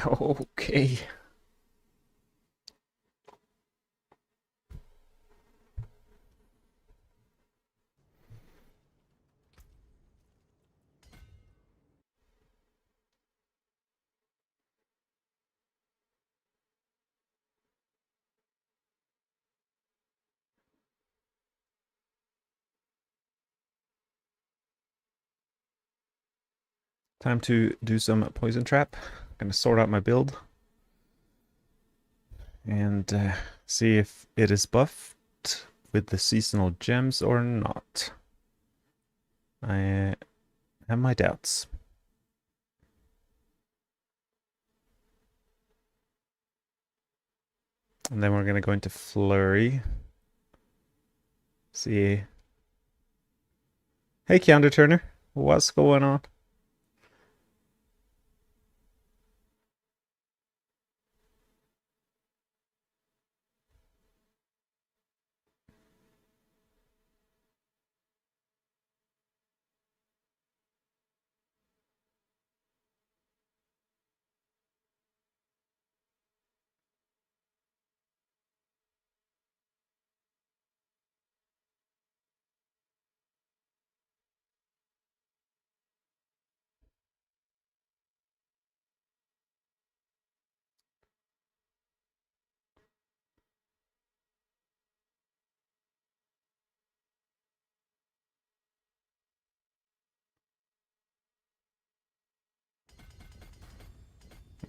Okay. Time to do some poison trap. Gonna sort out my build and see if it is buffed with the seasonal gems or not. I have my doubts. And then we're gonna go into Flurry. See. Hey, Counter Turner. What's going on?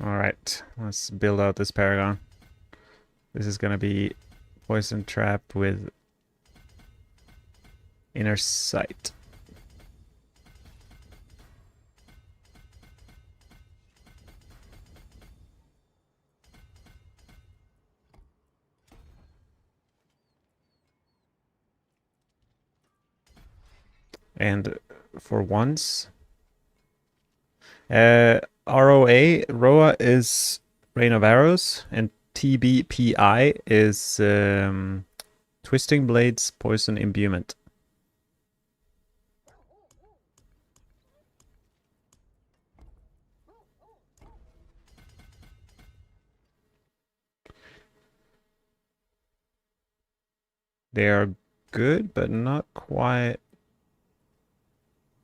Alright, let's build out this Paragon. This is gonna be poison trap with inner sight. And for once, Roa is Rain of Arrows, and TBPI is Twisting Blades Poison Imbuement. They are good, but not quite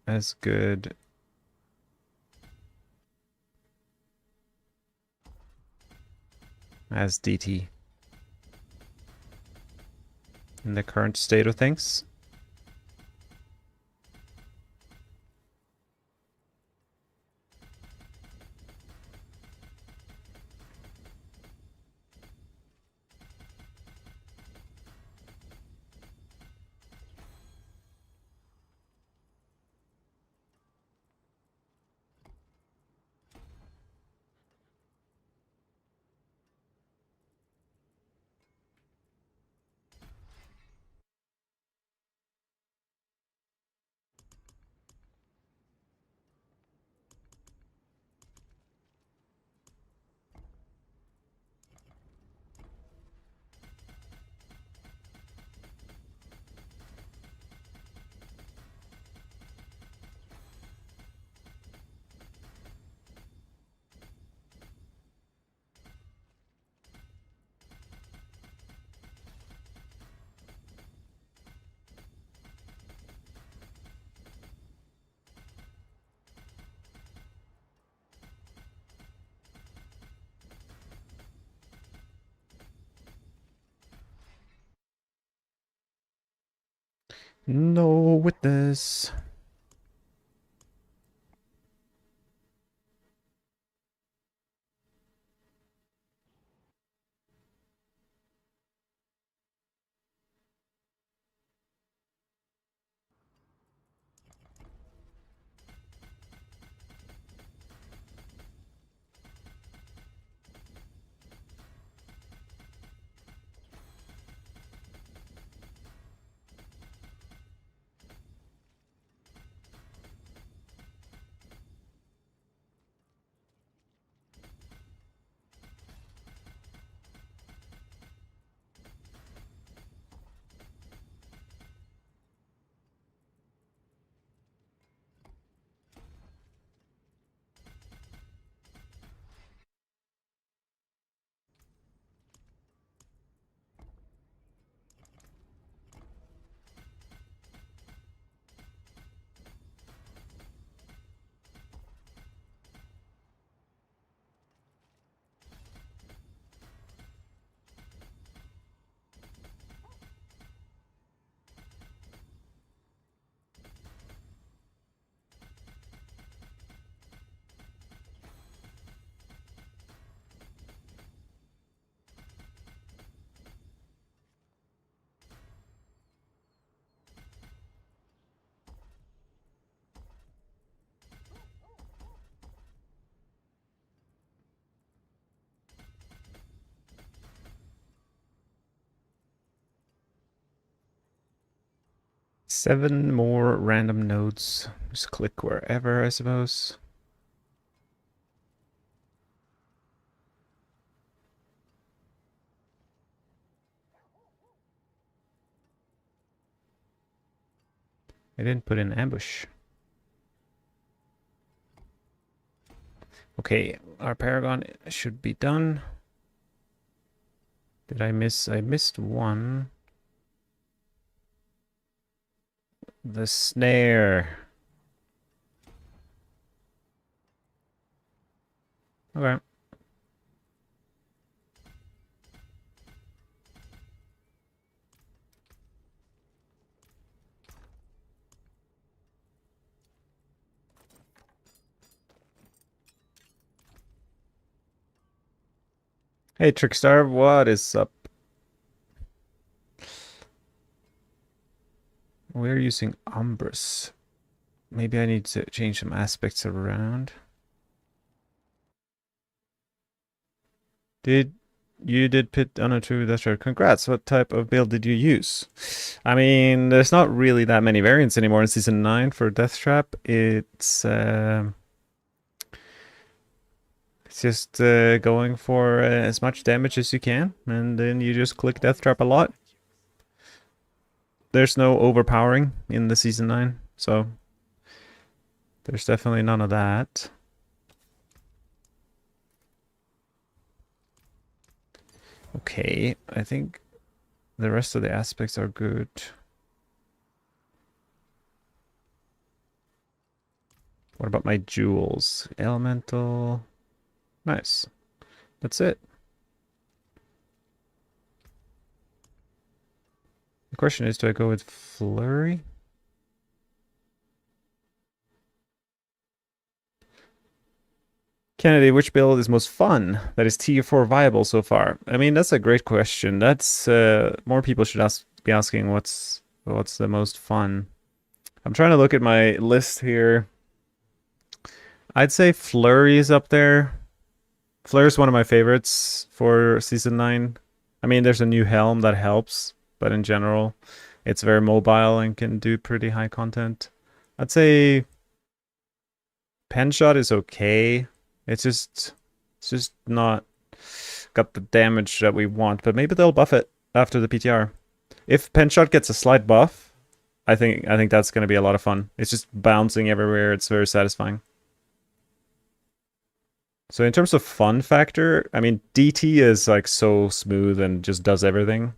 as good as DT in the current state of things. No witness. 7 more random nodes. Just click wherever, I suppose. I didn't put in ambush. Okay, our Paragon should be done. Did I miss? I missed one. The snare. Okay. Hey, Trickstar, what is up? We're using Umbrus. Maybe I need to change some aspects around. You did pit on a true that's right. Congrats. What type of build did you use? I mean, there's not really that many variants anymore in season 9 for Death Trap. It's just going for as much damage as you can, and then you just click Death Trap a lot. There's no overpowering in the season 9, so there's definitely none of that. Okay, I think the rest of the aspects are good. What about my jewels? Elemental. Nice. That's it. The question is, do I go with Flurry? Kennedy, which build is most fun? That is tier 4 viable so far. I mean, that's a great question. That's more people should be asking what's the most fun. I'm trying to look at my list here. I'd say Flurry is up there. Flurry is one of my favorites for season 9. I mean, there's a new helm that helps, but in general, it's very mobile and can do pretty high content. I'd say Pen Shot is okay. It's just not got the damage that we want, but maybe they'll buff it after the PTR. If Pen Shot gets a slight buff, I think that's going to be a lot of fun. It's just bouncing everywhere. It's very satisfying. So in terms of fun factor, I mean, DT is like so smooth and just does everything.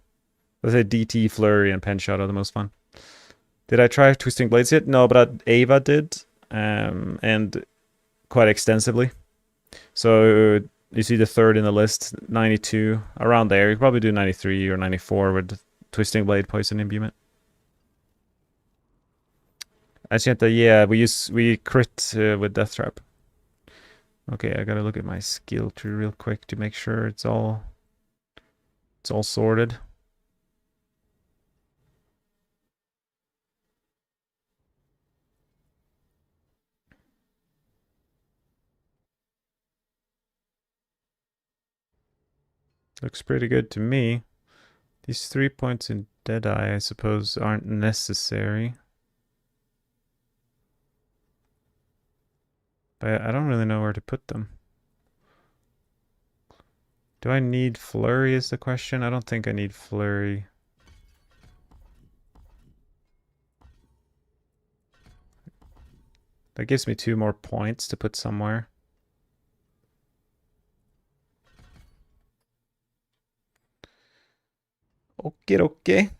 Let's say DT, Flurry, and Pen Shot are the most fun. Did I try Twisting Blades yet? No, but Ava did, and quite extensively. So you see the third in the list, 92, around there. You probably do 93 or 94 with Twisting Blade, Poison Imbuement. Actually, yeah, we crit with Death Trap. Okay, I gotta look at my skill tree real quick to make sure it's all sorted. Looks pretty good to me. These 3 points in Deadeye, I suppose, aren't necessary. But I don't really know where to put them. Do I need Flurry is the question? I don't think I need Flurry. That gives me 2 more points to put somewhere. Okay.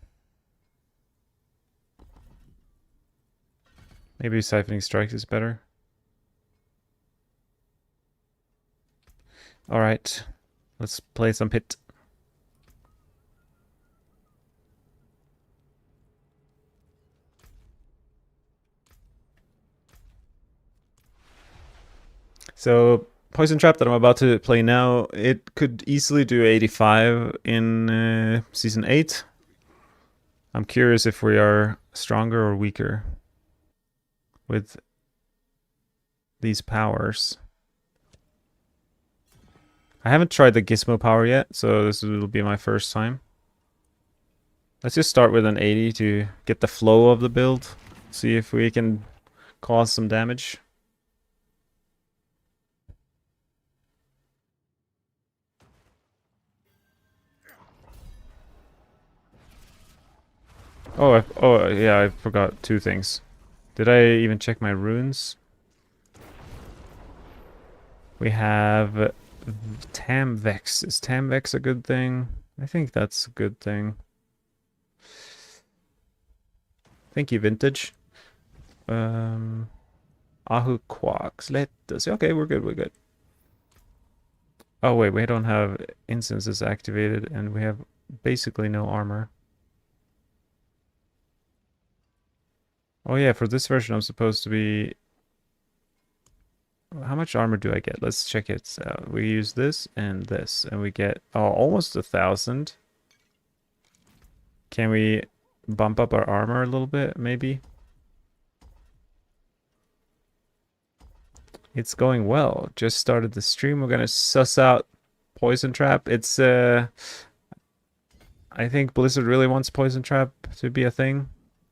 Maybe Siphoning Strikes is better. Alright, let's play some pit. So, Poison Trap that I'm about to play now, it could easily do 85 in Season 8. I'm curious if we are stronger or weaker with these powers. I haven't tried the Gizmo power yet, so this will be my first time. Let's just start with an 80 to get the flow of the build. See if we can cause some damage. Oh yeah, I forgot two things. Did I even check my runes? We have Tamvex. Is Tamvex a good thing? I think that's a good thing. Thank you, Vintage. Ahu Quarks. Let us. Okay, we're good, we're good. Oh wait, we don't have instances activated and we have basically no armor. Oh yeah, for this version I'm supposed to be... How much armor do I get? Let's check it out. We use this and we get almost 1,000. Can we bump up our armor a little bit, maybe? It's going well. Just started the stream. We're gonna suss out Poison Trap. It's I think Blizzard really wants Poison Trap to be a thing.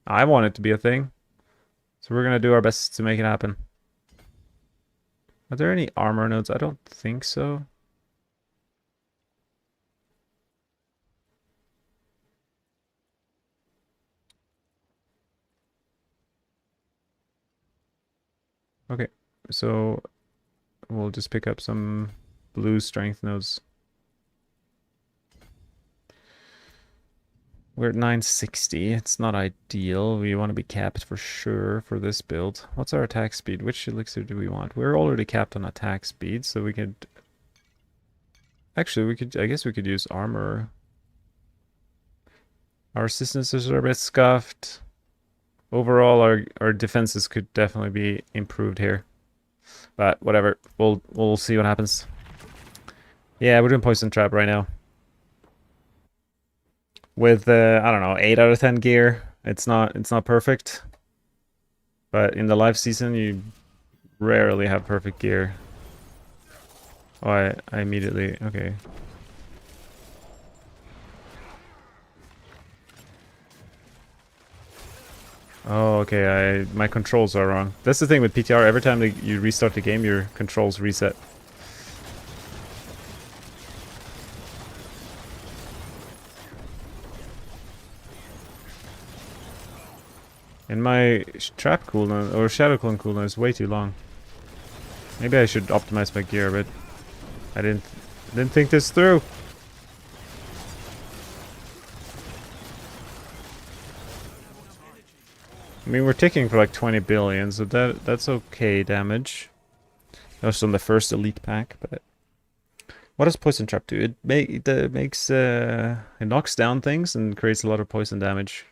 I want it to be a thing. So we're gonna do our best to make it happen. Are there any armor nodes? I don't think so. Okay, so we'll just pick up some blue strength nodes. We're at 960. It's not ideal. We want to be capped for sure for this build. What's our attack speed? Which elixir do we want? We're already capped on attack speed, so we could... Actually, we could... I guess we could use armor. Our resistances are a bit scuffed. Overall, our defenses could definitely be improved here. But whatever. We'll see what happens. Yeah, we're doing Poison Trap right now. With I don't know, 8 out of 10 gear. It's not perfect. But in the live season you rarely have perfect gear. Oh, I immediately... Okay. Oh, okay, my controls are wrong. That's the thing with PTR, every time you restart the game, your controls reset. And my trap cooldown, or shadow clone cooldown is way too long. Maybe I should optimize my gear a bit. I didn't think this through. I mean, we're ticking for like 20 billion, so that's okay damage. That was on the first elite pack, but what does Poison Trap do? It knocks down things and creates a lot of poison damage.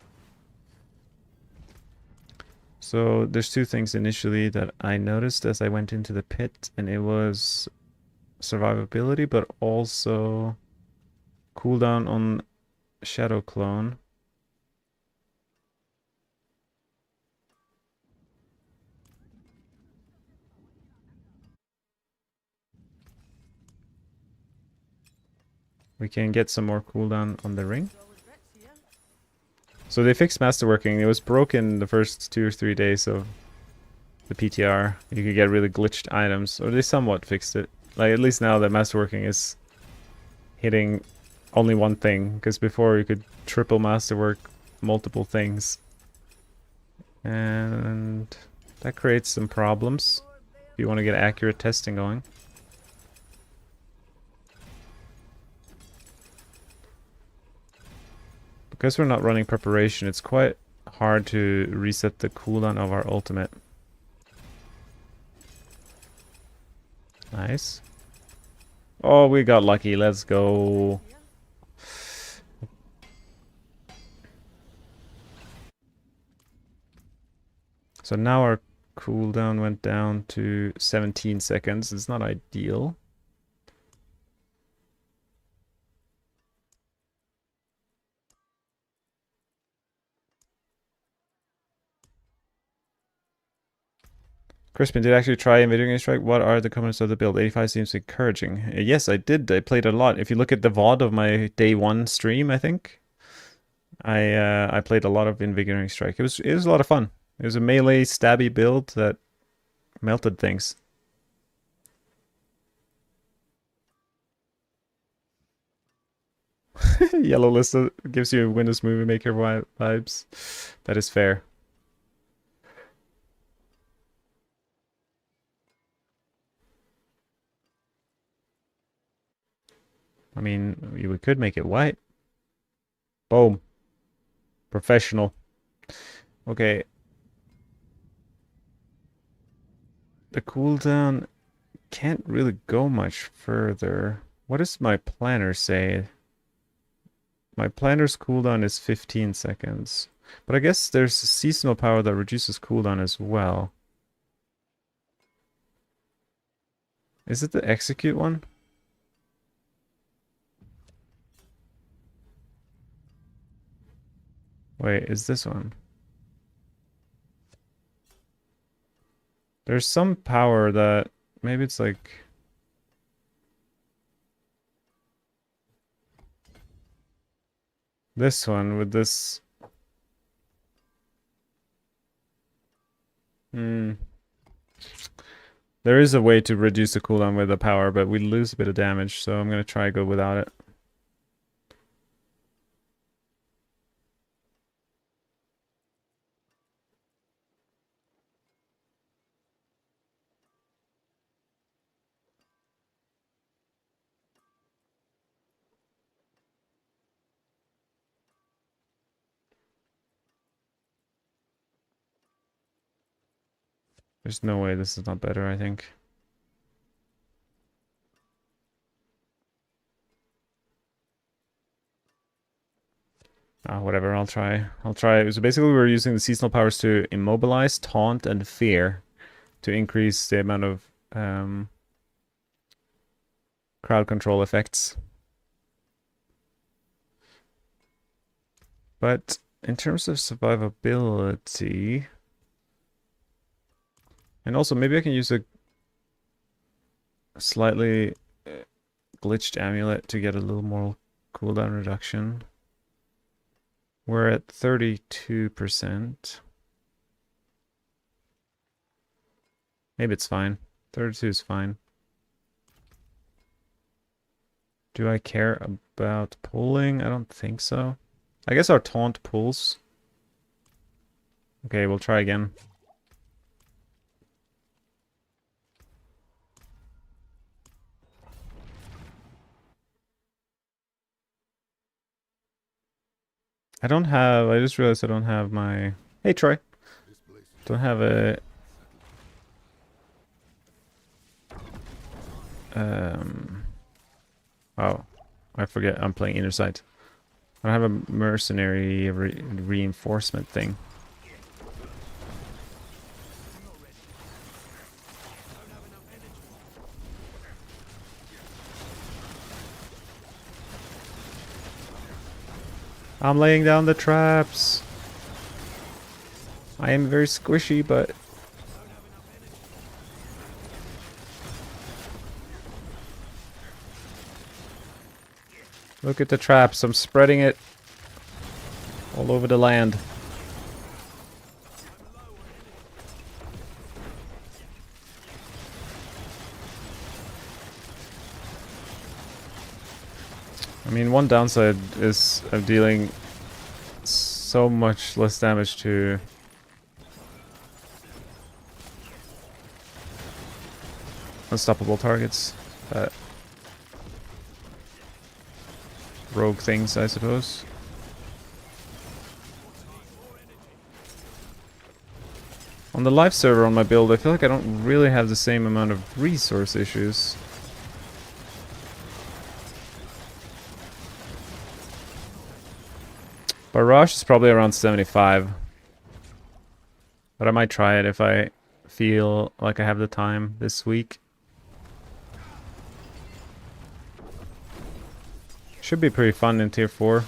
So there's two things initially that I noticed as I went into the pit, and it was survivability, but also cooldown on Shadow Clone. We can get some more cooldown on the ring. So they fixed masterworking. It was broken the first 2 or 3 days of the PTR. You could get really glitched items, or they somewhat fixed it. Like, at least now that masterworking is hitting only one thing, because before you could triple masterwork multiple things. And that creates some problems if you want to get accurate testing going. Because we're not running preparation, it's quite hard to reset the cooldown of our ultimate. Nice. Oh, we got lucky. Let's go. So now our cooldown went down to 17 seconds. It's not ideal. Crispin did actually try Invading Strike. What are the comments of the build? 85 seems encouraging. Yes, I did. I played a lot. If you look at the VOD of my day 1 stream, I think, I played a lot of Invigorating Strike. It was a lot of fun. It was a melee stabby build that melted things. Yellow list gives you Windows Movie Maker vibes. That is fair. I mean, we could make it white. Boom. Professional. Okay. The cooldown can't really go much further. What does my planner say? My planner's cooldown is 15 seconds. But I guess there's a seasonal power that reduces cooldown as well. Is it the execute one? Wait, is this one? There's some power that... Maybe it's like... This one with this... There is a way to reduce the cooldown with the power, but we lose a bit of damage, so I'm gonna try go without it. There's no way this is not better, I think. Whatever, I'll try. So basically we're using the seasonal powers to immobilize, taunt, and fear to increase the amount of crowd control effects. But in terms of survivability... And also, maybe I can use a slightly glitched amulet to get a little more cooldown reduction. We're at 32%. Maybe it's fine. 32 is fine. Do I care about pulling? I don't think so. I guess our taunt pulls. Okay, we'll try again. I just realized I don't have my... Hey, Troy. Don't have a... Oh, I forget I'm playing Inner Sight. I don't have a mercenary reinforcement thing. I'm laying down the traps. I am very squishy, but... Look at the traps. I'm spreading it all over the land. I mean, one downside is I'm dealing so much less damage to unstoppable targets. Rogue things, I suppose. On the live server on my build, I feel like I don't really have the same amount of resource issues. Barrage is probably around 75. But I might try it if I feel like I have the time this week. Should be pretty fun in tier 4.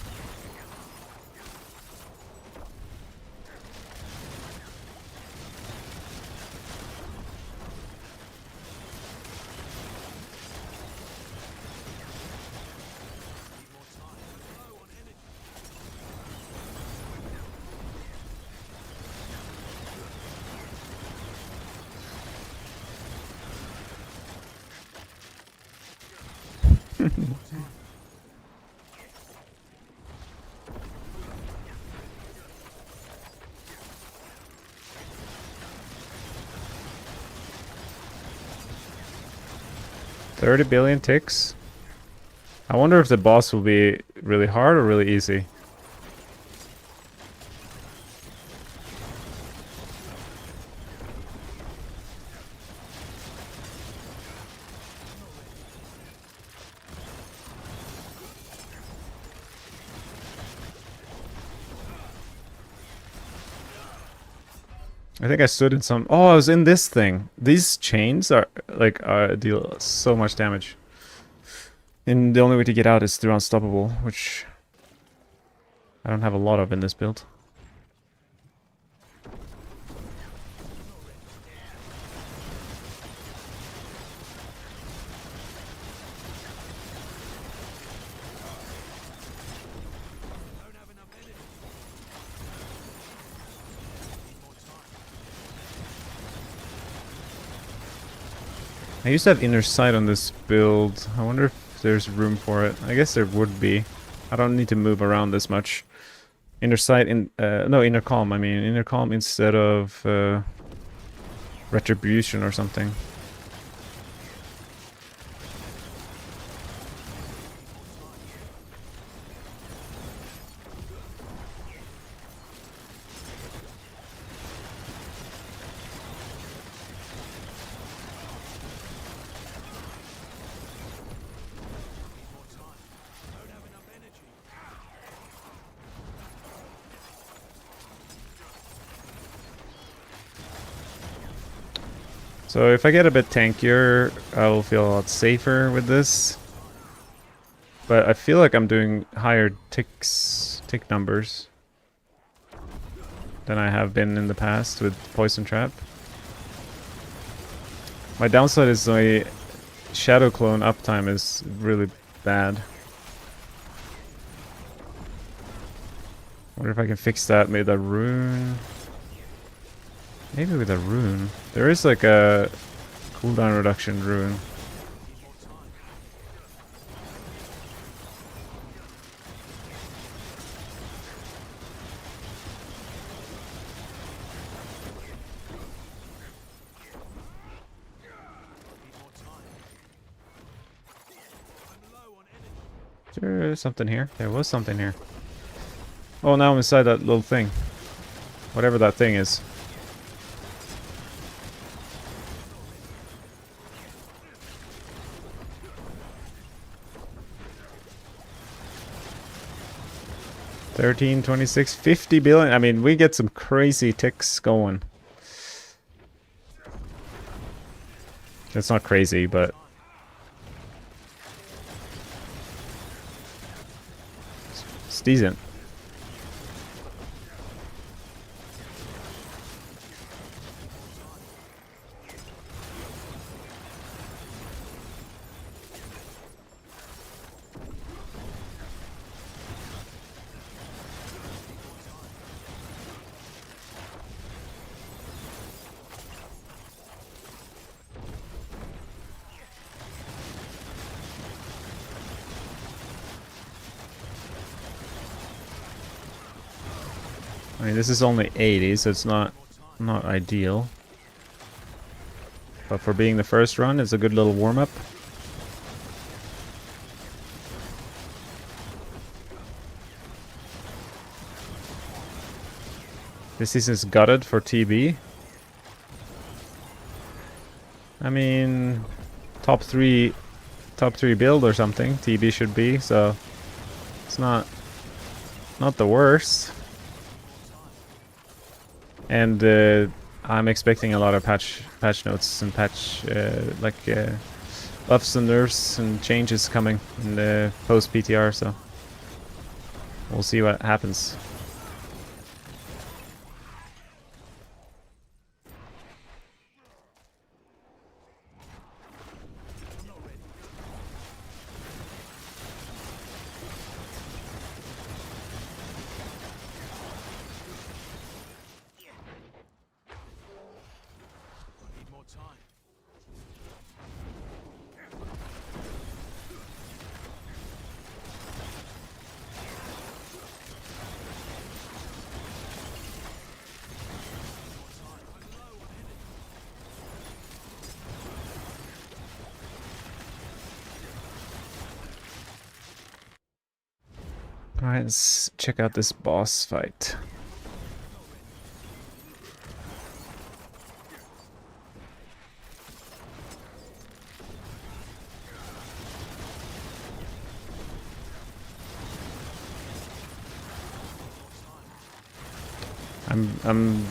$30 billion ticks. I wonder if the boss will be really hard or really easy. I think I stood in some... Oh, I was in this thing. These chains are like deal so much damage. And the only way to get out is through Unstoppable, which I don't have a lot of in this build. I used to have inner sight on this build. I wonder if there's room for it. I guess there would be. I don't need to move around this much. Inner sight in... no, inner calm. I mean, inner calm instead of retribution or something. So if I get a bit tankier, I will feel a lot safer with this. But I feel like I'm doing higher tick numbers than I have been in the past with Poison Trap. My downside is my Shadow Clone uptime is really bad. Wonder if I can fix that with a rune. Maybe with a rune. There is like a cooldown reduction rune. There's something here. There was something here. Oh, now I'm inside that little thing. Whatever that thing is. $13, $26, $50 billion. I mean, we get some crazy ticks going. It's not crazy, but it's decent. I mean, this is only 80, so it's not ideal. But for being the first run, it's a good little warm-up. This season's gutted for TB. I mean, top three build or something. TB should be, so it's not the worst. And I'm expecting a lot of patch notes and buffs and nerfs and changes coming in the post PTR, so we'll see what happens. Alright, let's check out this boss fight. I'm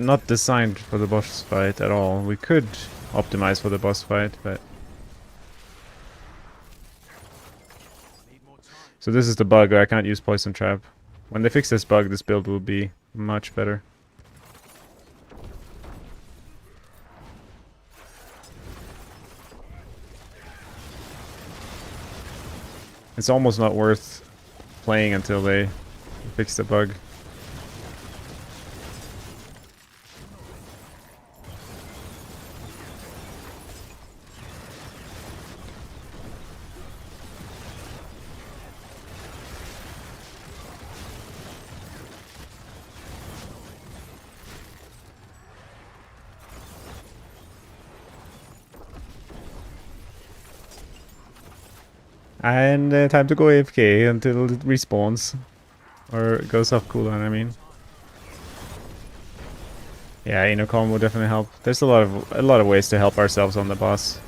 not designed for the boss fight at all. We could optimize for the boss fight, but so this is the bug. I can't use poison trap. When they fix this bug, this build will be much better. It's almost not worth playing until they fix the bug. And time to go AFK until it respawns. Or it goes off cooldown, I mean. Yeah, inner calm will definitely help. There's a lot of ways to help ourselves on the boss.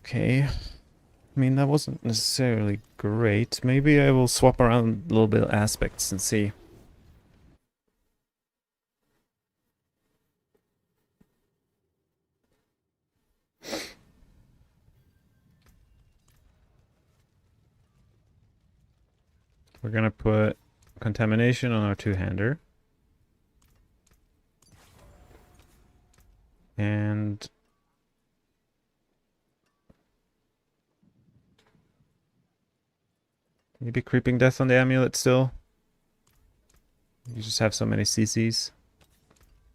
Okay. I mean, that wasn't necessarily great. Maybe I will swap around a little bit of aspects and see. We're gonna put contamination on our two-hander. And maybe creeping death on the amulet still. You just have so many CCs.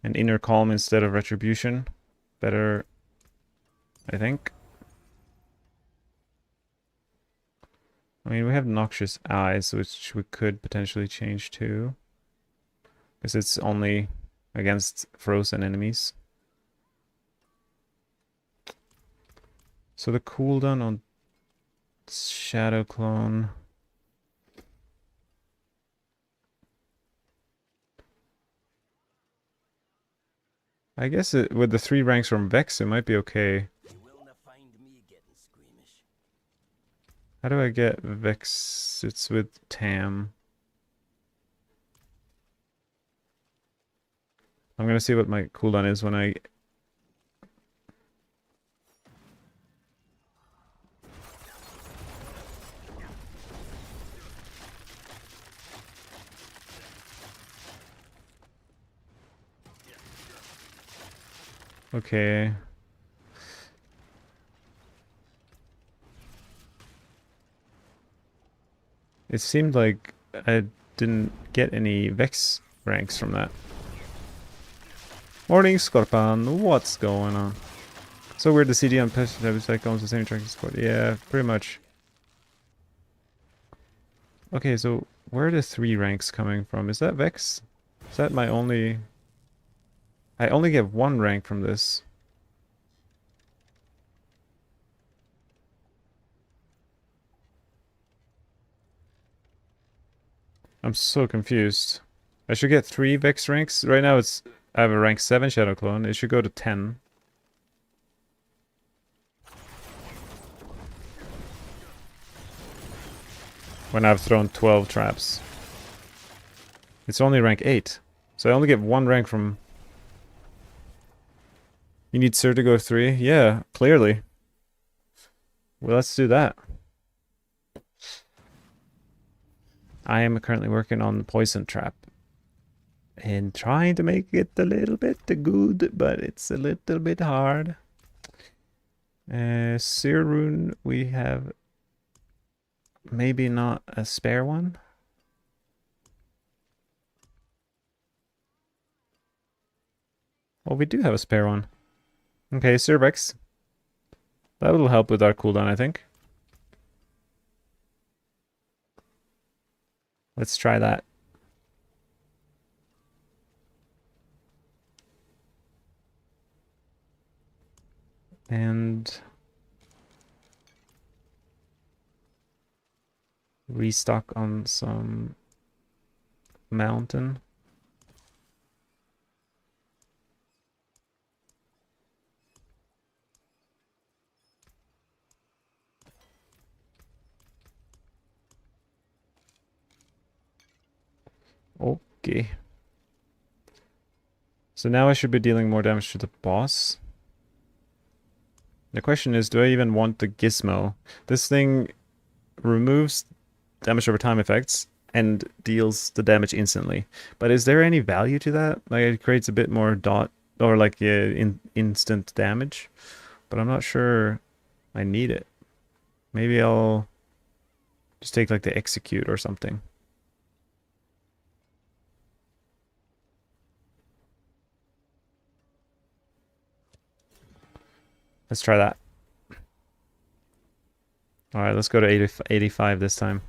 And inner calm instead of retribution. Better, I think. I mean, we have noxious eyes, which we could potentially change to. Because it's only against frozen enemies. So the cooldown on Shadow Clone. I guess with the 3 ranks from Vex, it might be okay. How do I get Vex? It's with Tam. I'm gonna see what my cooldown is when I... Okay. It seemed like I didn't get any Vex ranks from that. Morning, Scorpion. What's going on? So weird the CD on Pest is like almost the same tracking squad. Yeah, pretty much. Okay, so where are the 3 ranks coming from? Is that Vex? Is that my only... I only get 1 rank from this. I'm so confused. I should get 3 Vex ranks. Right now it's... I have a rank 7 Shadow Clone. It should go to 10. When I've thrown 12 traps. It's only rank 8. So I only get 1 rank from... You need Sir to go 3? Yeah, clearly. Well, let's do that. I am currently working on the poison trap. And trying to make it a little bit good, but it's a little bit hard. Seer rune, we have maybe not a spare one. Well, we do have a spare one. Okay, Cerbex. That will help with our cooldown, I think. Let's try that. And restock on some mountain. Okay. So now I should be dealing more damage to the boss. The question is, do I even want the gizmo? This thing removes damage over time effects and deals the damage instantly. But is there any value to that? Like, it creates a bit more dot or like instant damage, but I'm not sure I need it. Maybe I'll just take like the execute or something. Let's try that. Alright, let's go to 85 this time.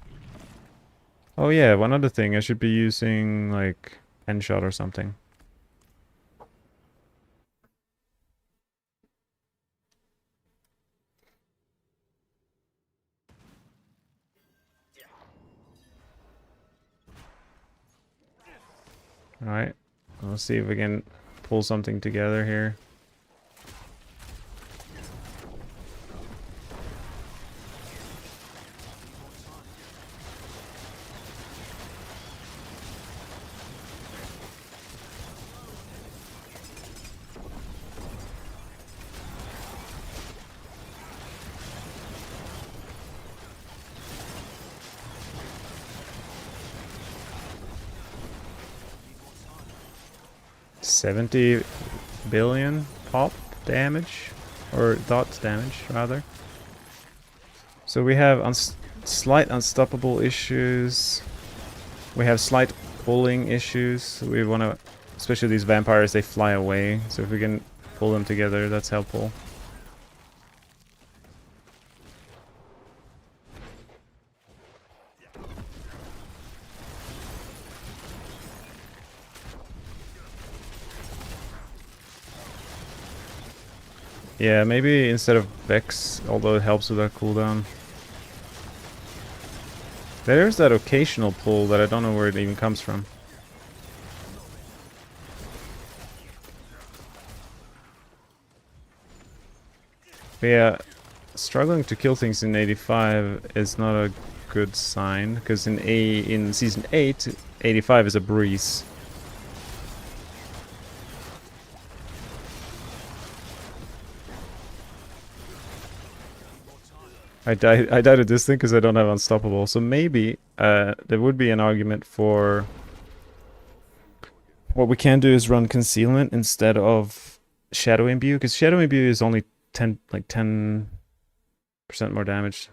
Oh yeah, one other thing, I should be using like end shot or something. Alright, let's see if we can pull something together here. $70 billion pop damage, or dot damage rather. So we have slight unstoppable issues. We have slight pulling issues. We want to, especially these vampires, they fly away. So if we can pull them together, that's helpful. Yeah, maybe instead of Vex, although it helps with that cooldown. There's that occasional pull that I don't know where it even comes from. But yeah, struggling to kill things in 85 is not a good sign, because in Season 8, 85 is a breeze. I died at this thing because I don't have Unstoppable. So maybe there would be an argument for what we can do is run Concealment instead of Shadow Imbue, because Shadow Imbue is only 10% more damage,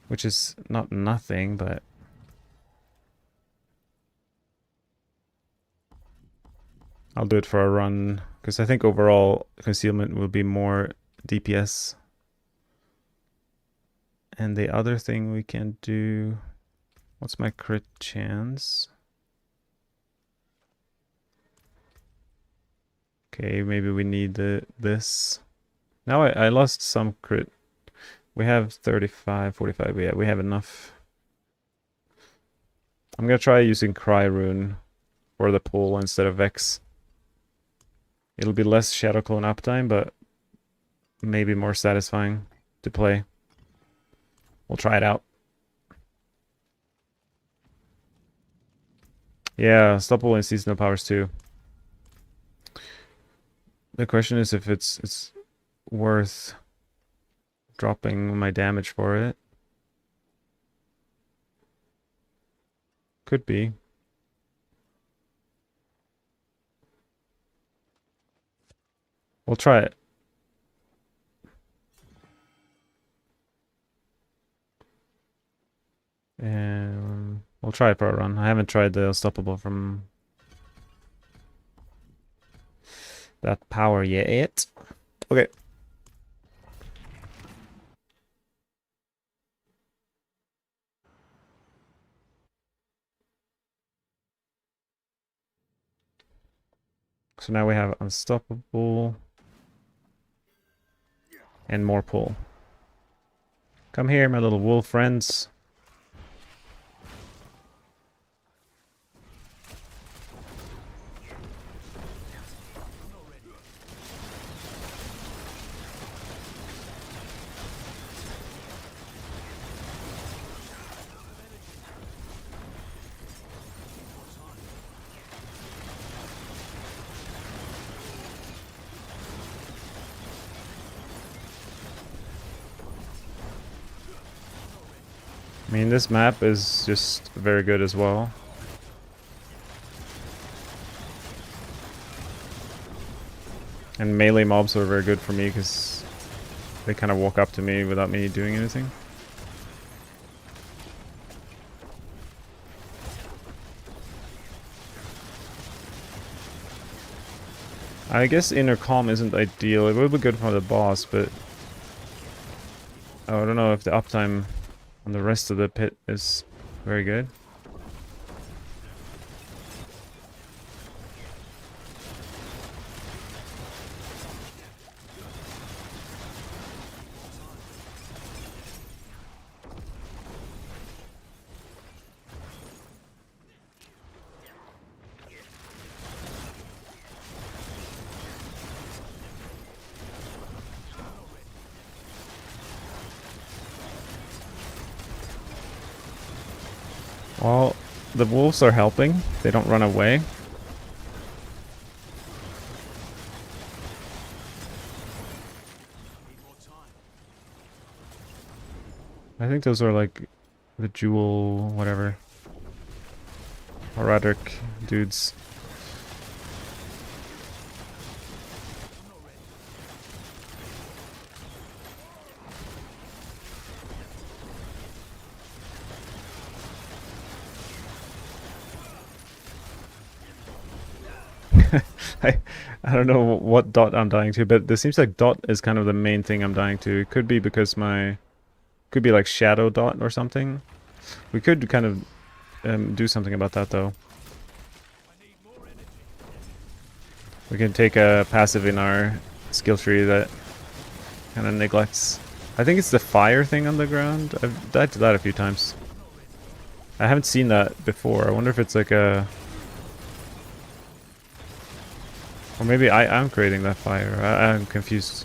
which is not nothing, but I'll do it for a run because I think overall Concealment will be more DPS. And the other thing we can do, what's my crit chance? Okay, maybe we need this. Now I lost some crit. We have 35, 45, yeah, we have enough. I'm gonna try using Cry Rune for the pull instead of Vex. It'll be less Shadow Clone uptime, but maybe more satisfying to play. We'll try it out. Yeah, Stoppable and Seasonal Powers too. The question is if it's worth dropping my damage for it. Could be. We'll try it. And we'll try it for a run. I haven't tried the Unstoppable from that power yet. Okay. So now we have unstoppable and more pull. Come here, my little wolf friends. I mean, this map is just very good as well. And melee mobs are very good for me because they kind of walk up to me without me doing anything. I guess inner calm isn't ideal. It would be good for the boss, but I don't know if the uptime on the rest of the pit is very good. Well, the wolves are helping. They don't run away. I think those are like the jewel, whatever. Roderick dudes. I don't know what dot I'm dying to, but it seems like dot is kind of the main thing I'm dying to. It could be because could be like shadow dot or something. We could kind of do something about that though. We can take a passive in our skill tree that kind of neglects. I think it's the fire thing on the ground. I've died to that a few times. I haven't seen that before. I wonder if it's like a... Or maybe I'm creating that fire. I'm confused.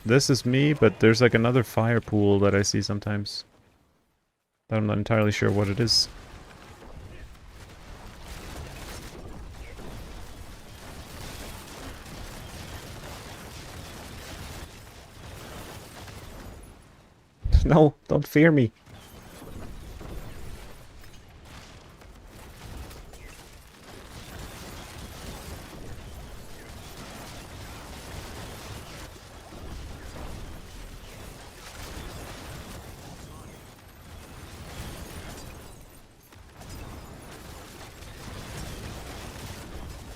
This is me, but there's like another fire pool that I see sometimes. I'm not entirely sure what it is. No, don't fear me.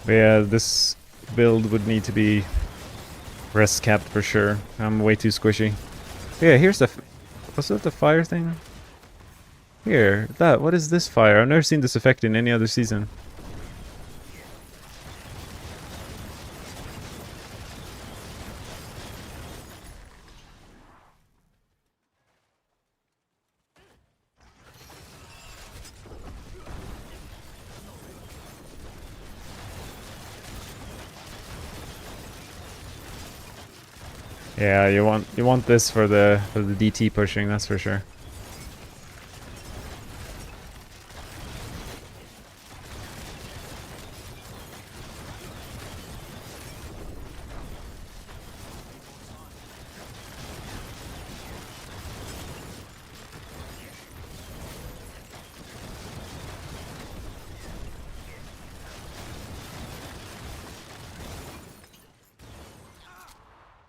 But yeah, this build would need to be rest capped for sure. I'm way too squishy. Yeah, here's the... Was that the fire thing? Here, what is this fire? I've never seen this effect in any other season. Yeah, you want this for the DT pushing, that's for sure.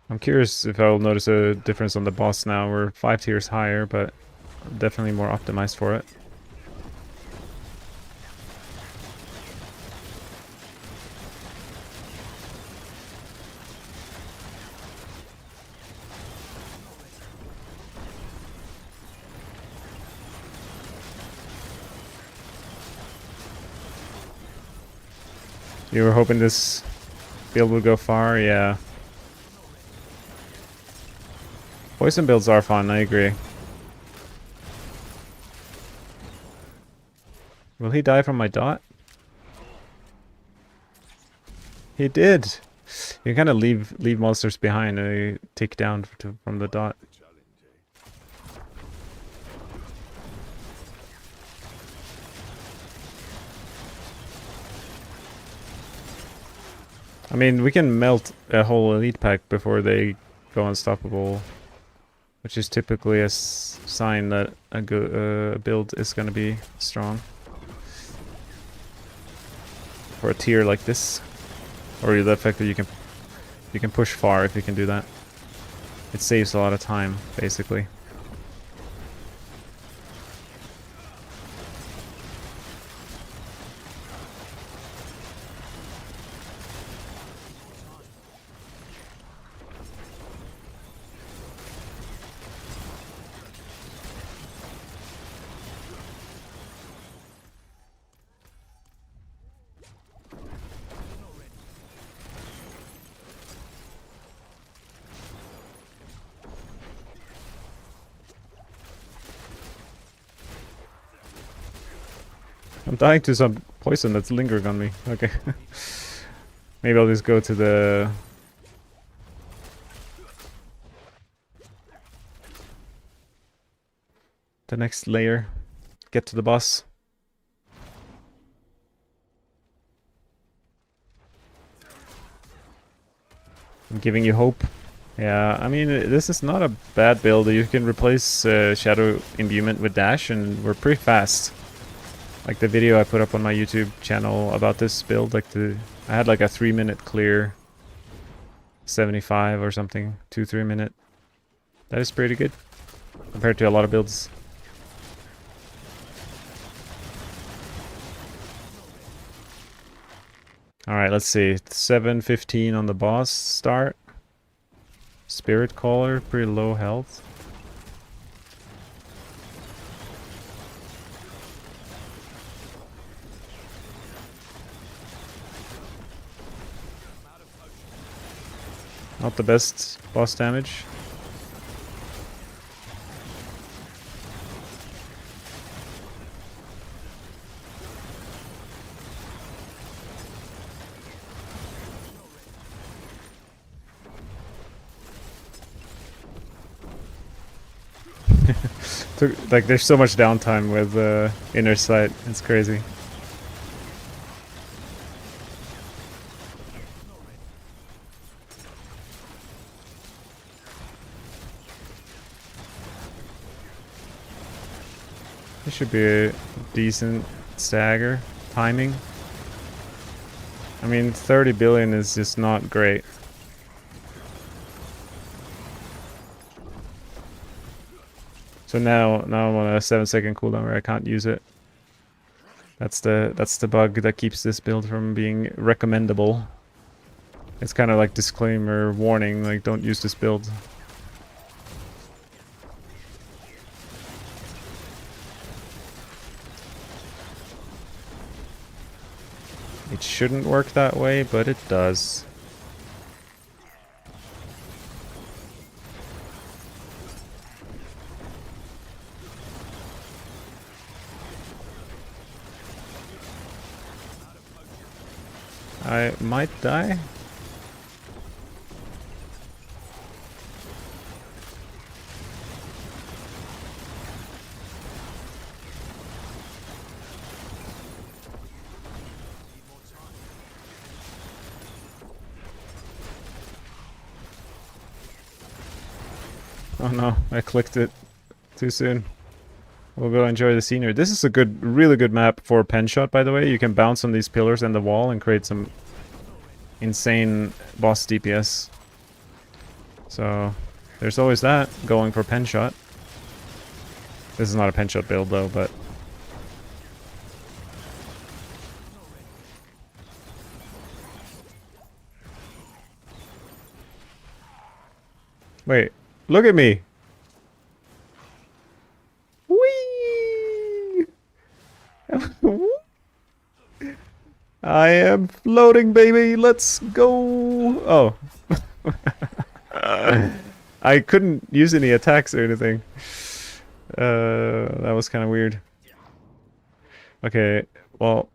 I'm curious if I'll notice a difference on the boss now. We're 5 tiers higher, but definitely more optimized for it. You were hoping this Build will go far, yeah. Poison builds are fun, I agree. Will he die from my dot? He did! You kind of leave monsters behind and they tick down from the dot. I mean, we can melt a whole elite pack before they go unstoppable, which is typically a sign that a build is going to be strong. For a tier like this, or the fact that you can push far if you can do that. It saves a lot of time, basically. I'm dying to some poison that's lingering on me. Okay. Maybe I'll just go to the... next layer. Get to the boss. I'm giving you hope. Yeah, I mean, this is not a bad build. You can replace Shadow Imbuement with Dash and we're pretty fast. Like the video I put up on my YouTube channel about this build, like I had like a 3-minute clear, 75 or something, 2-3 minute. That is pretty good compared to a lot of builds. All right, let's see. 7:15 on the boss start. Spirit Caller, pretty low health. Not the best boss damage. Like, there's so much downtime with Inner Sight. It's crazy. This should be a decent stagger timing. I mean, 30 billion is just not great. So now I'm on a 7-second cooldown where I can't use it. That's the bug that keeps this build from being recommendable. It's kind of like disclaimer warning, like don't use this build. It shouldn't work that way, but it does. I might die. Oh no, I clicked it too soon. We'll go enjoy the scenery. This is a really good map for pen shot, by the way. You can bounce on these pillars and the wall and create some insane boss DPS. So there's always that going for pen shot. This is not a pen shot build though, but wait, look at me. Whee! I am floating, baby. Let's go. Oh. I couldn't use any attacks or anything. That was kind of weird. Okay, well,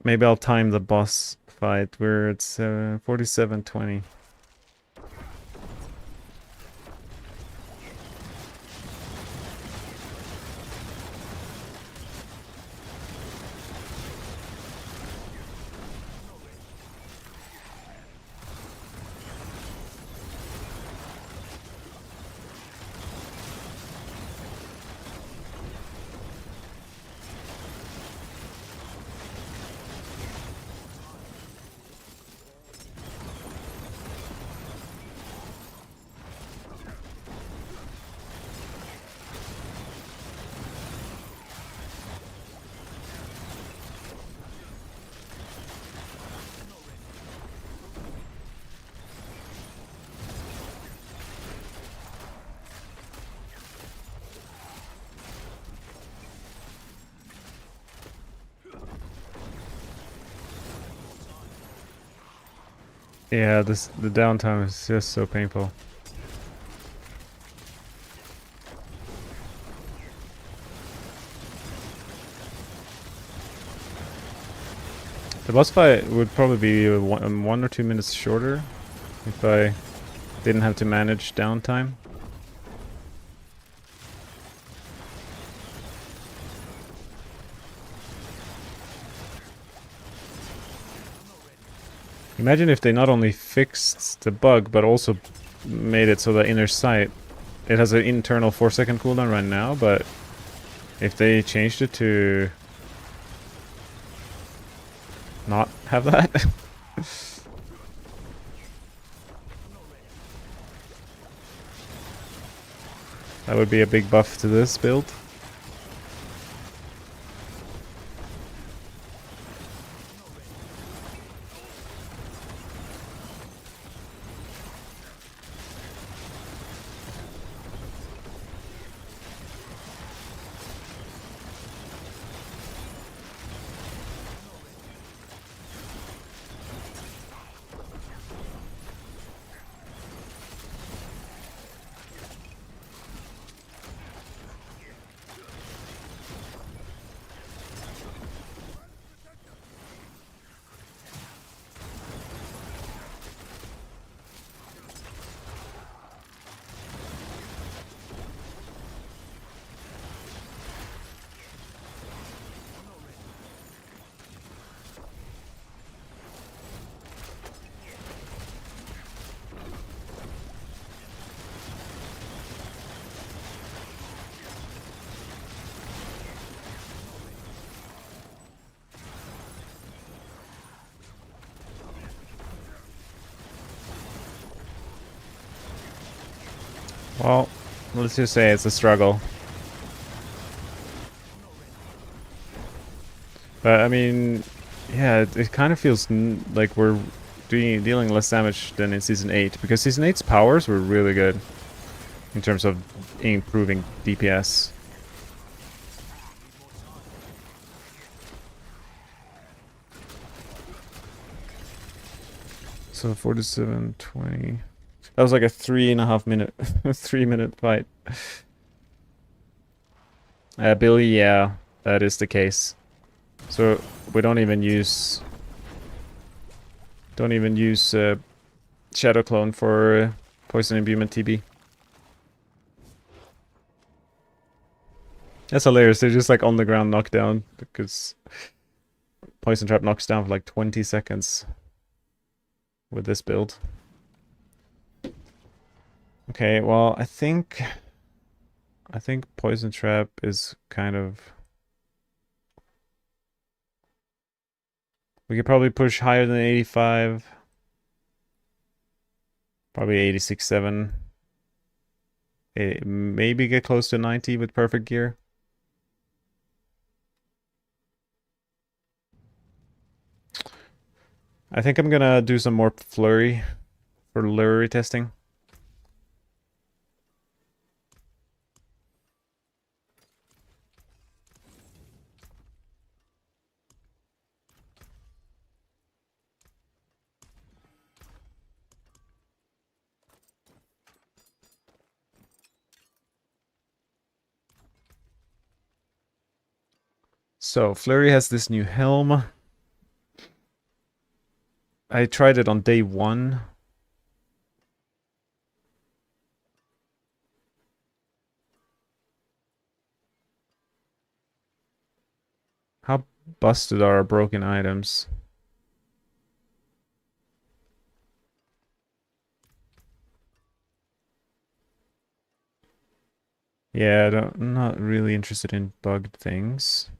maybe I'll time the boss fight where it's 47:20. Yeah, the downtime is just so painful. The boss fight would probably be 1 or 2 minutes shorter if I didn't have to manage downtime. Imagine if they not only fixed the bug, but also made it so that inner sight, it has an internal 4-second cooldown right now, but if they changed it to not have that. That would be a big buff to this build. Well, let's just say it's a struggle. But I mean, yeah, it kind of feels like we're dealing less damage than in Season 8, because Season 8's powers were really good in terms of improving DPS. So 47:20. That was like a 3.5 minute, 3-minute fight. Billy, yeah, that is the case. So we don't even use Shadow Clone for Poison Imbuement TB. That's hilarious. They're just like on the ground knocked down because Poison Trap knocks down for like 20 seconds with this build. Okay, well, I think Poison Trap is kind of... We could probably push higher than 85. Probably 86.7. Maybe get close to 90 with perfect gear. I think I'm gonna do some more Flurry for Flurry testing. So, Flurry has this new helm. I tried it on day 1. How busted are our broken items? Yeah, I'm not really interested in bugged things.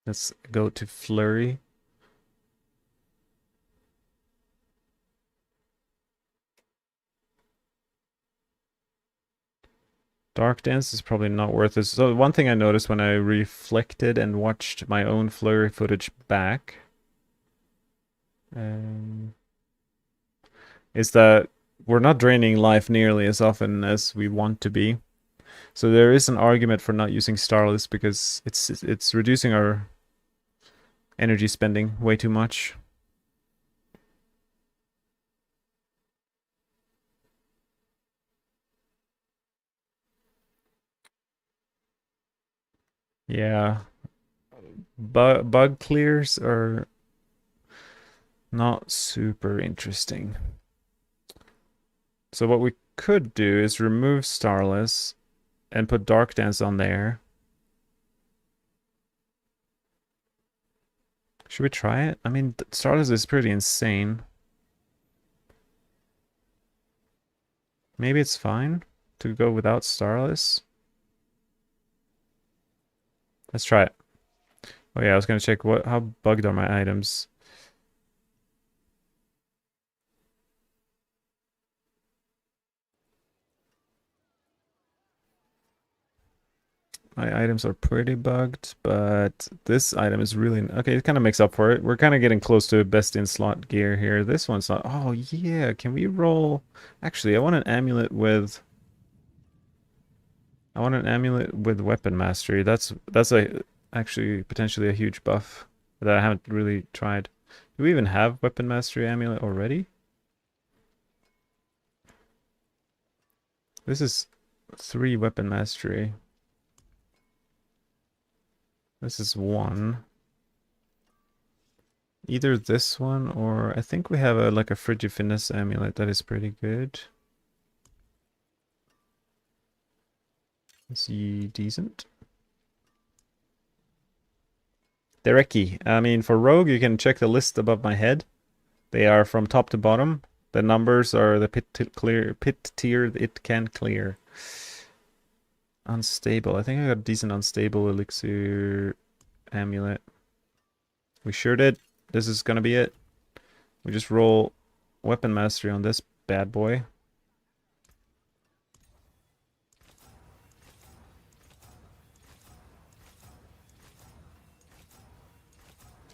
Let's go to Flurry. Dark Dance is probably not worth it. So one thing I noticed when I reflected and watched my own Flurry footage back um, is that we're not draining life nearly as often as we want to be. So there is an argument for not using Starless because it's reducing our energy spending way too much. Yeah. Bug clears are not super interesting. So what we could do is remove Starless and put Dark Dance on there. Should we try it? I mean, Starless is pretty insane. Maybe it's fine to go without Starless. Let's try it. Oh yeah, I was gonna check how bugged are my items. My items are pretty bugged, but this item is really... Okay, it kind of makes up for it. We're kind of getting close to best in slot gear here. This one's not... Oh yeah, can we roll... Actually, I want an amulet with... I want an amulet with weapon mastery. That's actually potentially a huge buff that I haven't really tried. Do we even have weapon mastery amulet already? This is 3 weapon mastery. This is 1. Either this one or I think we have like a frigid finesse amulet that is pretty good. Is he decent? Theorycrafting. I mean, for rogue, you can check the list above my head. They are from top to bottom. The numbers are the pit tier it can clear. Unstable. I think I got a decent unstable elixir amulet. We sure did. This is gonna be it. We just roll weapon mastery on this bad boy.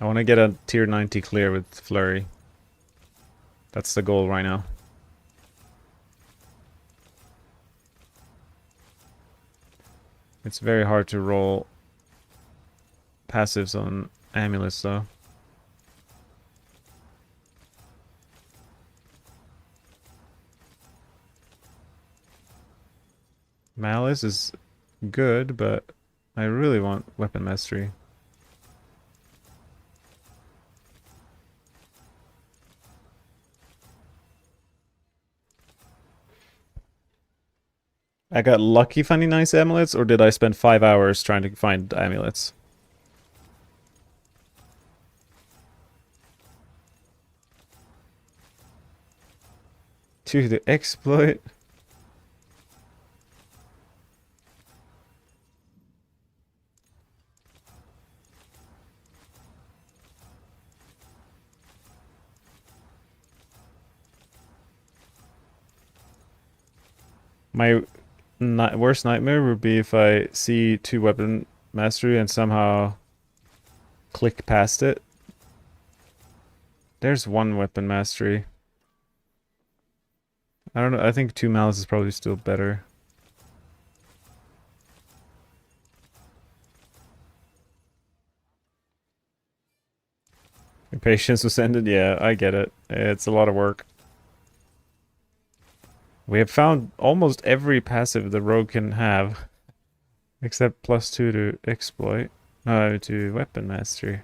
I want to get a tier 90 clear with Flurry. That's the goal right now. It's very hard to roll passives on amulets though. Malice is good, but I really want weapon mastery. I got lucky finding nice amulets, or did I spend 5 hours trying to find amulets? To the exploit. My worst nightmare would be if I see 2 weapon mastery and somehow click past it. There's 1 weapon mastery. I don't know, I think 2 malice is probably still better. Patience was ended. Yeah, I get it. It's a lot of work. We have found almost every passive the rogue can have, except +2 to exploit, to weapon mastery.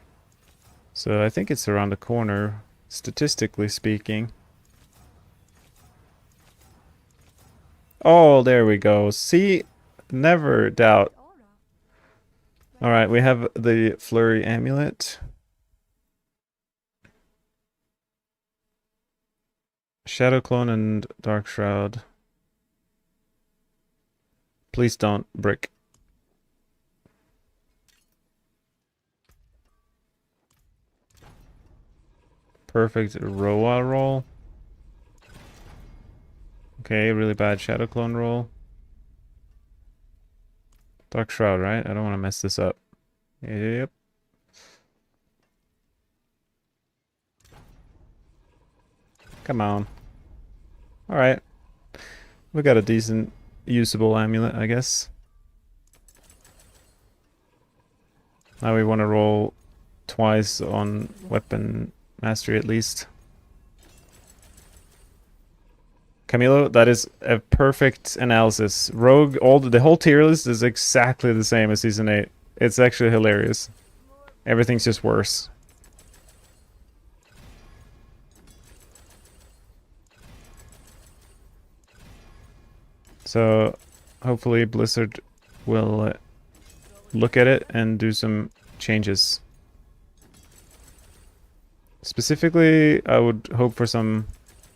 So I think it's around the corner, statistically speaking. Oh, there we go. See, never doubt. All right, we have the Flurry amulet. Shadow Clone and Dark Shroud. Please don't brick. Perfect Roa roll. Okay, really bad Shadow Clone roll. Dark Shroud, right? I don't want to mess this up. Yep. Come on. Alright. We got a decent, usable amulet, I guess. Now we want to roll twice on weapon mastery at least. Camilo, that is a perfect analysis. Rogue, the whole tier list is exactly the same as Season 8. It's actually hilarious. Everything's just worse. So, hopefully Blizzard will look at it and do some changes. Specifically, I would hope for some...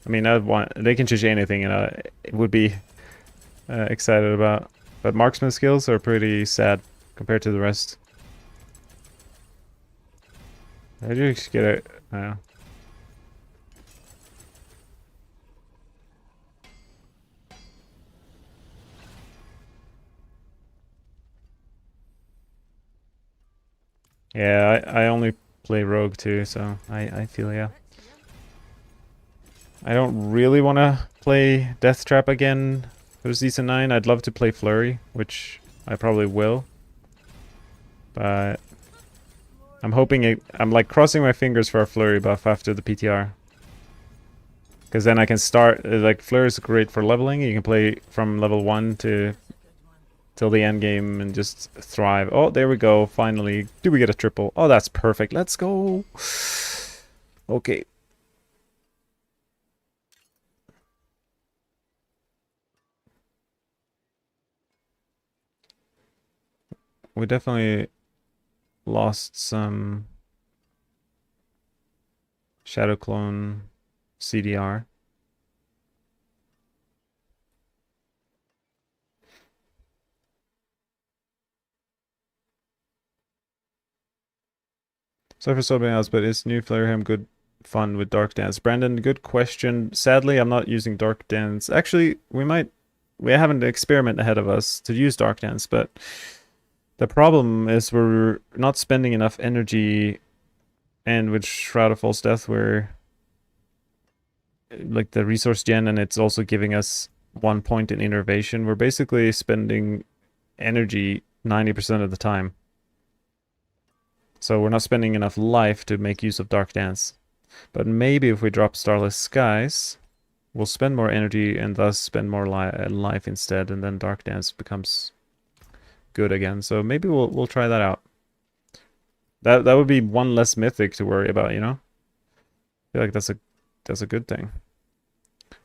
I mean, they can change anything, and I would be excited about. But marksman skills are pretty sad compared to the rest. I do get it. Yeah, I only play rogue too, so I feel yeah. I don't really want to play Death Trap again for Season 9. I'd love to play Flurry, which I probably will. But I'm hoping I'm like crossing my fingers for a Flurry buff after the PTR. Because then I can start, like Flurry is great for leveling. You can play from level 1 till the end game and just thrive. Oh, there we go. Finally. Do we get a triple? Oh, that's perfect. Let's go. Okay. We definitely lost some Shadow Clone CDR. Sorry for subbing else, but is new Flare good fun with Dark Dance? Brandon, good question. Sadly, I'm not using Dark Dance. Actually, we have an experiment ahead of us to use Dark Dance, but the problem is we're not spending enough energy, and with Shroud of False Death, we're like the resource gen, and it's also giving us 1 point in innervation. We're basically spending energy 90% of the time. So we're not spending enough life to make use of Dark Dance. But maybe if we drop Starless Skies, we'll spend more energy and thus spend more life instead, and then Dark Dance becomes good again. So maybe we'll try that out. That would be one less mythic to worry about, you know? I feel like that's a good thing.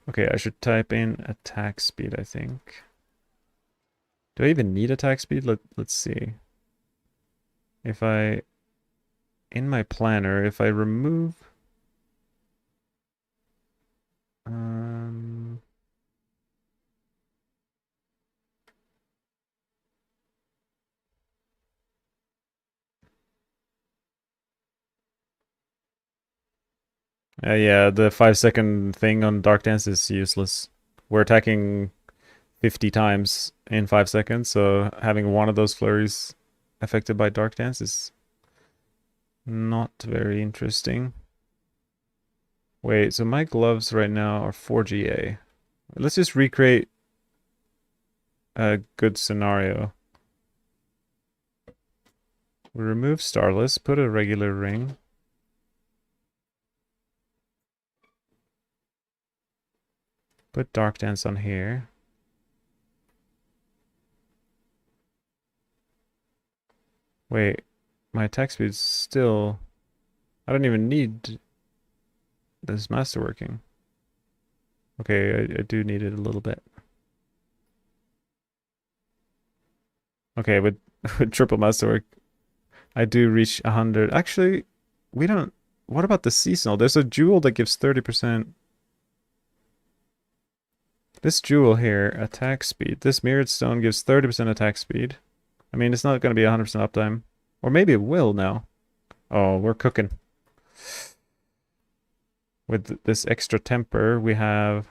Okay, I should type in attack speed, I think. Do I even need attack speed? Let's see. If I in my planner, if I remove yeah, the 5-second thing on Dark Dance is useless. We're attacking 50 times in 5 seconds, so having one of those flurries affected by Dark Dance is not very interesting. Wait, so my gloves right now are 4GA. Let's just recreate a good scenario. We remove Starless, put a regular ring. Put Dark Dance on here. Wait, my attack speed's still... I don't even need this masterworking. Okay, I do need it a little bit. Okay, with, with triple masterwork, I do reach 100. Actually, we don't... What about the seasonal? There's a jewel that gives 30%. This jewel here, attack speed. This mirrored stone gives 30% attack speed. I mean, it's not going to be 100% uptime. Or maybe it will now. Oh, we're cooking. With this extra temper, we have...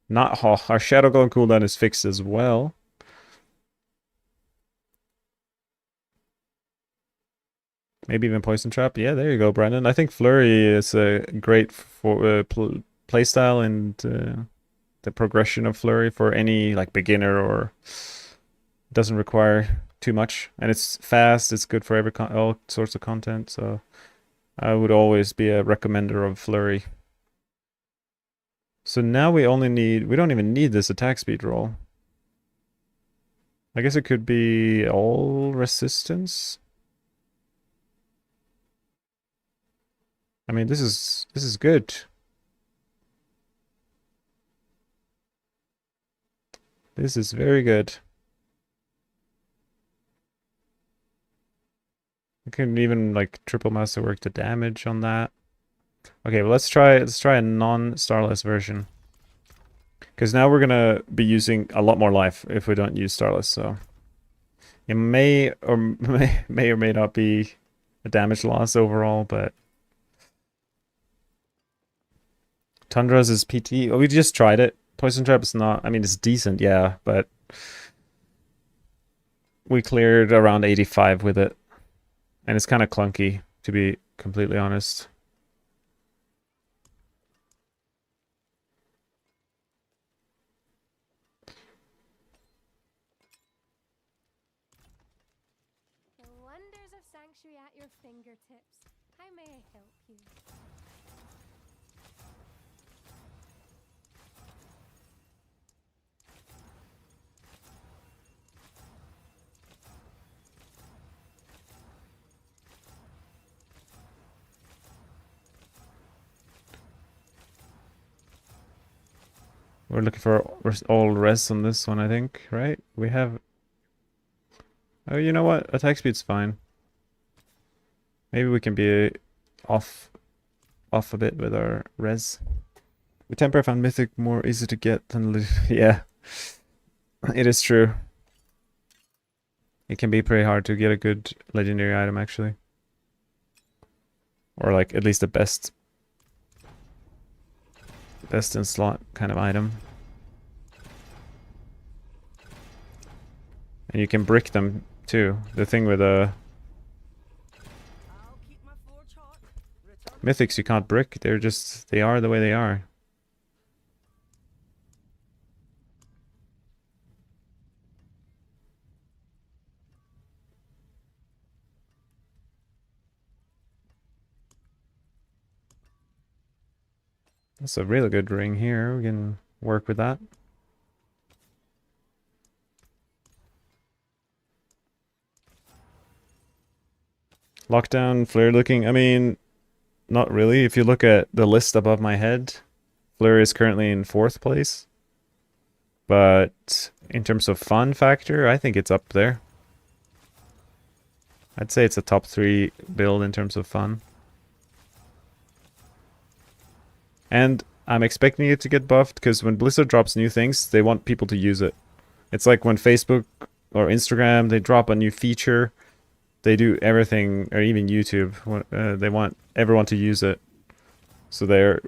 Not... Oh, our Shadow Golem cooldown is fixed as well. Maybe even Poison Trap. Yeah, there you go, Brandon. I think Flurry is a great for playstyle and the progression of Flurry for any like beginner or doesn't require too much. And it's fast. It's good for all sorts of content. So I would always be a recommender of Flurry. So now we only need... We don't even need this attack speed roll. I guess it could be all resistance. I mean, this is good. This is very good. I can even like triple masterwork the damage on that. Okay, well let's try a non-starless version. Because now we're gonna be using a lot more life if we don't use starless, so it may or may not be a damage loss overall, but Tundra's is PT. Oh, we just tried it. Poison Trap is not... I mean, it's decent, yeah, but we cleared around 85 with it. And it's kind of clunky, to be completely honest. The wonders of Sanctuary at your fingertips. How may I help you? We're looking for all res on this one, I think, right? We have... Oh, you know what? Attack speed's fine. Maybe we can be off a bit with our res. We temper found mythic more easy to get than... Yeah. It is true. It can be pretty hard to get a good legendary item, actually. Or like, at least the best in slot kind of item. And you can brick them too. The thing with mythics you can't brick. They're just... They are the way they are. That's a really good ring here. We can work with that. Lockdown, flare looking. I mean, not really. If you look at the list above my head, Flurry is currently in 4th place. But in terms of fun factor, I think it's up there. I'd say it's a top 3 build in terms of fun. And I'm expecting it to get buffed because when Blizzard drops new things, they want people to use it. It's like when Facebook or Instagram, they drop a new feature. They do everything, or even YouTube, they want everyone to use it. So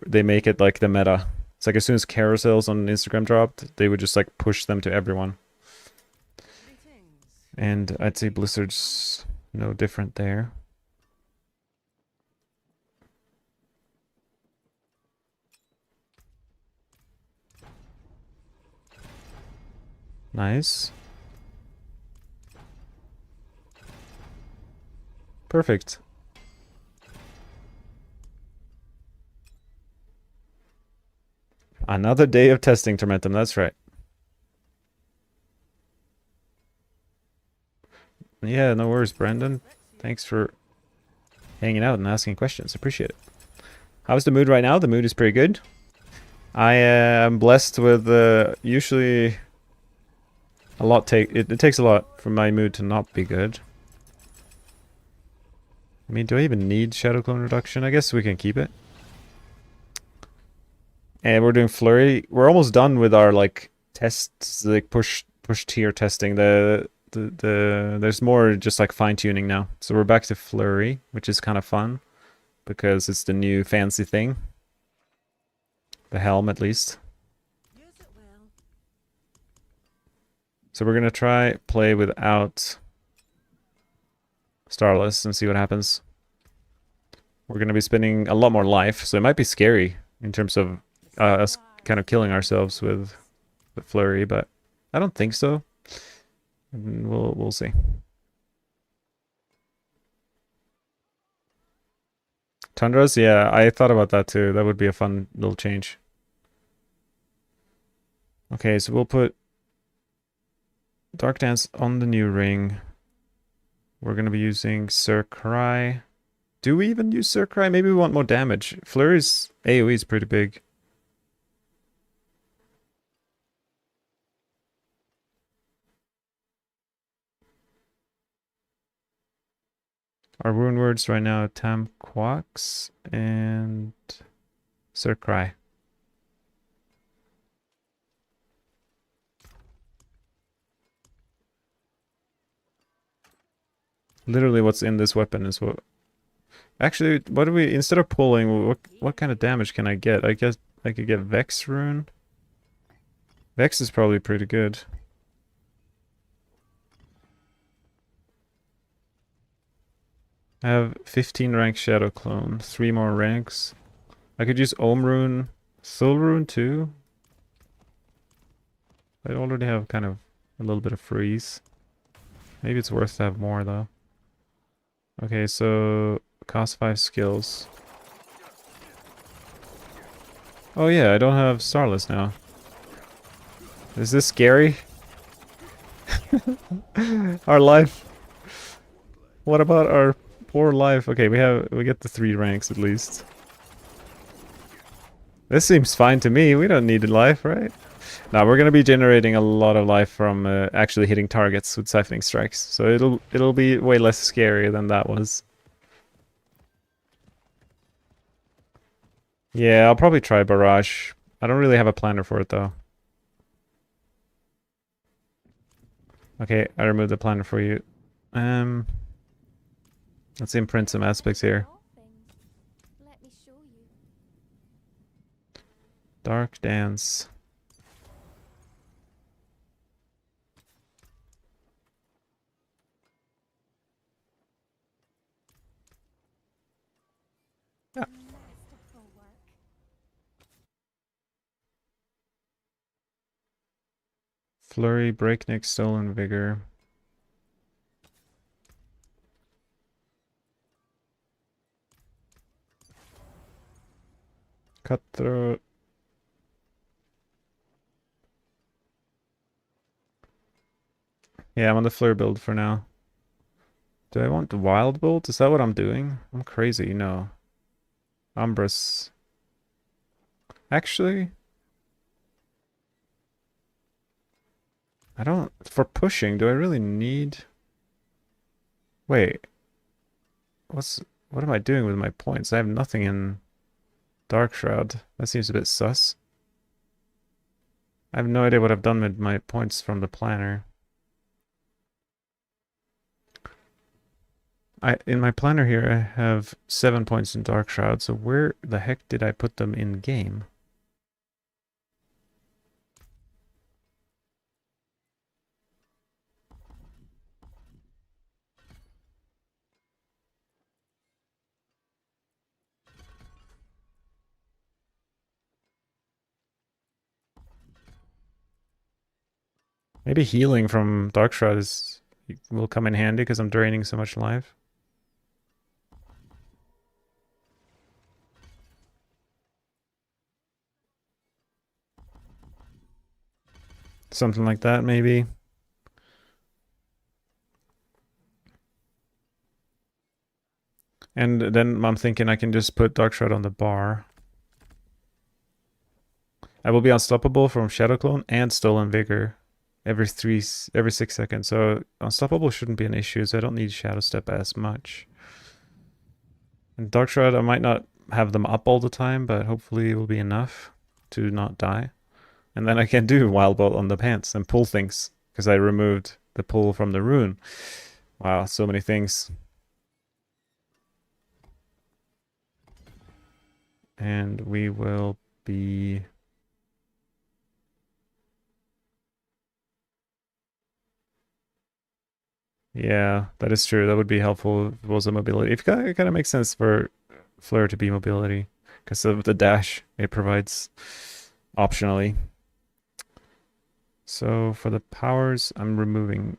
they make it like the meta. It's like as soon as carousels on Instagram dropped, they would just like push them to everyone. And I'd say Blizzard's no different there. Nice. Perfect. Another day of testing, Tormentum, that's right. Yeah, no worries, Brandon. Thanks for hanging out and asking questions. Appreciate it. How's the mood right now? The mood is pretty good. I am blessed with usually a lot it takes a lot for my mood to not be good. I mean, do I even need Shadow Clone Reduction? I guess we can keep it. And we're doing Flurry. We're almost done with our like tests, like push tier testing. There's more just like fine tuning now. So we're back to Flurry, which is kind of fun because it's the new fancy thing. The helm, at least. So we're gonna try play without Starless and see what happens. We're gonna be spending a lot more life, so it might be scary in terms of us kind of killing ourselves with the Flurry, but I don't think so. We'll see. Tundras, yeah, I thought about that too. That would be a fun little change. Okay, so we'll put Dark Dance on the new ring. We're gonna be using Sir Cry. Do we even use Sir Cry? Maybe we want more damage. Flurry's AoE is pretty big. Our rune words right now, Tam Quax and Sir Cry. Literally what's in this weapon is what... Actually, what do we... Instead of pulling, what kind of damage can I get? I guess I could get Vex rune. Vex is probably pretty good. I have 15 rank Shadow Clone, 3 more ranks. I could use Ohm Rune, Thul Rune too. I already have kind of a little bit of freeze. Maybe it's worth to have more though. Okay, so cost 5 skills. Oh yeah, I don't have Starless now. Is this scary? Our life. What about our poor life? Okay, we get the 3 ranks at least. This seems fine to me. We don't need life, right? Now we're gonna be generating a lot of life from actually hitting targets with siphoning strikes, so it'll be way less scary than that was. Yeah, I'll probably try barrage. I don't really have a planner for it though. Okay, I removed the planner for you. Let's imprint some aspects here. Let me show you. Dark Dance. Yeah. Masterful work. Flurry, Breakneck, Stolen Vigor. Cutthroat. Yeah, I'm on the Flare build for now. Do I want the Wild Bolt? Is that what I'm doing? I'm crazy, no. Umbrus. Actually... I don't... For pushing, do I really need... Wait. What am I doing with my points? I have nothing in Dark Shroud. That seems a bit sus. I have no idea what I've done with my points from the planner. In my planner here, I have 7 points in Dark Shroud, so where the heck did I put them in game? Maybe healing from Dark Shroud will come in handy because I'm draining so much life. Something like that, maybe. And then I'm thinking I can just put Dark Shroud on the bar. I will be unstoppable from Shadow Clone and Stolen Vigor every 6 seconds. So unstoppable shouldn't be an issue, so I don't need Shadow Step as much. And Dark Shroud, I might not have them up all the time, but hopefully it will be enough to not die. And then I can do Wild Bolt on the pants and pull things, because I removed the pull from the rune. Wow, so many things. And we will be... Yeah, that is true. That would be helpful if it was a mobility. It kind of makes sense for Flare to be mobility, because of the dash it provides optionally. So for the powers, I'm removing...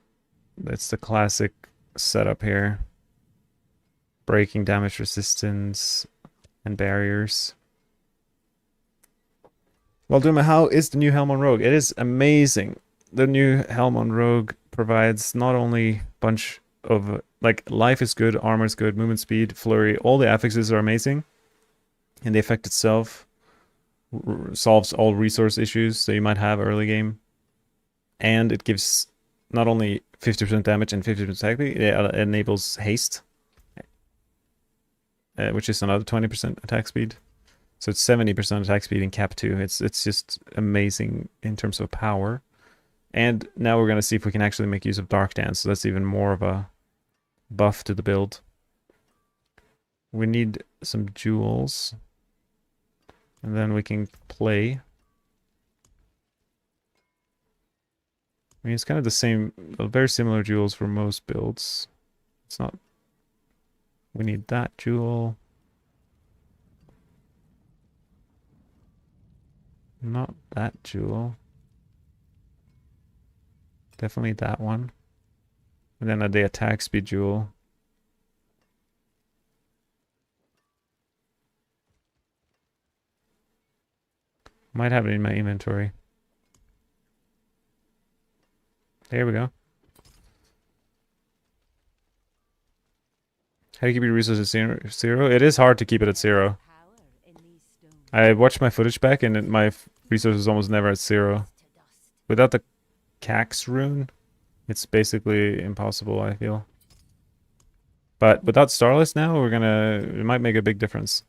That's the classic setup here. Breaking damage resistance and barriers. Well, Duma, how is the new helm on Rogue? It is amazing. The new helm on Rogue provides not only a bunch of, like, life is good, armor is good, movement speed, flurry, all the affixes are amazing. And the effect itself solves all resource issues that you might have early game. And it gives not only 50% damage and 50% attack speed, it enables haste, which is another 20% attack speed. So it's 70% attack speed in Cap 2. It's just amazing in terms of power. And now we're going to see if we can actually make use of Dark Dance. So that's even more of a buff to the build. We need some jewels. And then we can play. I mean, it's kind of the same, very similar jewels for most builds. It's not... We need that jewel. Not that jewel. Definitely that one. And then the attack speed jewel. Might have it in my inventory. There we go. How do you keep your resources at zero? It is hard to keep it at 0. I watched my footage back and my resources almost never at 0. Without the Cax rune, it's basically impossible, I feel. But without Starless now, it might make a big difference.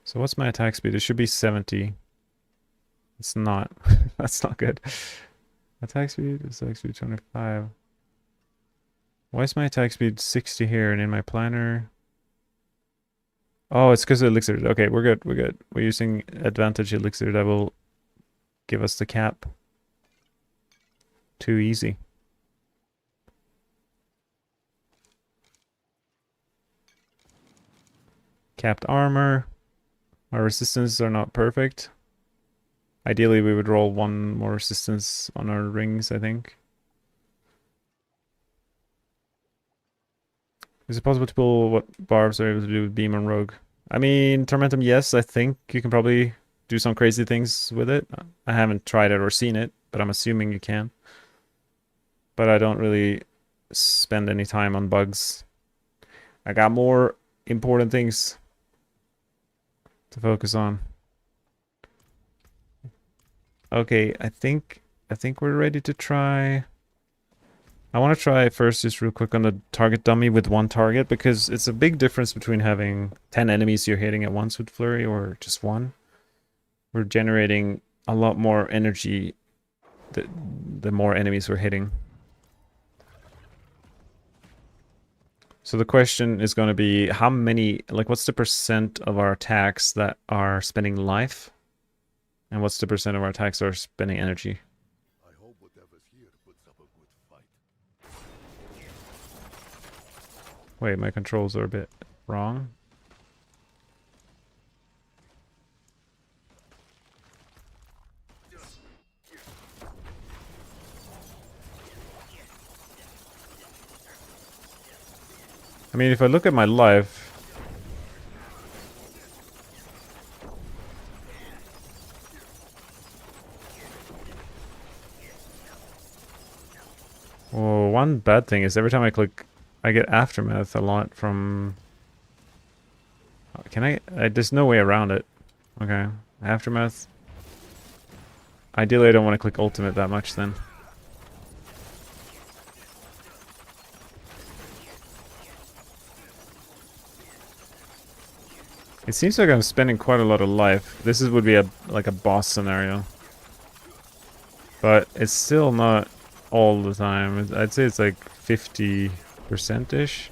So what's my attack speed? It should be 70. It's not. That's not good. Attack speed? Attack speed 25. Why is my attack speed 60 here and in my planner? Oh, it's because of elixir. Okay, we're good. We're good. We're using advantage elixir that will give us the cap. Too easy. Capped armor. Our resistances are not perfect. Ideally, we would roll one more resistance on our rings, I think. Is it possible to pull what barbs are able to do with Beam and Rogue? I mean, Tormentum, yes, I think you can probably do some crazy things with it. I haven't tried it or seen it, but I'm assuming you can. But I don't really spend any time on bugs. I got more important things to focus on. Okay, I think we're ready to try. I want to try first just real quick on the target dummy with one target, because it's a big difference between having 10 enemies you're hitting at once with Flurry or just one. We're generating a lot more energy the more enemies we're hitting. So the question is going to be how many, like what's the percent of our attacks that are spending life? And what's the percent of our attacks that are spending energy? I hope whatever's here puts up a good fight. Wait, my controls are a bit wrong. I mean, if I look at my life, one bad thing is every time I click, I get aftermath a lot from... Can I there's no way around it. Okay, aftermath. Ideally, I don't want to click ultimate that much then. It seems like I'm spending quite a lot of life. This would be like a boss scenario. But it's still not all the time. I'd say it's like 50%-ish.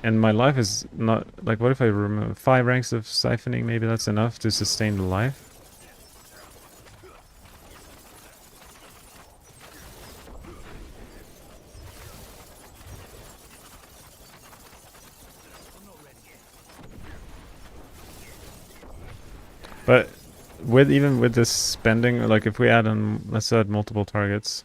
And my life is not... Like, what if I remove 5 ranks of siphoning? Maybe that's enough to sustain the life. But even with this spending, like if we add on, let's add multiple targets.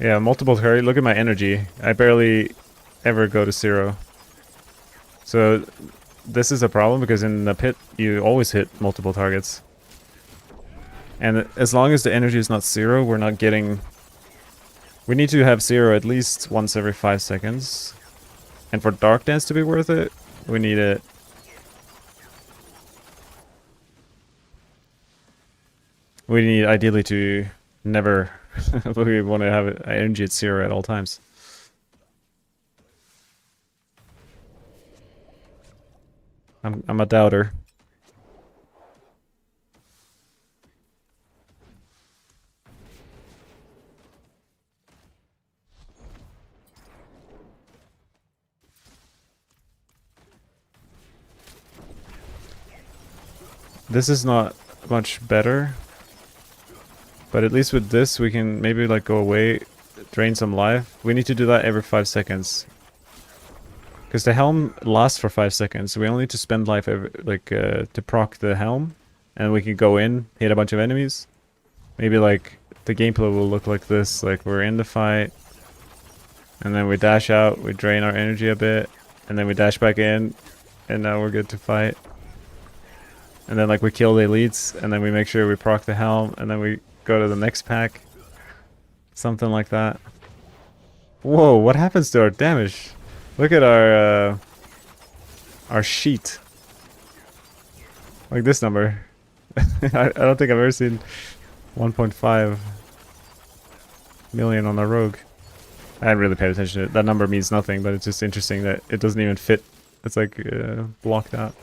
Yeah, multiple target. Look at my energy. I barely ever go to 0. So this is a problem because in the pit you always hit multiple targets. And as long as the energy is not 0, we're not getting... We need to have 0 at least once every 5 seconds. And for Dark Dance to be worth it, we need it... We need ideally to never... we want to have energy at 0 at all times. I'm a doubter. This is not much better, but at least with this we can maybe like go away, drain some life. We need to do that every 5 seconds. Because the helm lasts for 5 seconds, so we only need to spend life every, like to proc the helm, and we can go in, hit a bunch of enemies. Maybe like the gameplay will look like this, like we're in the fight, and then we dash out, we drain our energy a bit, and then we dash back in, and now we're good to fight. And then like we kill the elites, and then we make sure we proc the helm, and then we go to the next pack. Something like that. Whoa, what happens to our damage? Look at our sheet. Like this number. I don't think I've ever seen 1.5 million on a rogue. I hadn't really paid attention to it. That number means nothing, but it's just interesting that it doesn't even fit. It's like blocked out.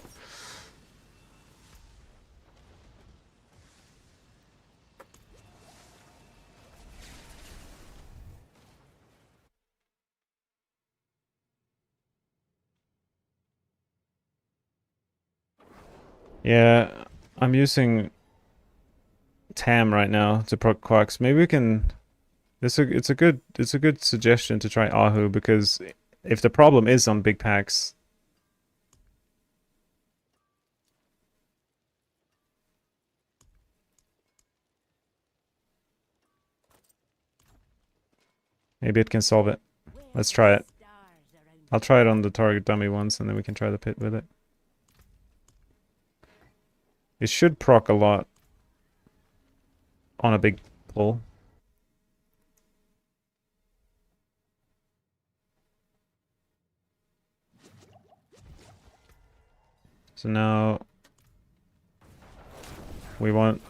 Yeah, I'm using Tam right now to proc Quacks. Maybe we can... It's a good suggestion to try Ahu, because if the problem is on big packs... Maybe it can solve it. Let's try it. I'll try it on the target dummy once, and then we can try the pit with it. It should proc a lot on a big pull. So now we want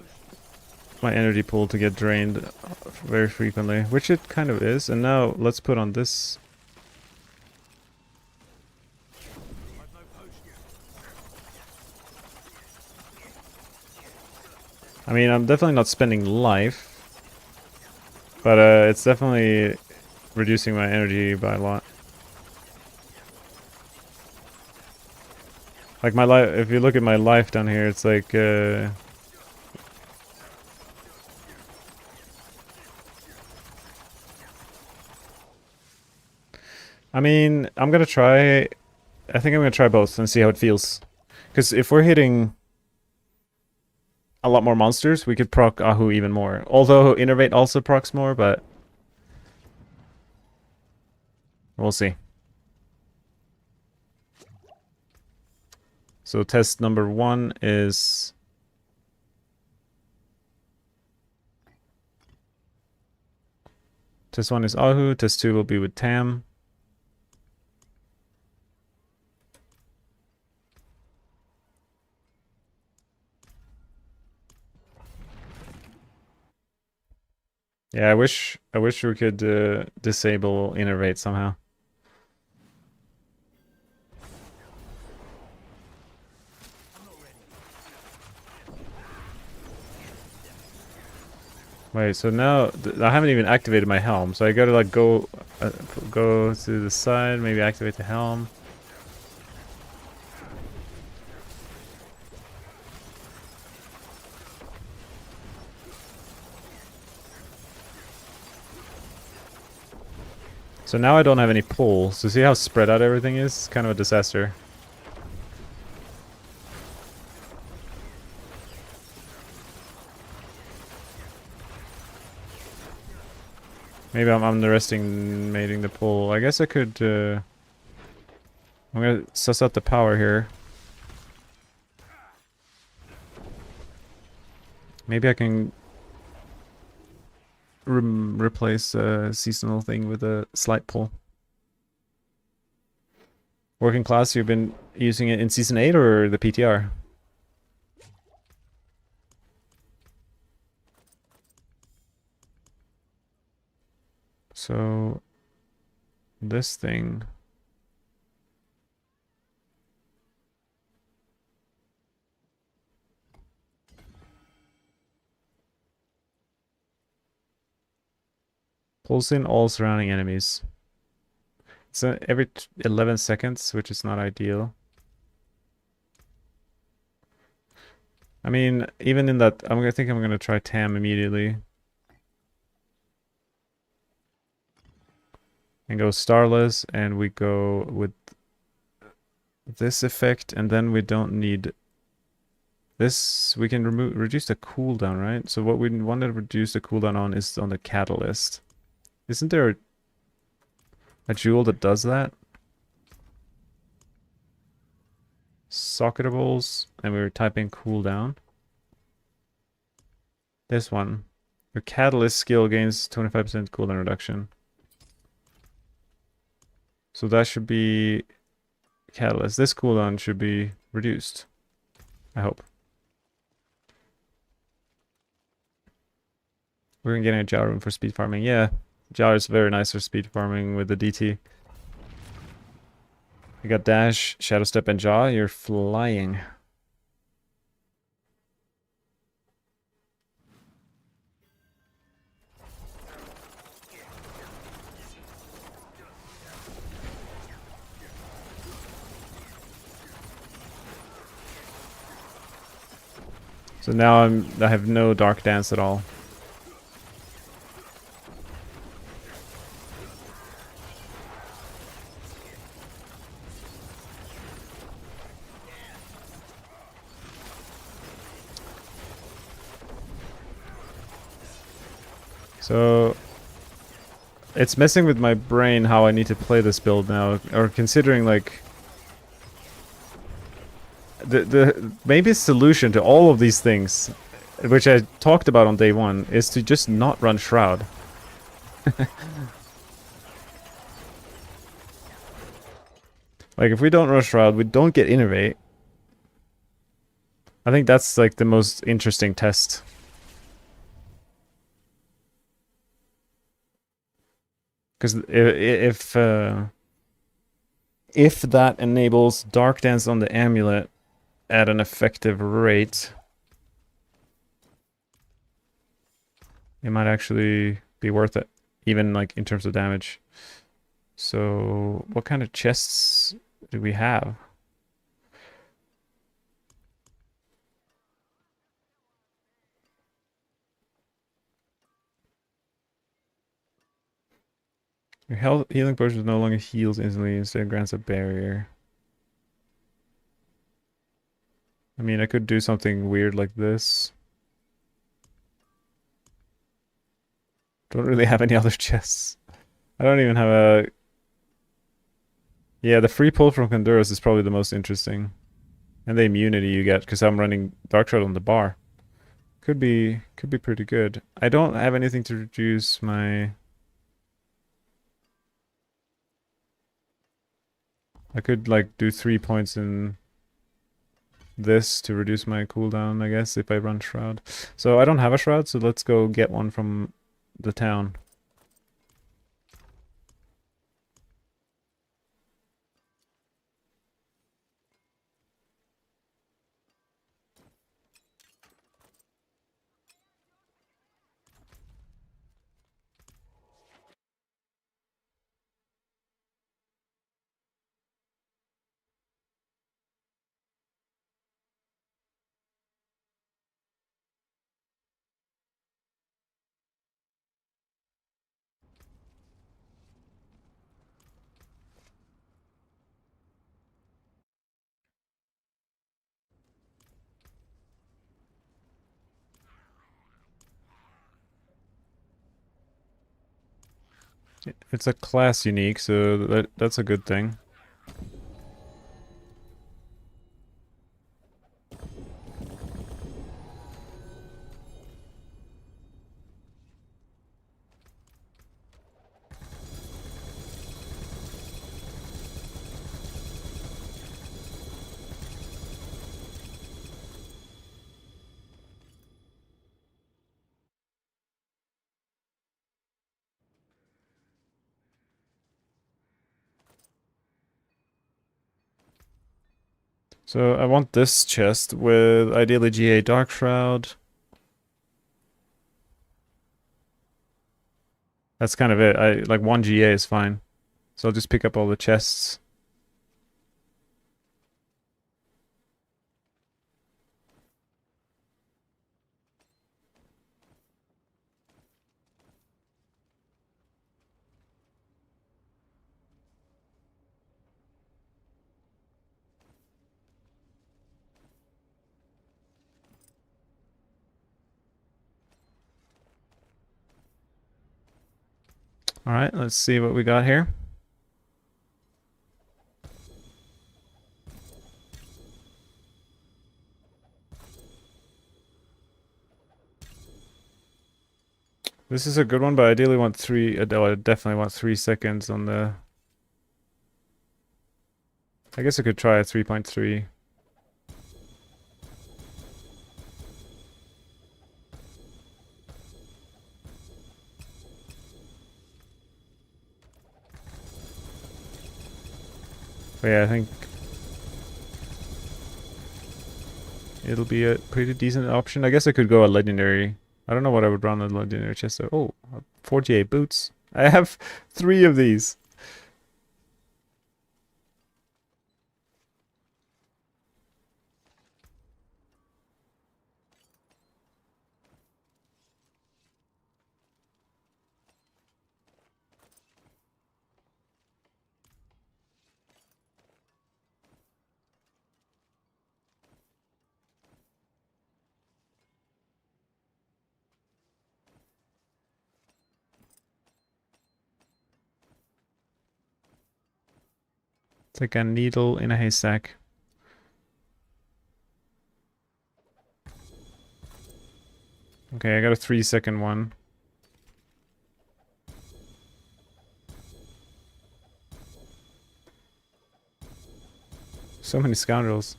my energy pool to get drained very frequently, which it kind of is. And now let's put on this. I mean, I'm definitely not spending life, but it's definitely reducing my energy by a lot. Like my life, if you look at my life down here, it's like I mean, I'm gonna try... I think I'm gonna try both and see how it feels. Because if we're hitting... a lot more monsters, we could proc Ahu even more. Although Innervate also procs more, but we'll see. So test number 1 is... Test 1 is Ahu, test 2 will be with Tam. Yeah, I wish we could disable Innervate somehow. Wait, so now I haven't even activated my helm, so I gotta like go to the side, maybe activate the helm. So now I don't have any pull. So see how spread out everything is? It's kind of a disaster. Maybe I'm underestimating the pull. I guess I could... I'm gonna suss out the power here. Maybe I can replace a seasonal thing with a slight pull. Working class, you've been using it in Season 8 or the PTR? So, this thing... pulls in all surrounding enemies. It's every 11 seconds, which is not ideal. I mean, even in that, I think I'm gonna try Tam immediately. And go Starless, and we go with this effect, and then we don't need this. We can reduce the cooldown, right? So what we want to reduce the cooldown on is on the Catalyst. Isn't there a jewel that does that? Socketables, and we were typing cooldown. This one. Your Catalyst skill gains 25% cooldown reduction. So that should be Catalyst. This cooldown should be reduced. I hope. We're gonna get a Jaw room for speed farming. Yeah, Jaw is very nice for speed farming with the DT. You got Dash, Shadow Step, and Jaw. You're flying. So now I have no Dark Dance at all. So it's messing with my brain how I need to play this build now, or considering like the maybe solution to all of these things, which I talked about on day 1, is to just not run Shroud. Like if we don't run Shroud, we don't get Innervate. I think that's like the most interesting test. Because if that enables Dark Dance on the amulet at an effective rate, it might actually be worth it, even like in terms of damage. So what kind of chests do we have? Your healing potion no longer heals instantly, instead grants a barrier. I mean, I could do something weird like this. Don't really have any other chests. I don't even have a... Yeah, the free pull from Conduros is probably the most interesting. And the immunity you get, because I'm running Dark Shroud on the bar. Could be pretty good. I don't have anything to reduce my... I could like do 3 points in this to reduce my cooldown, I guess, if I run Shroud. So I don't have a Shroud, so let's go get one from the town. It's a class unique, so that's a good thing. So I want this chest with ideally GA Dark Shroud. That's kind of it. I like 1 GA is fine. So I'll just pick up all the chests. Alright, let's see what we got here. This is a good one, but I ideally want 3... I definitely want 3 seconds on the... I guess I could try a 3.3. But yeah, I think it'll be a pretty decent option. I guess I could go a legendary. I don't know what I would run on a legendary chest though. Oh, 48 boots. I have 3 of these. It's like a needle in a haystack. Okay, I got a 3-second one. So many scoundrels.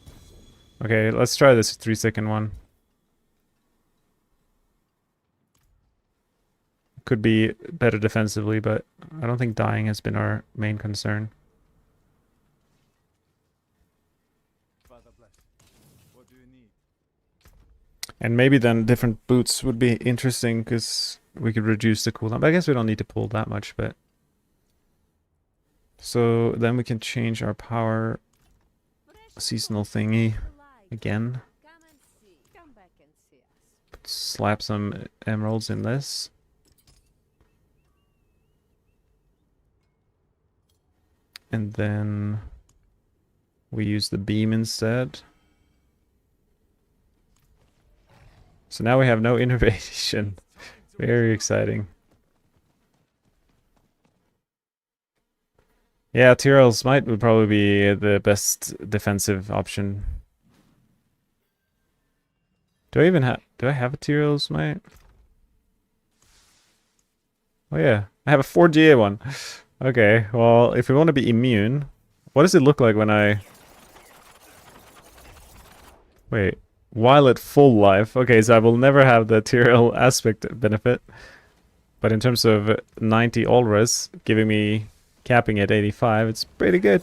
Okay, let's try this 3-second one. Could be better defensively, but I don't think dying has been our main concern. Father bless. What do you need? And maybe then different boots would be interesting because we could reduce the cooldown. But I guess we don't need to pull that much, but... So then we can change our power seasonal thingy again. Come back and see us. Slap some emeralds in this. And then we use the beam instead. So now we have no innovation. Very exciting. Yeah, Tyrell Smite would probably be the best defensive option. Do I have a Tyrell Smite? Oh yeah, I have a 4GA one. Okay, well, if we want to be immune, what does it look like when I... Wait, while at full life. Okay, so I will never have the Tyrell aspect benefit. But in terms of 90 all res, giving me capping at 85, it's pretty good.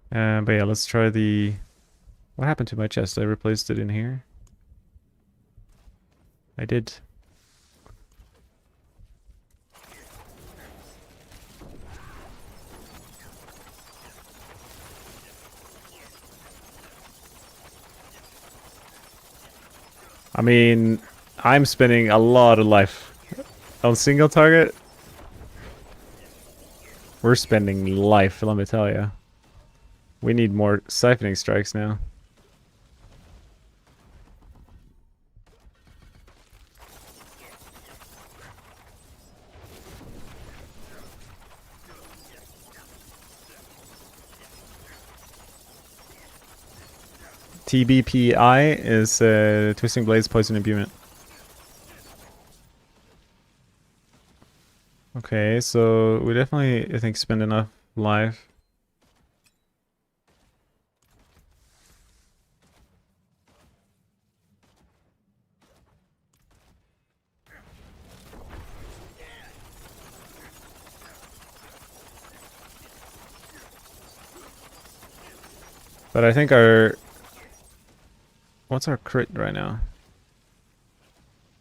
But yeah, let's try the... What happened to my chest? I replaced it in here. I did. I mean, I'm spending a lot of life on single target. We're spending life, let me tell you. We need more siphoning strikes now. TBPI is Twisting Blades Poison Imbuement. Okay, so we definitely, I think, spend enough life. But I think our... What's our crit right now?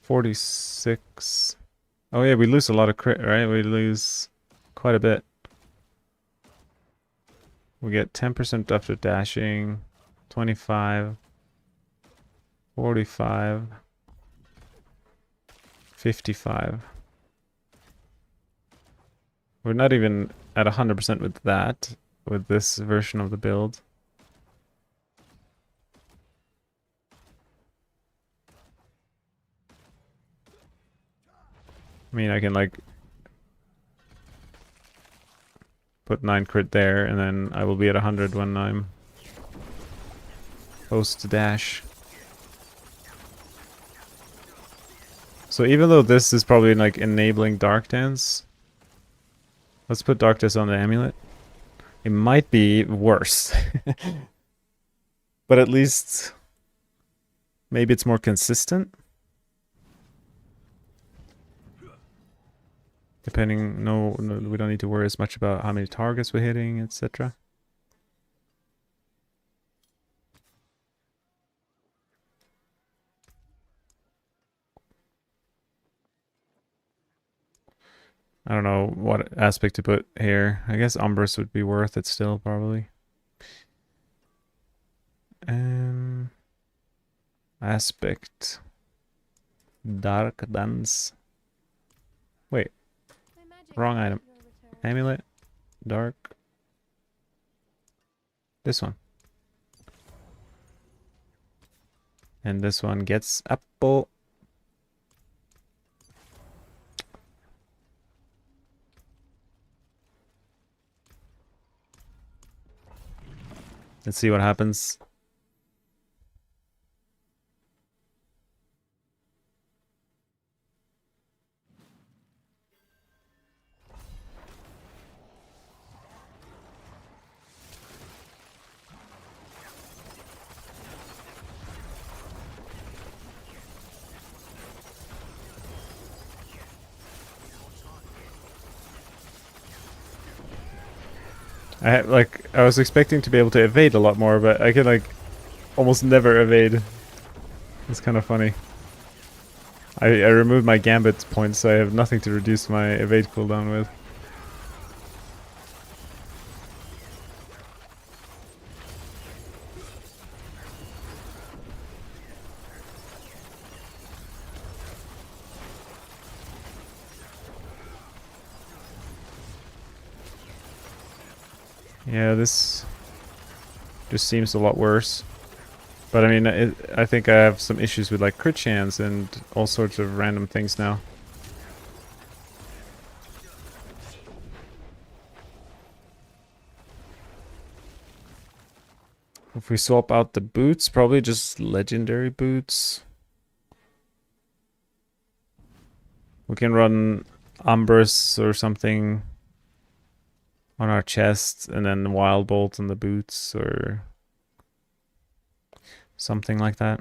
46. Oh yeah, we lose a lot of crit, right? We lose quite a bit. We get 10% after dashing, 25, 45, 55. We're not even at 100% with that, with this version of the build. I mean, I can like put 9 crit there, and then I will be at 100 when I'm post dash. So even though this is probably like enabling Dark Dance, let's put Dark Dance on the amulet. It might be worse. But at least maybe it's more consistent. Depending, no, we don't need to worry as much about how many targets we're hitting, etc. I don't know what aspect to put here. I guess Umbrus would be worth it still, probably. Aspect. Dark Dance. Wait, My magic wrong item. will return. Amulet. Dark. This one. And this one gets apple. Let's see what happens. I was expecting to be able to evade a lot more, but I can like almost never evade. It's kind of funny. I removed my gambit points, so I have nothing to reduce my evade cooldown with. Yeah, this just seems a lot worse. But I mean, I think I have some issues with like crit chance and all sorts of random things now. If we swap out the boots, probably just legendary boots. We can run Umbrus or something on our chest, and then Wild Bolt on the boots, or something like that.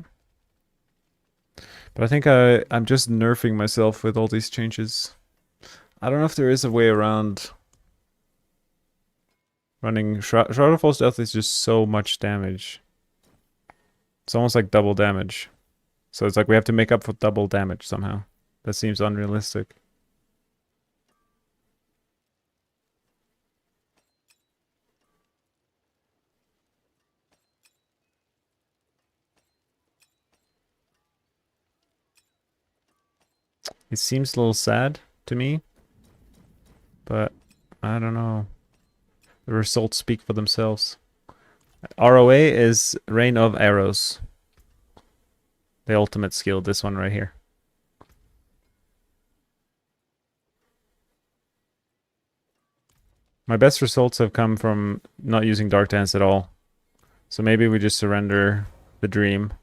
But I think I'm just nerfing myself with all these changes. I don't know if there is a way around running Shroud of False Death. Is just so much damage. It's almost like double damage. So it's like we have to make up for double damage somehow. That seems unrealistic. It seems a little sad to me, but I don't know. The results speak for themselves. ROA is Rain of Arrows. The ultimate skill, this one right here. My best results have come from not using Dark Dance at all. So maybe we just surrender the dream.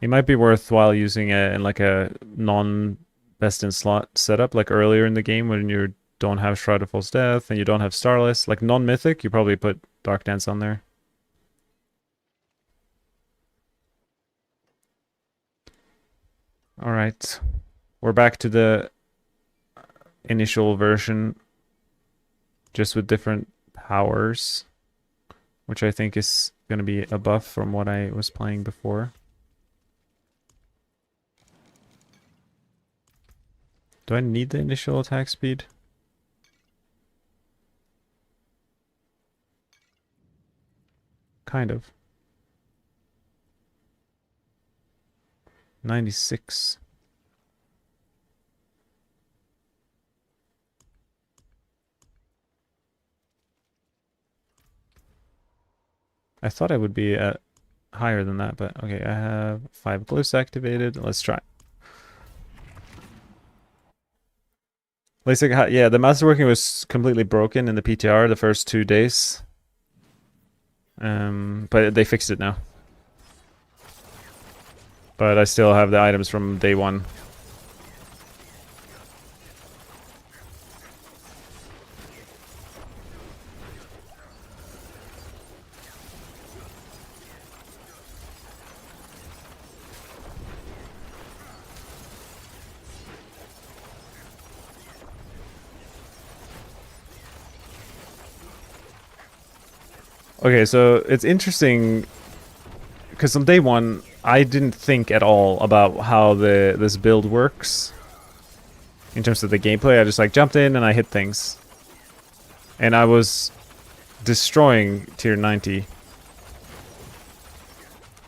It might be worthwhile using it in like a non-best in slot setup, like earlier in the game when you don't have Shroud of False Death and you don't have Starless. Like non-mythic, you probably put Dark Dance on there. Alright. We're back to the initial version, just with different powers, which I think is going to be a buff from what I was playing before. Do I need the initial attack speed? Kind of. 96. I thought I would be at higher than that, but okay, I have 5 glyphs activated. Let's try. LASIK, yeah, the masterworking was completely broken in the PTR the first 2 days. But they fixed it now. But I still have the items from day 1. Okay, so it's interesting because on day 1 I didn't think at all about how this build works in terms of the gameplay. I just like jumped in and I hit things, and I was destroying tier 90.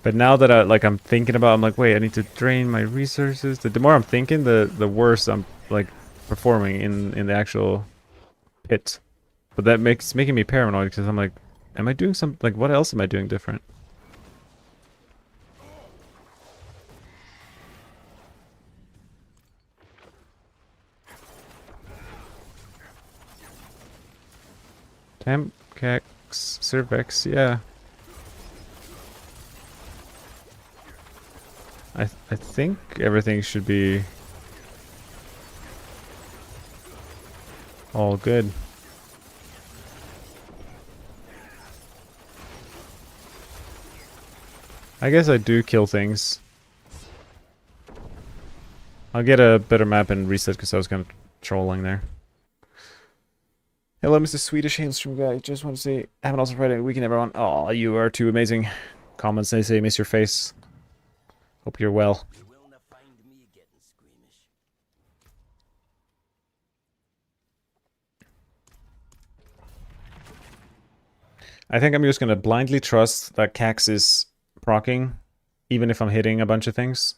But now that I'm thinking about it, I'm like, wait, I need to drain my resources. The more I'm thinking, the worse I'm like performing in the actual pit. But that making me paranoid because I'm like, am I doing some, like, what else am I doing different? Temp, Cax, Cervex, yeah. I think everything should be all good. I guess I do kill things. I'll get a better map and reset because I was kind of trolling there. Hello, Mr. Swedish Hailstream guy. Just want to say, have an awesome Friday weekend, everyone. Oh, you are too amazing. Comments, they say, miss your face. Hope you're well. I think I'm just going to blindly trust that Cax is proccing, even if I'm hitting a bunch of things.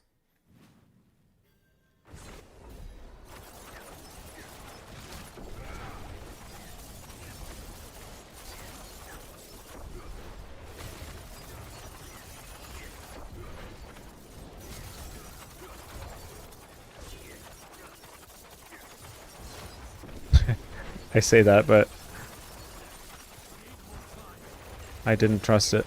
I say that, but I didn't trust it.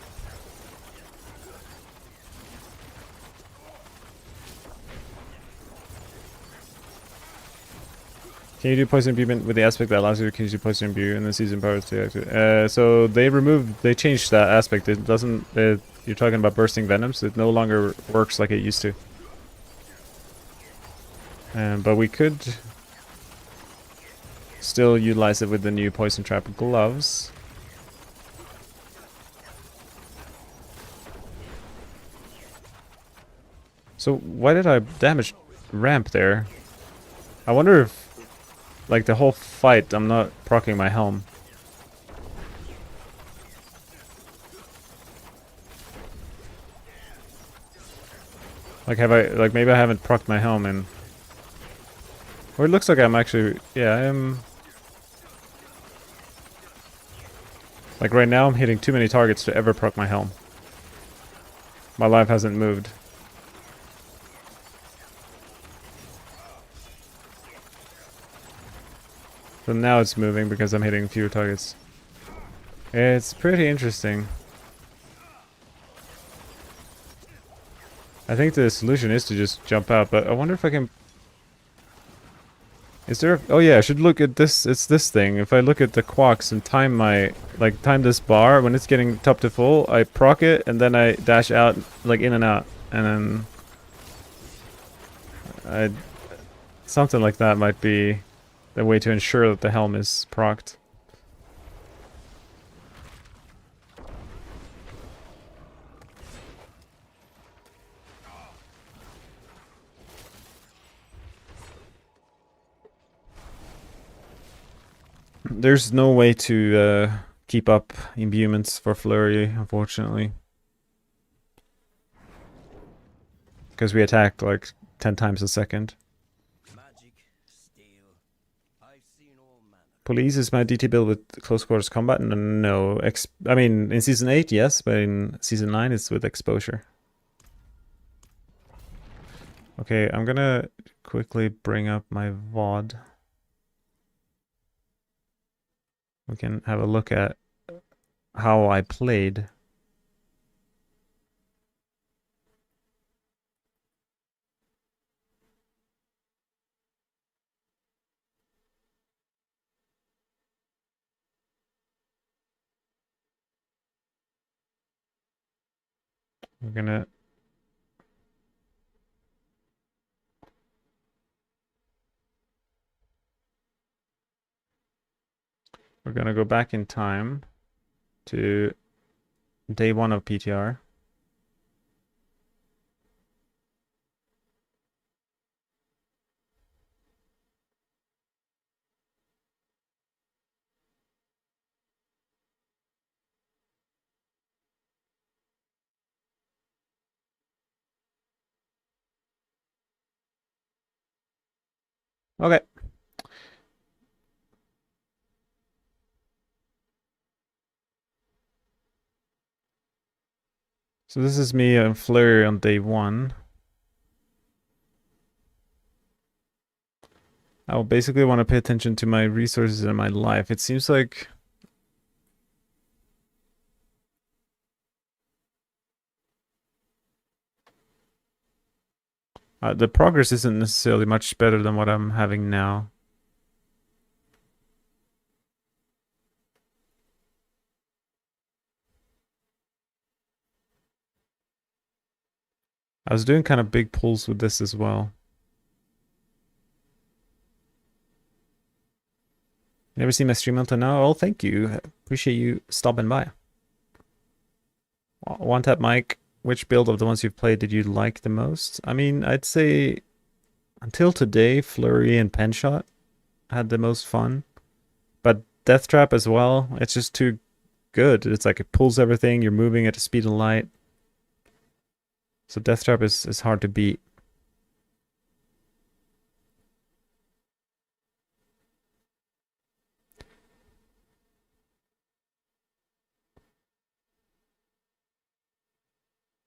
Can you do poison imbuement with the aspect that allows you to use your poison imbue in the season powers to activate? So they changed that aspect. It doesn't. You're talking about bursting venoms. It no longer works like it used to. But we could still utilize it with the new poison trap gloves. So why did I damage ramp there? I wonder if, like, the whole fight I'm not proccing my helm. Like, maybe I haven't procced my helm and... Or it looks like I'm actually, yeah, I am... Like right now I'm hitting too many targets to ever proc my helm. My life hasn't moved. So now it's moving because I'm hitting fewer targets. It's pretty interesting. I think the solution is to just jump out, but I wonder if I can... Is there... Oh yeah, I should look at this. It's this thing. If I look at the quacks and time my... Like, time this bar, when it's getting top to full, I proc it, and then I dash out, like, in and out. And then... Something like that might be the way to ensure that the helm is procced. There's no way to keep up imbuements for Flurry, unfortunately. Because we attack like 10 times a second. Police is my DT build with close quarters combat? No. I mean, in Season 8, yes, but in Season 9, it's with exposure. Okay, I'm gonna quickly bring up my VOD. We can have a look at how I played. We're gonna... We're gonna go back in time to day 1 of PTR. Okay. So this is me and Flurry on day 1. I will basically want to pay attention to my resources in my life. It seems like... the progress isn't necessarily much better than what I'm having now. I was doing kind of big pulls with this as well. Never seen my stream until now? Oh, thank you. Appreciate you stopping by. One tap Mike, which build of the ones you've played did you like the most? I mean, I'd say until today, Flurry and Penshot had the most fun. But Death Trap as well, it's just too good. It's like it pulls everything, you're moving at the speed of light. So Death Trap is hard to beat.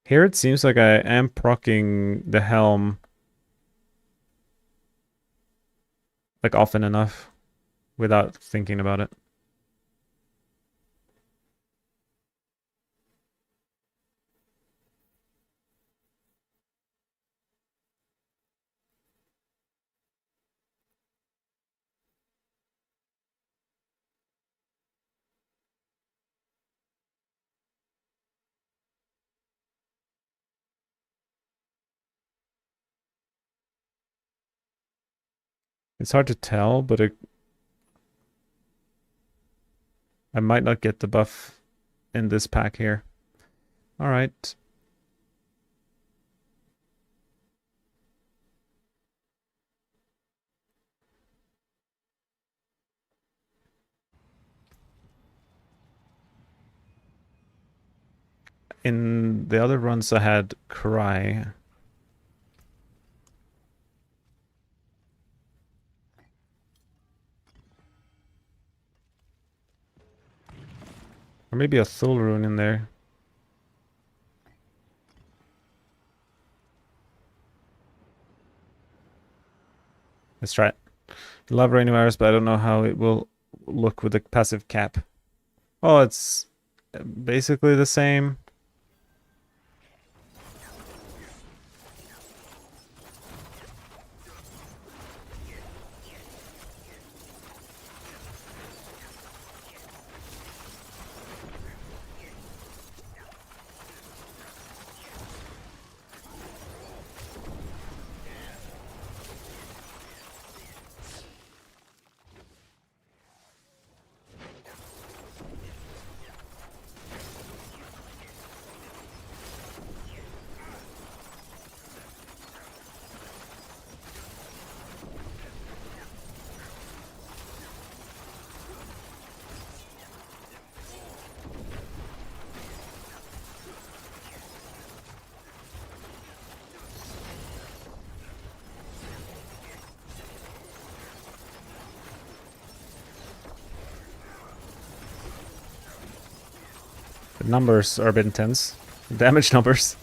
Here it seems like I am proccing the helm like often enough without thinking about it. It's hard to tell, but I might not get the buff in this pack here. All right. In the other runs I had Cry. Or maybe a Thul rune in there. Let's try it. Love Rainy Virus, but I don't know how it will look with the passive cap. Oh, it's basically the same. The numbers are a bit intense. Damage numbers.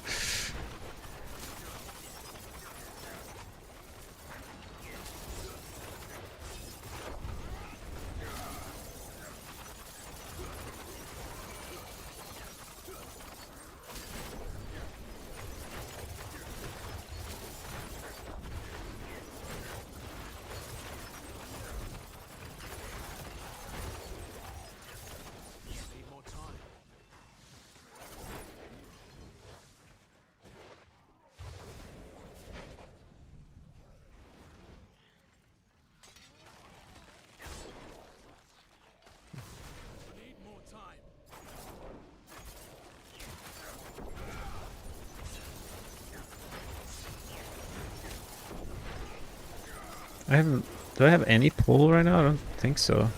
Do I have any pull right now? I don't think so.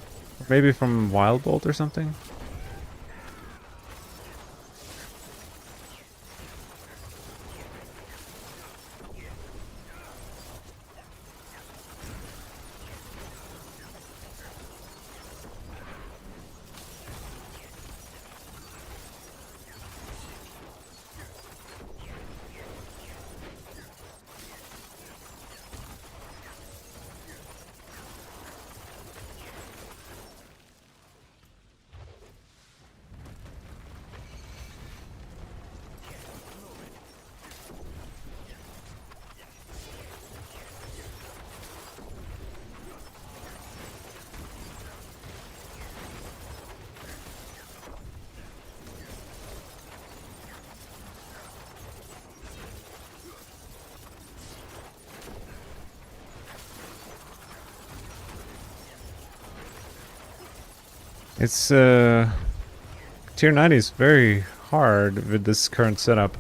Maybe from Wild Bolt or something? It's tier 90 is very hard with this current setup.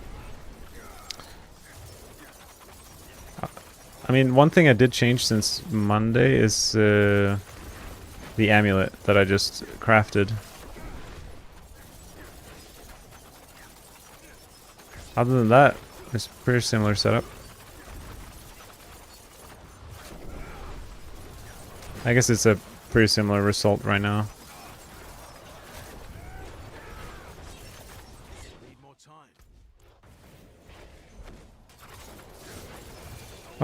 I mean, one thing I did change since Monday is the amulet that I just crafted. Other than that, it's pretty similar setup. I guess it's a pretty similar result right now.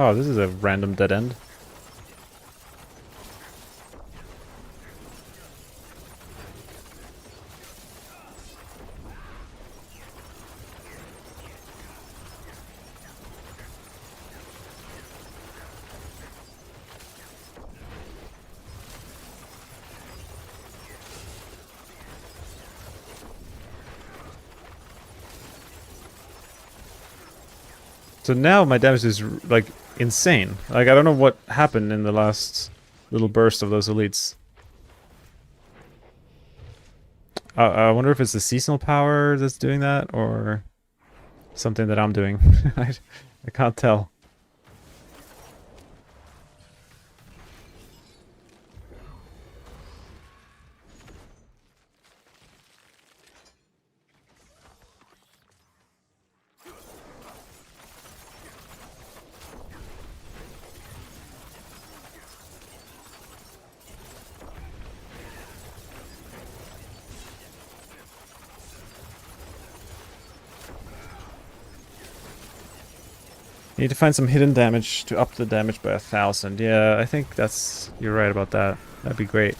Oh, this is a random dead end. So now my damage is like insane. Like I don't know what happened in the last little burst of those elites. I wonder if it's the seasonal power that's doing that or something that I'm doing. I can't tell. Need to find some hidden damage to up the damage by 1,000. Yeah, I think that's... You're right about that. That'd be great.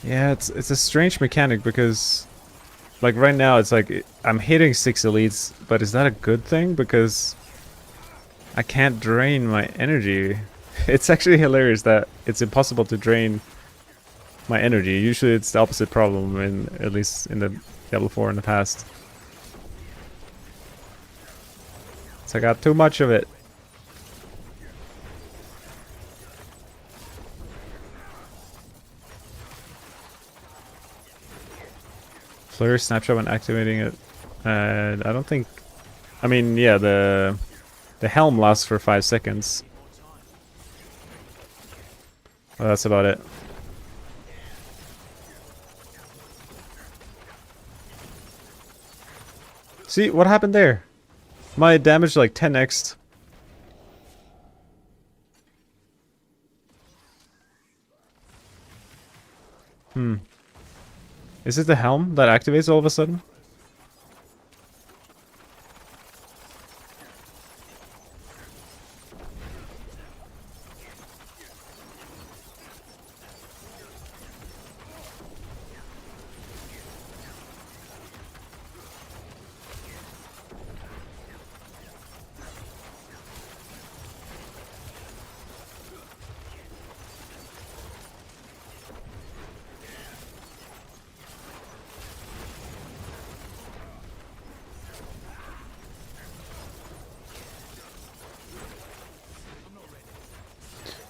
Yeah, it's a strange mechanic because, like right now, it's like I'm hitting 6 elites, but is that a good thing? Because I can't drain my energy. It's actually hilarious that it's impossible to drain my energy. Usually, it's the opposite problem, in at least in the Diablo 4 in the past. So I got too much of it. Flurry snapshot when activating it. I don't think... I mean, yeah, the helm lasts for 5 seconds. Well, that's about it. See, what happened there? My damage like 10x'd. Is it the helm that activates all of a sudden?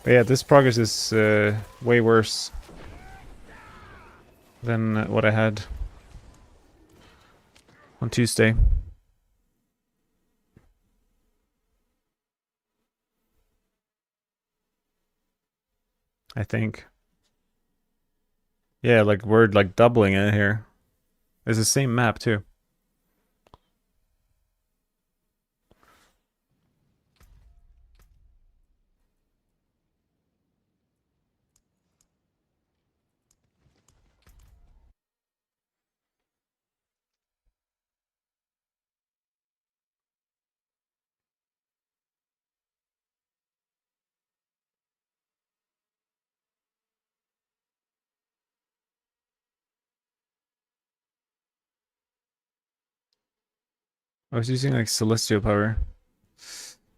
But yeah, this progress is way worse than what I had on Tuesday. I think. Yeah, like we're like doubling it here. It's the same map too. I was using like celestial power.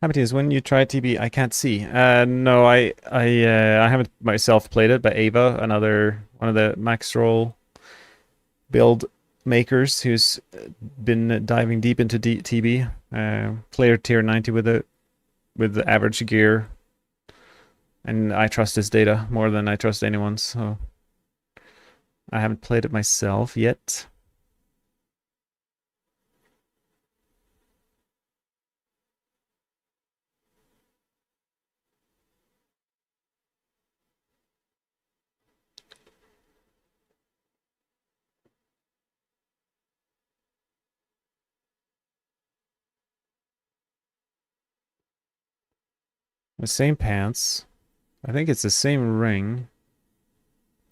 Happy is when you try TB, I can't see. No, I haven't myself played it, but Ava, another one of the max roll build makers, who's been diving deep into TB, player tier 90 with it, with the average gear, and I trust his data more than I trust anyone's. So I haven't played it myself yet. The same pants. I think it's the same ring.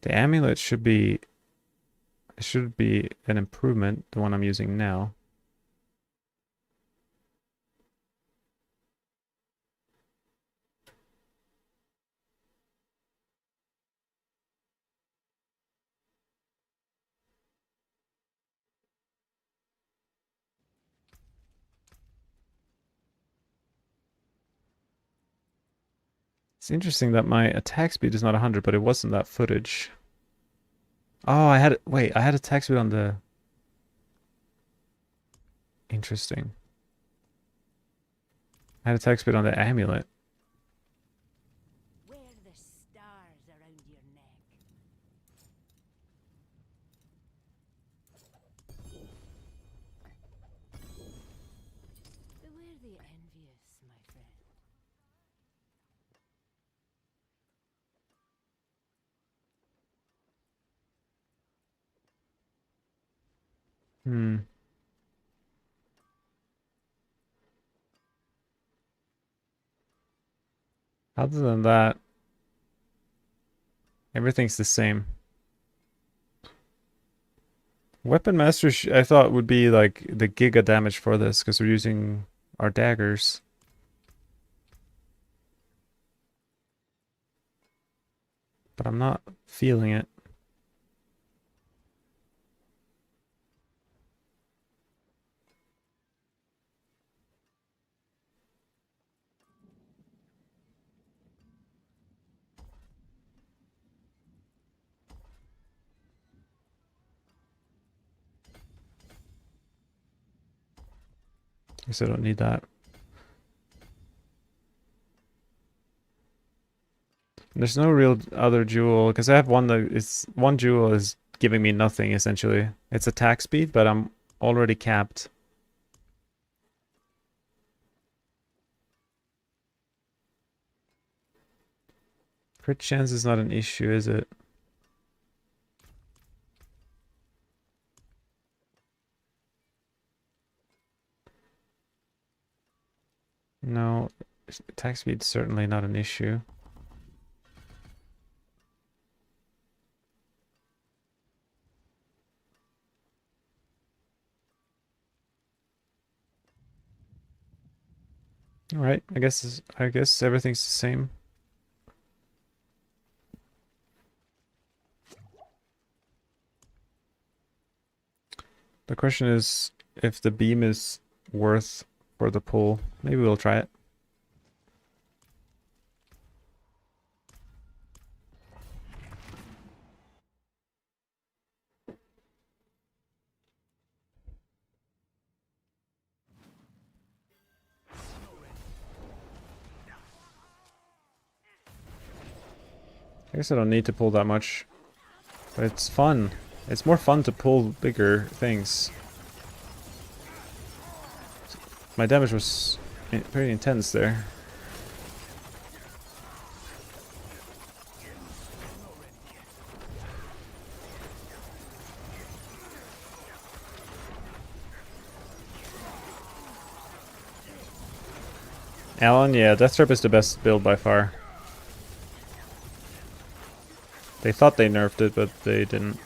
The amulet should be an improvement, the one I'm using now. It's interesting that my attack speed is not 100, but it wasn't that footage. Oh, wait, I had attack speed on the... Interesting. I had attack speed on the amulet. Wear the stars around your neck. Beware the envious, my friend. Hmm. Other than that, everything's the same. Weapon Master I thought would be like the giga damage for this because we're using our daggers. But I'm not feeling it. I guess I don't need that. There's no real other jewel because I have one that is one jewel is giving me nothing essentially. It's attack speed, but I'm already capped. Crit chance is not an issue, is it? No, attack speed certainly not an issue. All right, I guess everything's the same. The question is if the beam is worth for the pull. Maybe we'll try it. I guess I don't need to pull that much, but it's fun. It's more fun to pull bigger things. My damage was very intense there. Alan, yeah, Death Trap is the best build by far. They thought they nerfed it, but they didn't.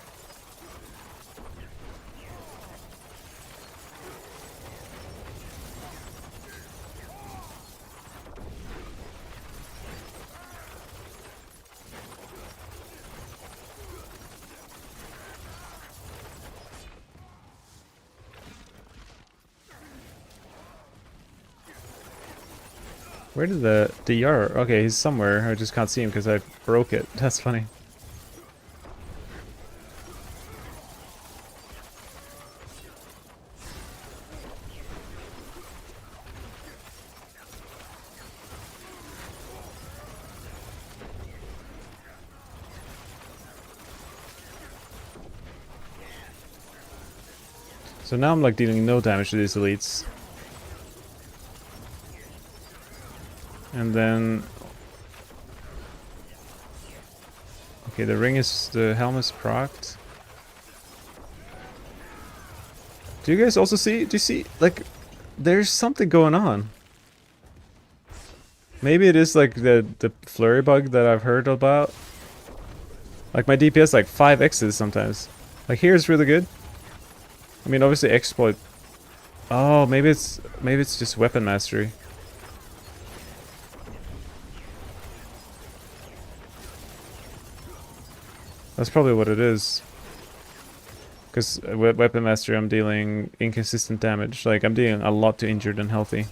Where did the DR? Okay, he's somewhere. I just can't see him because I broke it. That's funny. So now I'm like dealing no damage to these elites. And then... Okay, the helm is procced. Do you guys also see, do you see, like, there's something going on. Maybe it is like the flurry bug that I've heard about. Like my DPS like 5x's sometimes. Like here's really good. I mean obviously exploit. Oh, maybe it's just weapon mastery. That's probably what it is. Because weapon mastery, I'm dealing inconsistent damage. Like, I'm dealing a lot to injured and healthy.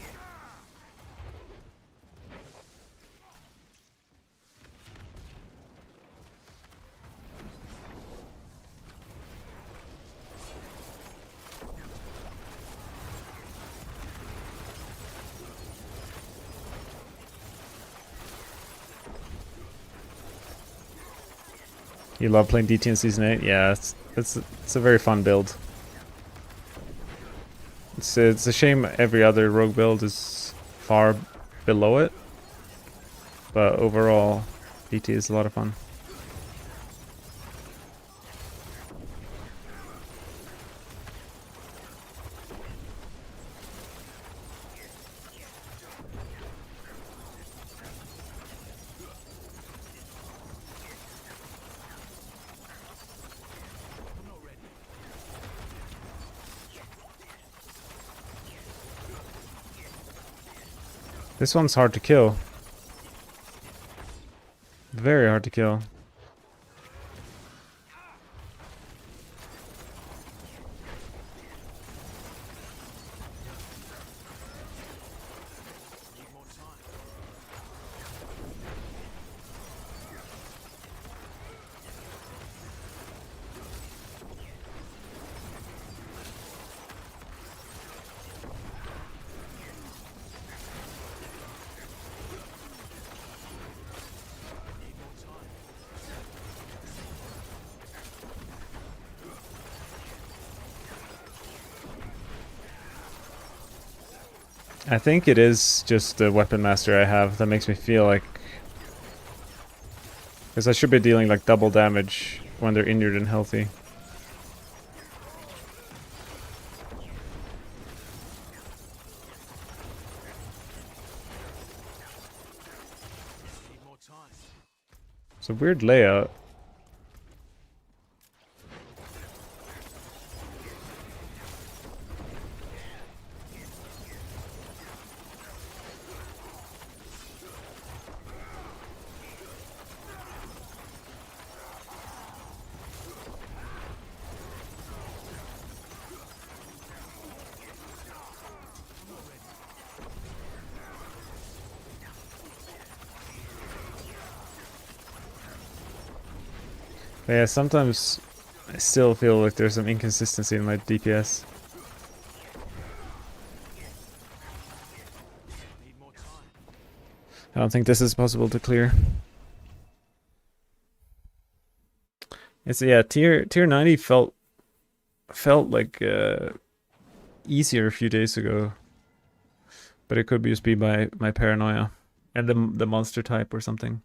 You love playing DT in Season 8? Yeah, it's a very fun build. It's a shame every other rogue build is far below it. But overall, DT is a lot of fun. This one's hard to kill. Very hard to kill. I think it is just the weapon master I have that makes me feel like... Because I should be dealing like double damage when they're injured and healthy. It's a weird layout. But yeah, sometimes I still feel like there's some inconsistency in my DPS. I don't think this is possible to clear. It's yeah, tier 90 felt like easier a few days ago, but it could just be my paranoia and the monster type or something.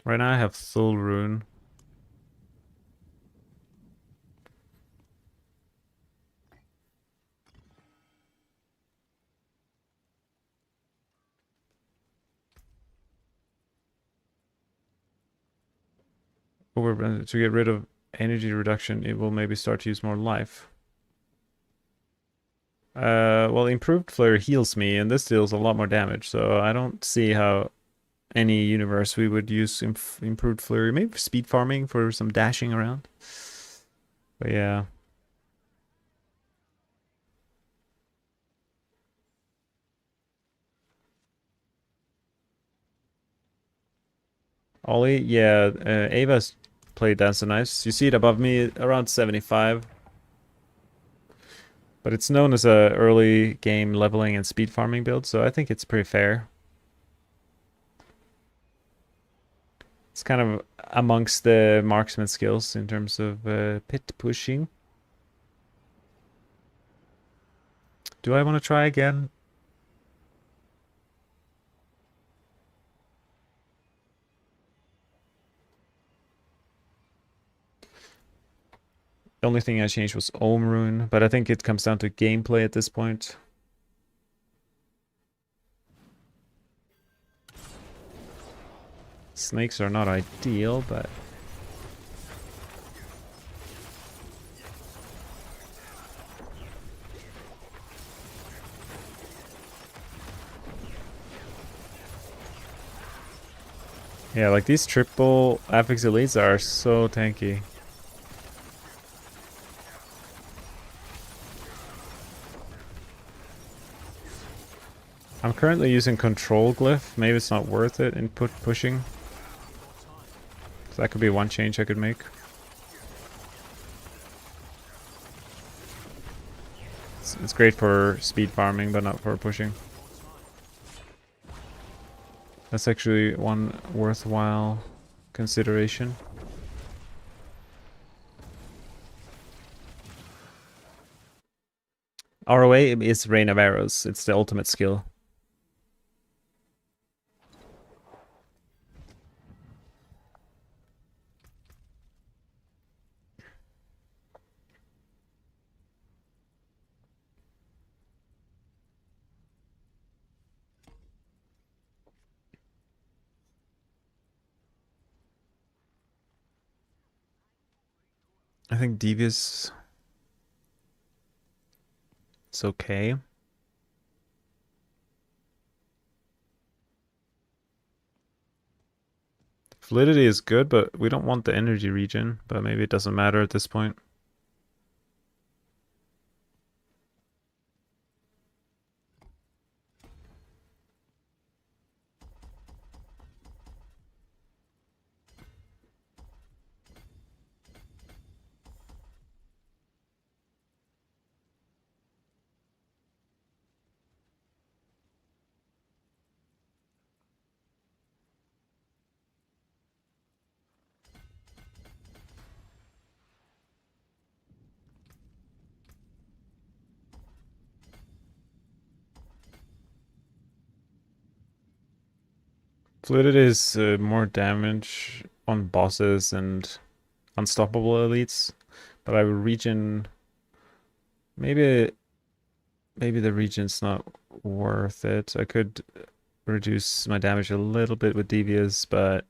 Right now I have Soul Rune. To get rid of energy reduction, it will maybe start to use more life. Well, improved Flurry heals me, and this deals a lot more damage, so I don't see how any universe we would use improved Flurry. Maybe for speed farming for some dashing around. But yeah. Ollie, yeah, Ava's played Dance and Knives. You see it above me, around 75. But it's known as a early game leveling and speed farming build, so I think it's pretty fair. It's kind of amongst the marksman skills in terms of pit pushing. Do I want to try again? The only thing I changed was Ohm Rune, but I think it comes down to gameplay at this point. Snakes are not ideal, but... yeah, like these triple Affix Elites are so tanky. I'm currently using Control Glyph. Maybe it's not worth it in pushing. So that could be one change I could make. It's great for speed farming, but not for pushing. That's actually one worthwhile consideration. ROA is Rain of Arrows. It's the ultimate skill. I think Devious, it's okay. Fluidity is good, but we don't want the energy regen, but maybe it doesn't matter at this point. Fluidity is more damage on bosses and unstoppable elites, but I would regen. Maybe the regen's not worth it. I could reduce my damage a little bit with Devious, but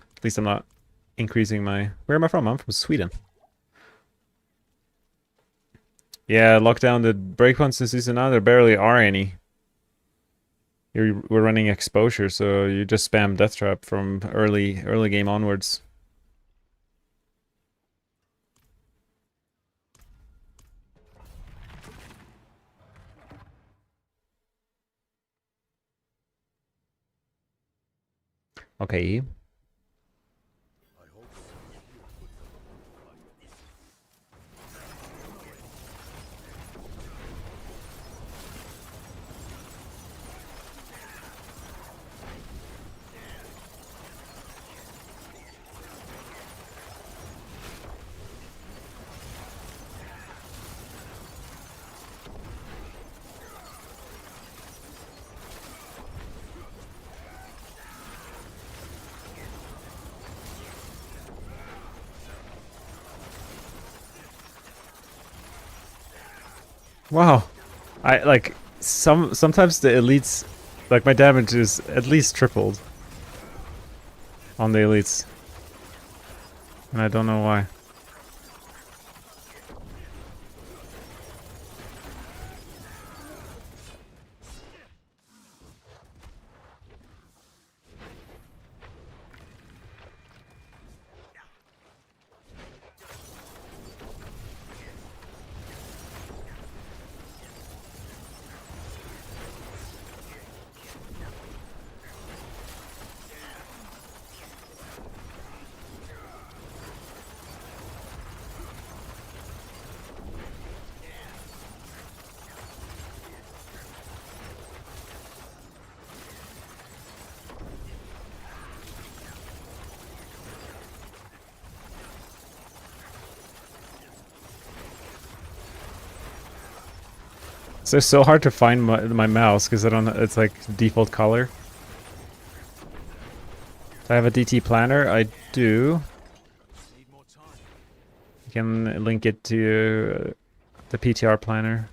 at least I'm not increasing my... Where am I from? I'm from Sweden. Yeah, lockdown the breakpoints this season now, there barely are any. We're running exposure, so you just spam death trap from early game onwards. Okay. Wow. I like sometimes the elites, like my damage is at least tripled on the elites. And I don't know why. So it's so hard to find my mouse because I don't. It's like default color. Do I have a DT planner? I do. You can link it to the PTR planner.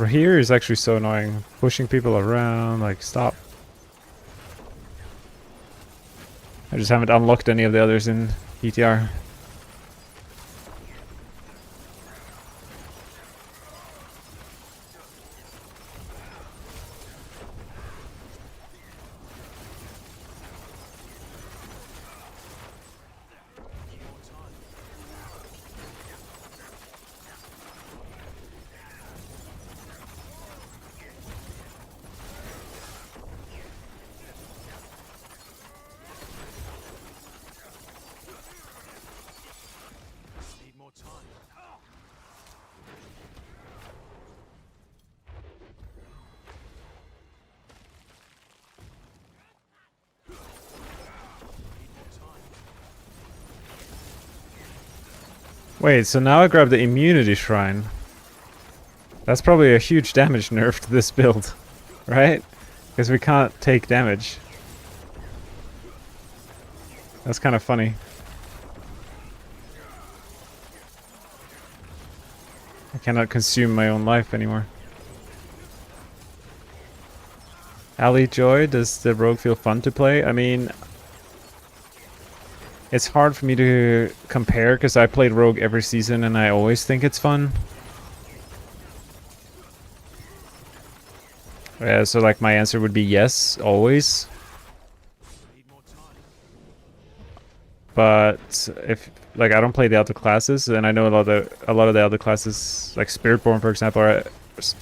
Here is actually so annoying. Pushing people around, like, stop. I just haven't unlocked any of the others in PTR. Wait, so now I grab the immunity shrine. That's probably a huge damage nerf to this build, right? Because we can't take damage. That's kind of funny. I cannot consume my own life anymore. Ali Joy, does the rogue feel fun to play? I mean, it's hard for me to compare because I played rogue every season and I always think it's fun. So like my answer would be yes, always. But if like I don't play the other classes, and I know a lot of the other classes, like Spiritborn for example, are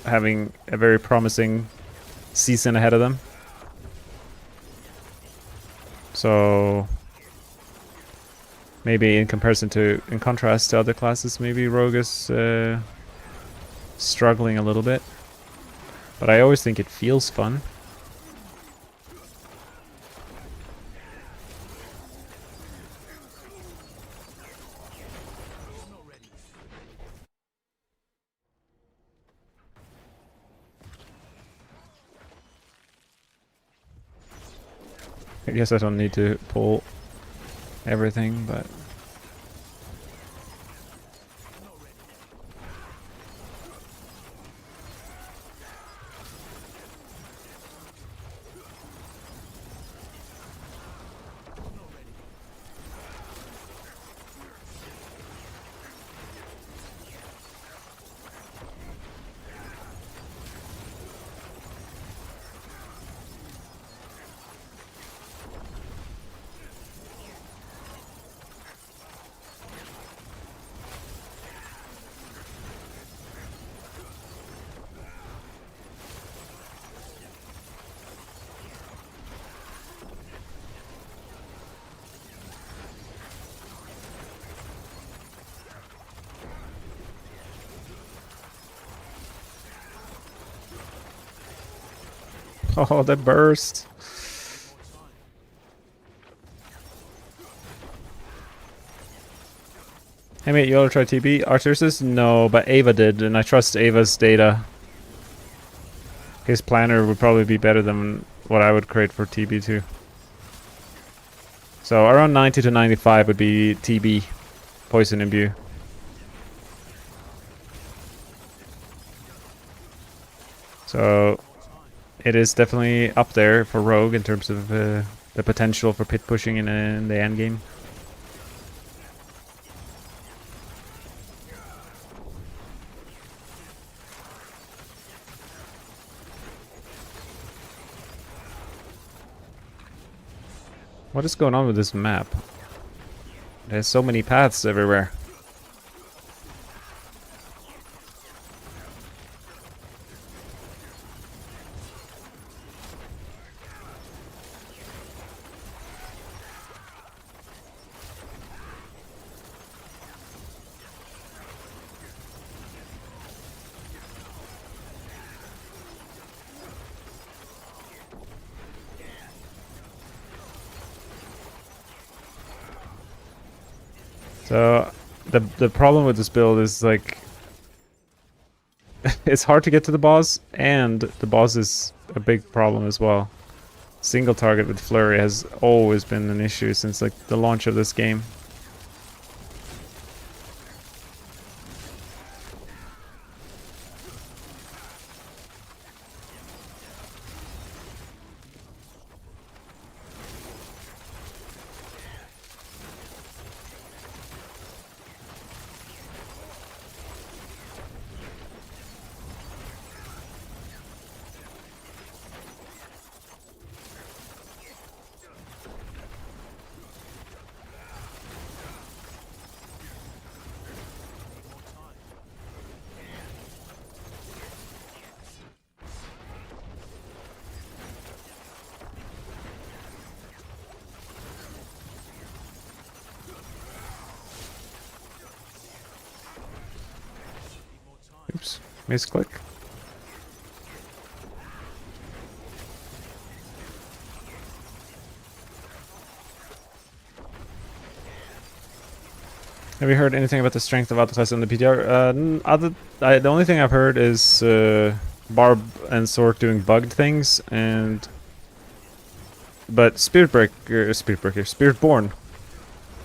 having a very promising season ahead of them. So maybe in contrast to other classes, maybe Rogue is struggling a little bit. But I always think it feels fun. I guess I don't need to pull everything, but... Oh, that burst! Hey mate, you ought to try TB? Arthursus? No, but Ava did, and I trust Ava's data. His planner would probably be better than what I would create for TB too. So around 90 to 95 would be TB, Poison Imbue. So it is definitely up there for Rogue in terms of the potential for pit pushing in the end game. What is going on with this map? There's so many paths everywhere. So the problem with this build is like it's hard to get to the boss, and the boss is a big problem as well. Single target with Flurry has always been an issue since like the launch of this game. Oops, misclick. Have you heard anything about the strength of autoclass on the PTR? The only thing I've heard is Barb and Sork doing bugged things, but Spiritborn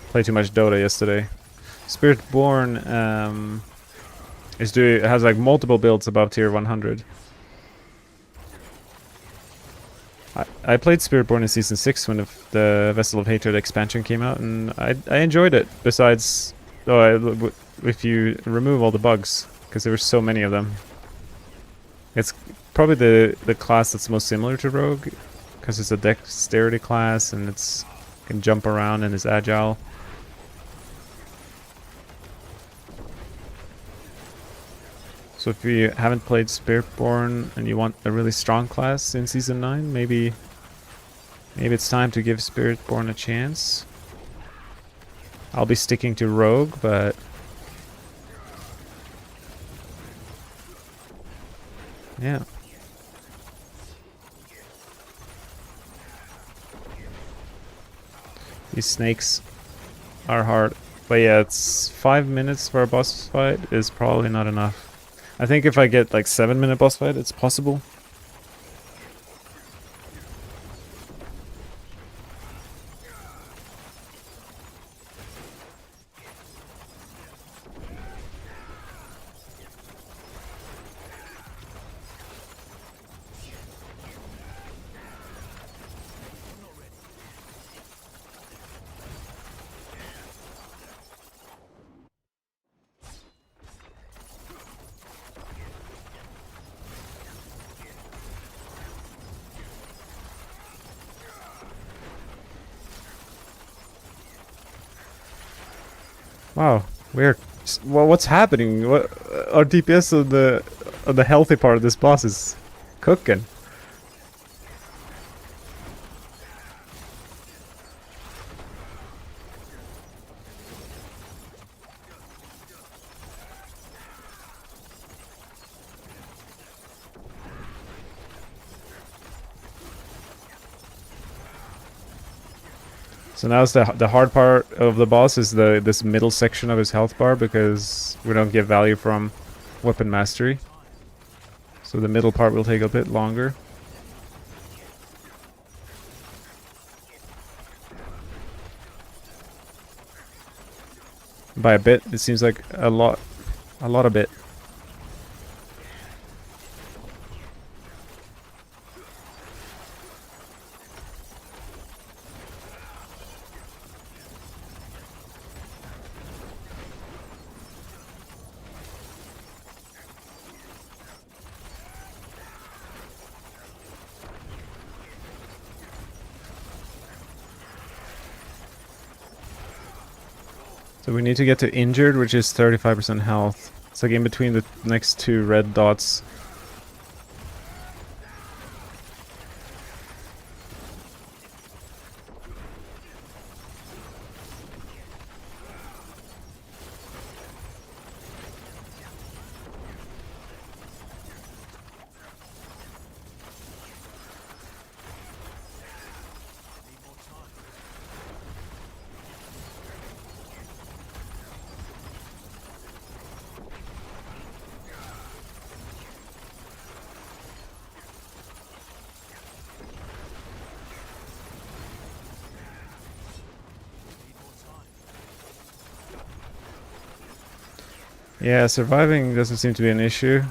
played too much Dota yesterday. Spiritborn has like multiple builds above tier 100. I played Spiritborn in Season 6 when the Vessel of Hatred expansion came out, and I enjoyed it, besides... if you remove all the bugs, because there were so many of them. It's probably the class that's most similar to Rogue, because it's a dexterity class, and can jump around and is agile. So if you haven't played Spiritborn and you want a really strong class in Season 9, maybe it's time to give Spiritborn a chance. I'll be sticking to Rogue, but... yeah. These snakes are hard. But yeah, it's 5 minutes for a boss fight is probably not enough. I think if I get like 7-minute boss fight, it's possible. Wow, weird. Well, what's happening? What our DPS on the healthy part of this boss is cooking. So now it's the hard part of the boss is this middle section of his health bar, because we don't get value from weapon mastery. So the middle part will take a bit longer. By a bit, it seems like a lot of bit. So we need to get to injured, which is 35% health. It's like in between the next two red dots. Yeah, surviving doesn't seem to be an issue.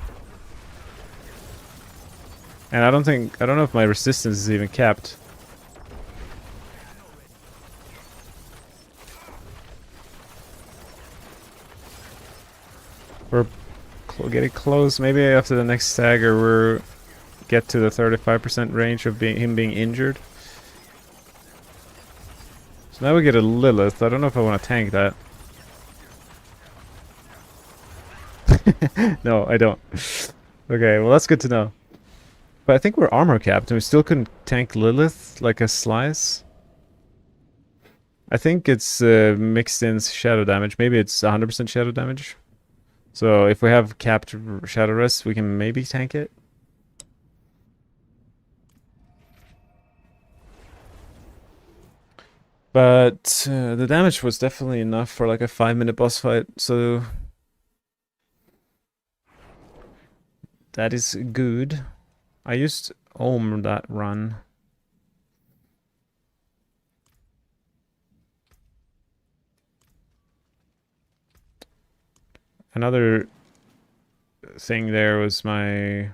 And I don't know if my resistance is even capped. We're getting close. Maybe after the next stagger we're get to the 35% range of him being injured. So now we get a Lilith. I don't know if I want to tank that. No, I don't. Okay, well that's good to know. But I think we're armor capped and we still couldn't tank Lilith like a slice. I think it's mixed in shadow damage. Maybe it's 100% shadow damage. So if we have capped shadow rest, we can maybe tank it. But the damage was definitely enough for like a 5-minute boss fight, so that is good. I used Ohm that run. Another thing there was my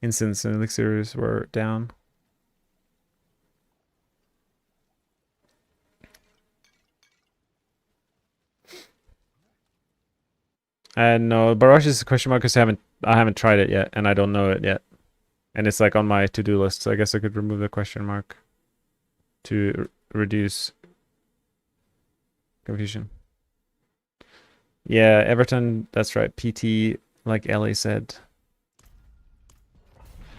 instants and elixirs were down. And no, barrage is a question mark because I haven't tried it yet, and I don't know it yet. And it's like on my to-do list, so I guess I could remove the question mark to reduce confusion. Yeah, Everton, that's right. PT, like Ellie said.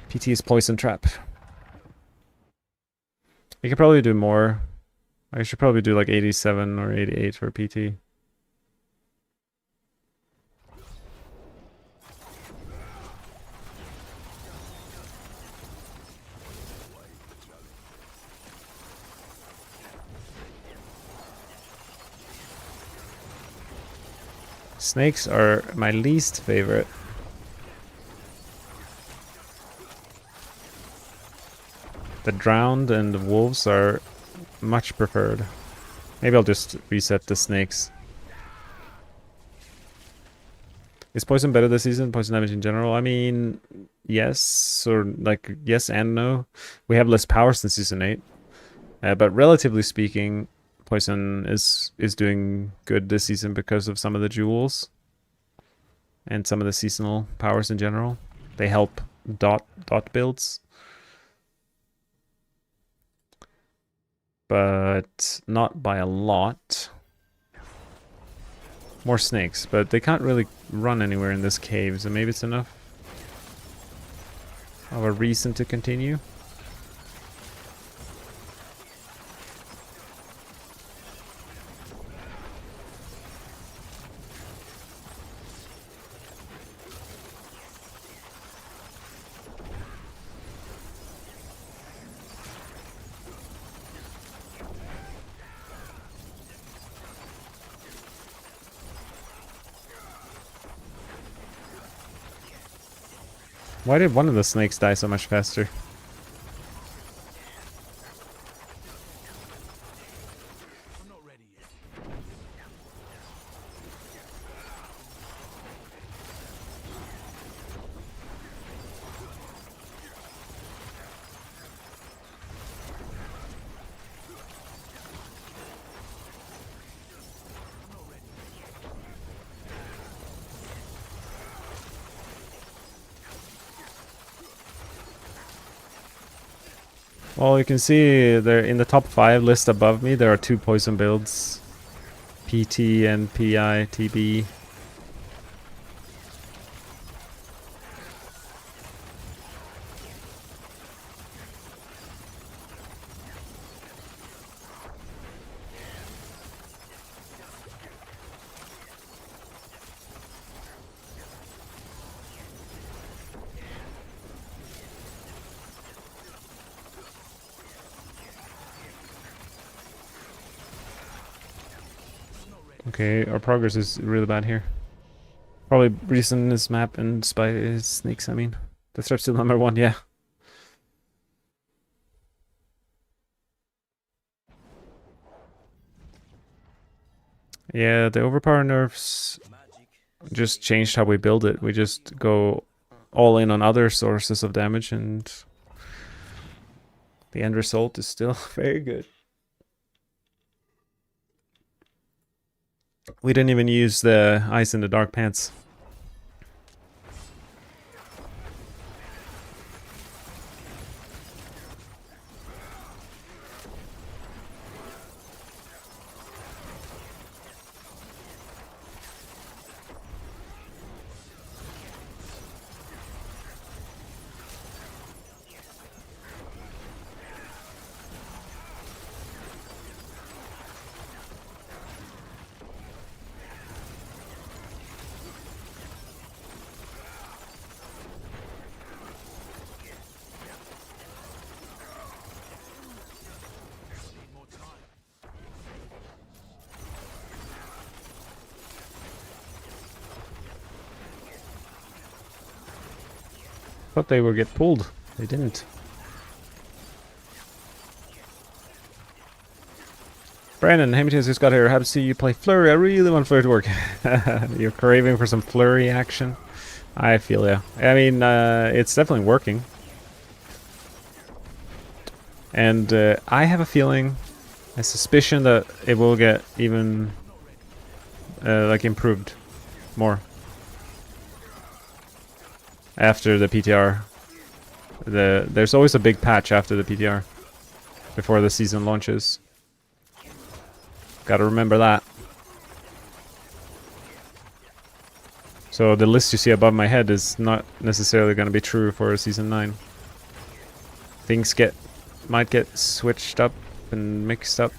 PT is poison trap. I could probably do more. I should probably do like 87 or 88 for PT. Snakes are my least favorite. The drowned and the wolves are much preferred. Maybe I'll just reset the snakes. Is poison better this season? Poison damage in general? I mean, yes, or like yes and no. We have less powers than season 8. But relatively speaking, poison is doing good this season because of some of the jewels and some of the seasonal powers in general. They help dot builds. But not by a lot. More snakes, but they can't really run anywhere in this cave, so maybe it's enough of a reason to continue. Why did one of the snakes die so much faster? I'm not ready yet. Well, you can see there in the top 5 list above me, there are 2 poison builds. PT and PI, TB. Okay, our progress is really bad here. Probably reason this map and spy snakes, I mean. The threat's still number 1, yeah. Yeah, the overpower nerfs just changed how we build it. We just go all in on other sources of damage, and the end result is still very good. We didn't even use the ice in the dark pants. thought they would get pulled. They didn't. Brandon, Hamilton just got here. Happy to see you play Flurry. I really want Flurry to work. You're craving for some Flurry action. I feel ya. I mean, it's definitely working. And I have a feeling, a suspicion that it will get even like improved more after the PTR. There's always a big patch after the PTR before the season launches. Gotta remember that. So the list you see above my head is not necessarily going to be true for season 9. Things might get switched up and mixed up.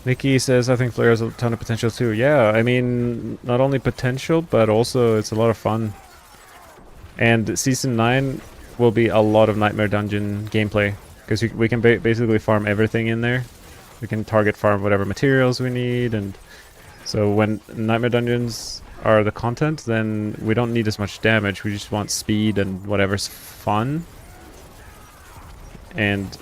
Nikki says, I think Flare has a ton of potential too. Yeah, I mean, not only potential, but also it's a lot of fun. And Season 9 will be a lot of Nightmare Dungeon gameplay. Because we can basically farm everything in there. We can target farm whatever materials we need. And so when Nightmare Dungeons are the content, then we don't need as much damage. We just want speed and whatever's fun. And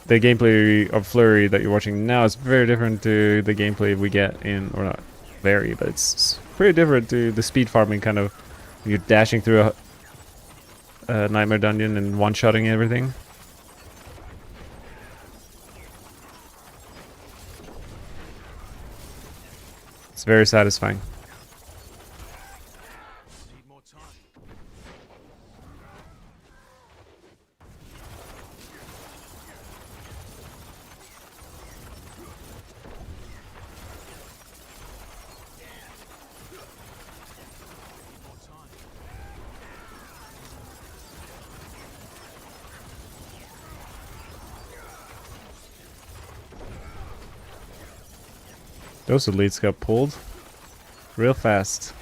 the gameplay of Flurry that you're watching now is very different to the gameplay we get in, or not very, but it's pretty different to the speed farming kind of. You're dashing through a Nightmare Dungeon and one-shotting everything. It's very satisfying. Those elites got pulled real fast.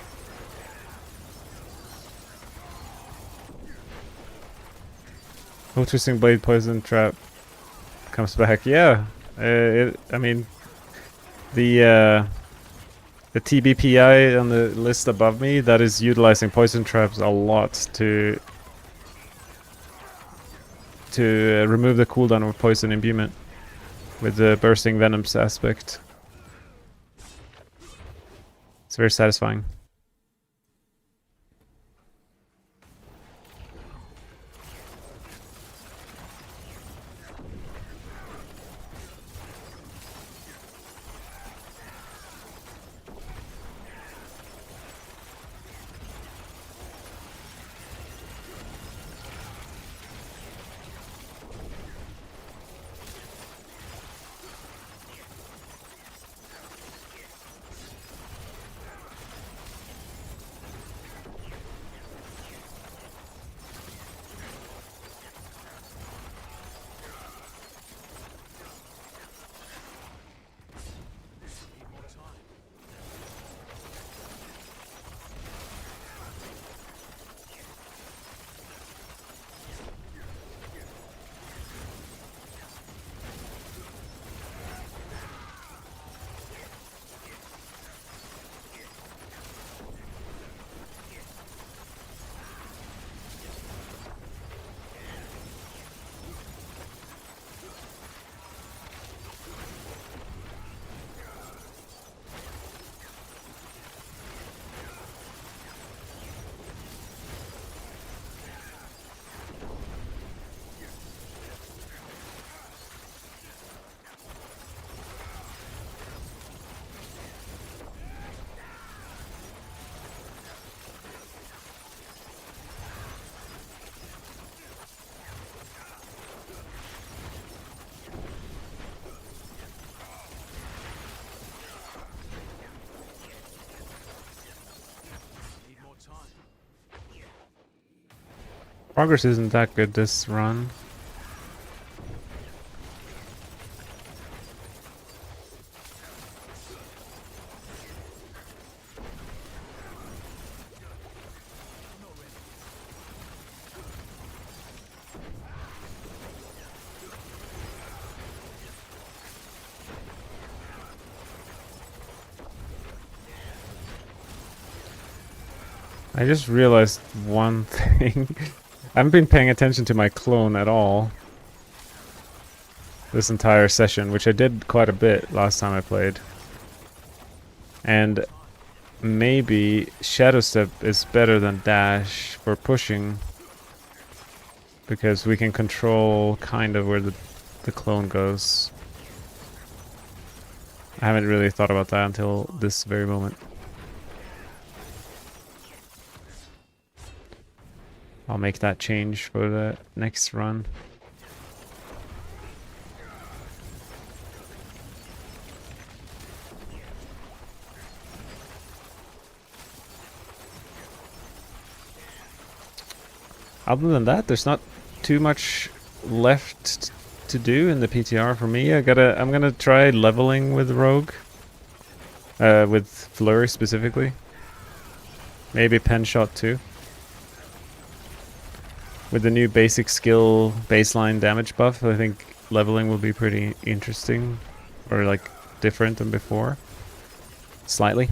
Oh, Twisting Blade Poison Trap comes back. Yeah, I mean, the TBPI on the list above me, that is utilizing poison traps a lot to remove the cooldown of poison imbuement with the bursting venoms aspect. It's very satisfying. Progress isn't that good this run. I just realized one thing. I haven't been paying attention to my clone at all this entire session, which I did quite a bit last time I played. And maybe Shadow Step is better than Dash for pushing, because we can control kind of where the clone goes. I haven't really thought about that until this very moment. I'll make that change for the next run. Other than that, there's not too much left to do in the PTR for me. I'm gonna try leveling with Rogue, with Flurry specifically. Maybe Pen Shot too. With the new basic skill baseline damage buff, I think leveling will be pretty interesting, or like different than before, slightly.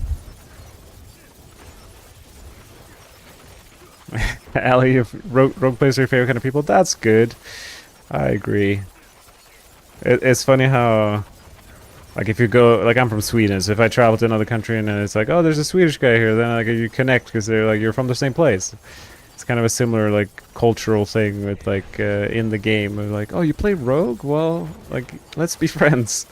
Ali, if rogue players are your favorite kind of people, that's good. I agree. It's funny how, like, if you go, like, I'm from Sweden, so if I travel to another country and it's like, oh, there's a Swedish guy here, then like you connect because they're like, you're from the same place. It's kind of a similar, like, cultural thing with, like, in the game, of like, oh, you play Rogue? Well, like, let's be friends.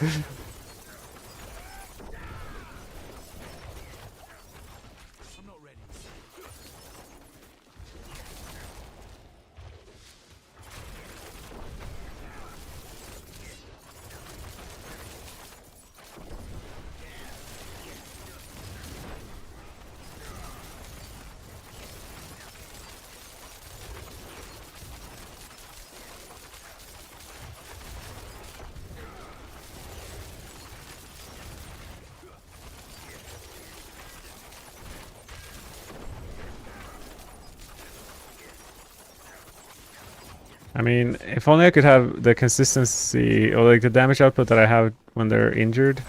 I mean, if only I could have the consistency, or like the damage output that I have when they're injured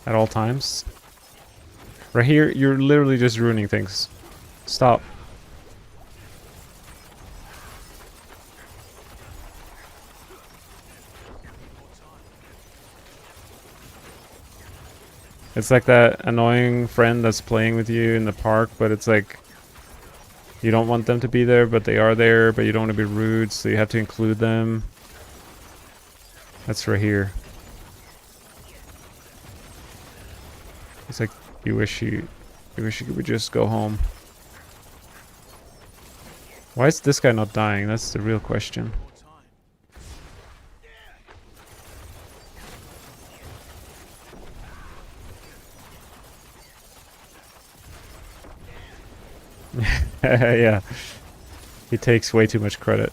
at all times. Right here, you're literally just ruining things. Stop. It's like that annoying friend that's playing with you in the park, but it's like you don't want them to be there, but they are there, but you don't want to be rude, so you have to include them. That's right here. It's like you wish you could just go home. Why is this guy not dying? That's the real question. Yeah. He takes way too much credit.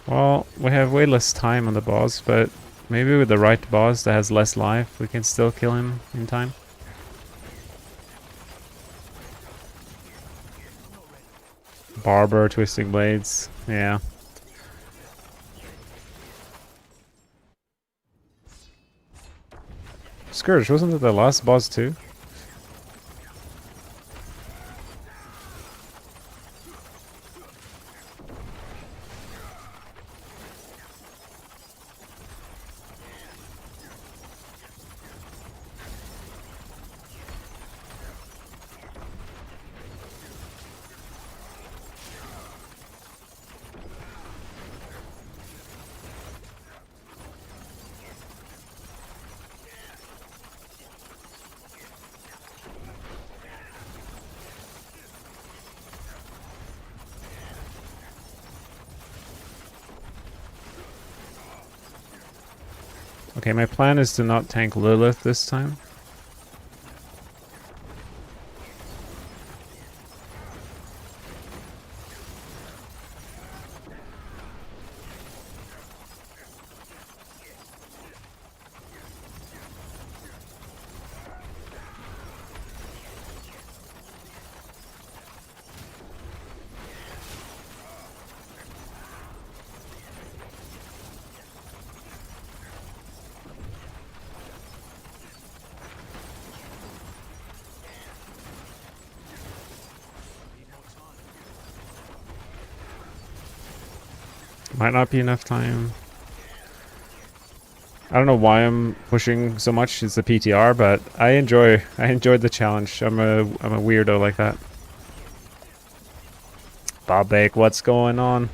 Well, we have way less time on the boss, but maybe with the right boss that has less life, we can still kill him in time. Barber, twisting blades, yeah. Scourge, wasn't it the last boss too? Okay, my plan is to not tank Lilith this time. Might not be enough time. I don't know why I'm pushing so much. It's a PTR, but I enjoyed the challenge. I'm a weirdo like that. Bobak, what's going on?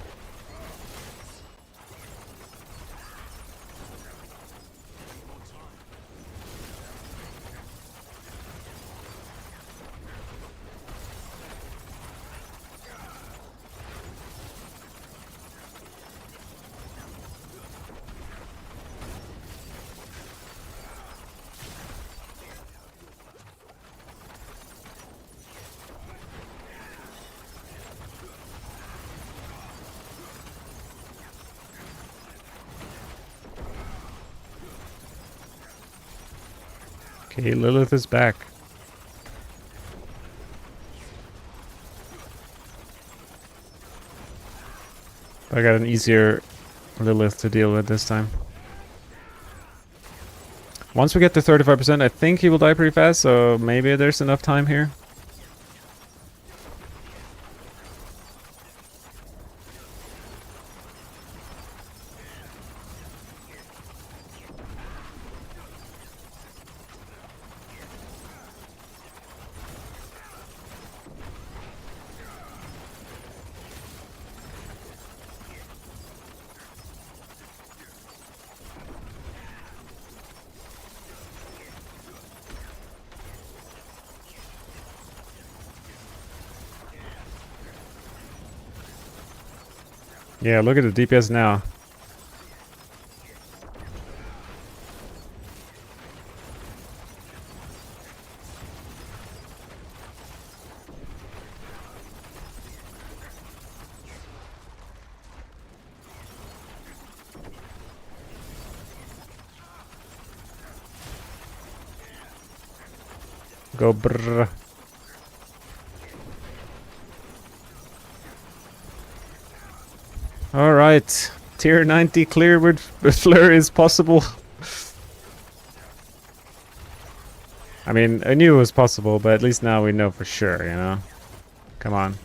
Okay, Lilith is back. I got an easier Lilith to deal with this time. Once we get to 35%, I think he will die pretty fast, so maybe there's enough time here. Yeah, look at the DPS now. Go brrr. Alright. Tier 90 clear with Flurry is possible. I mean, I knew it was possible, but at least now we know for sure, you know? Come on.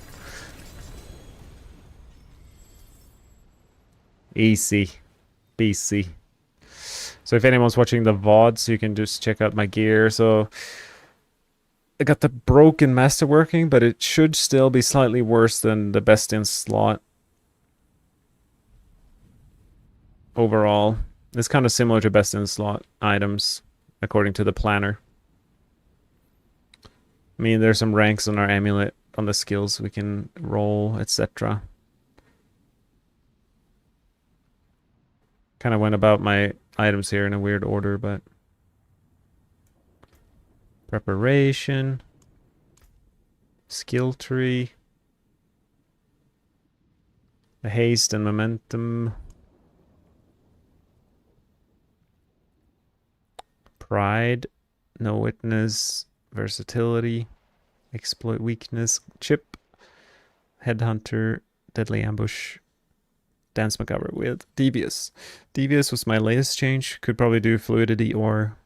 Easy. BC. So if anyone's watching the VODs, you can just check out my gear. So I got the broken masterworking, but it should still be slightly worse than the best in slot. Overall, it's kind of similar to best in slot items, according to the planner. I mean, there's some ranks on our amulet on the skills we can roll, etc. Kind of went about my items here in a weird order, but preparation, skill tree, the haste and momentum, pride, no witness, versatility, exploit weakness, chip, headhunter, deadly ambush, dance macabre with devious. Devious was my latest change. Could probably do fluidity or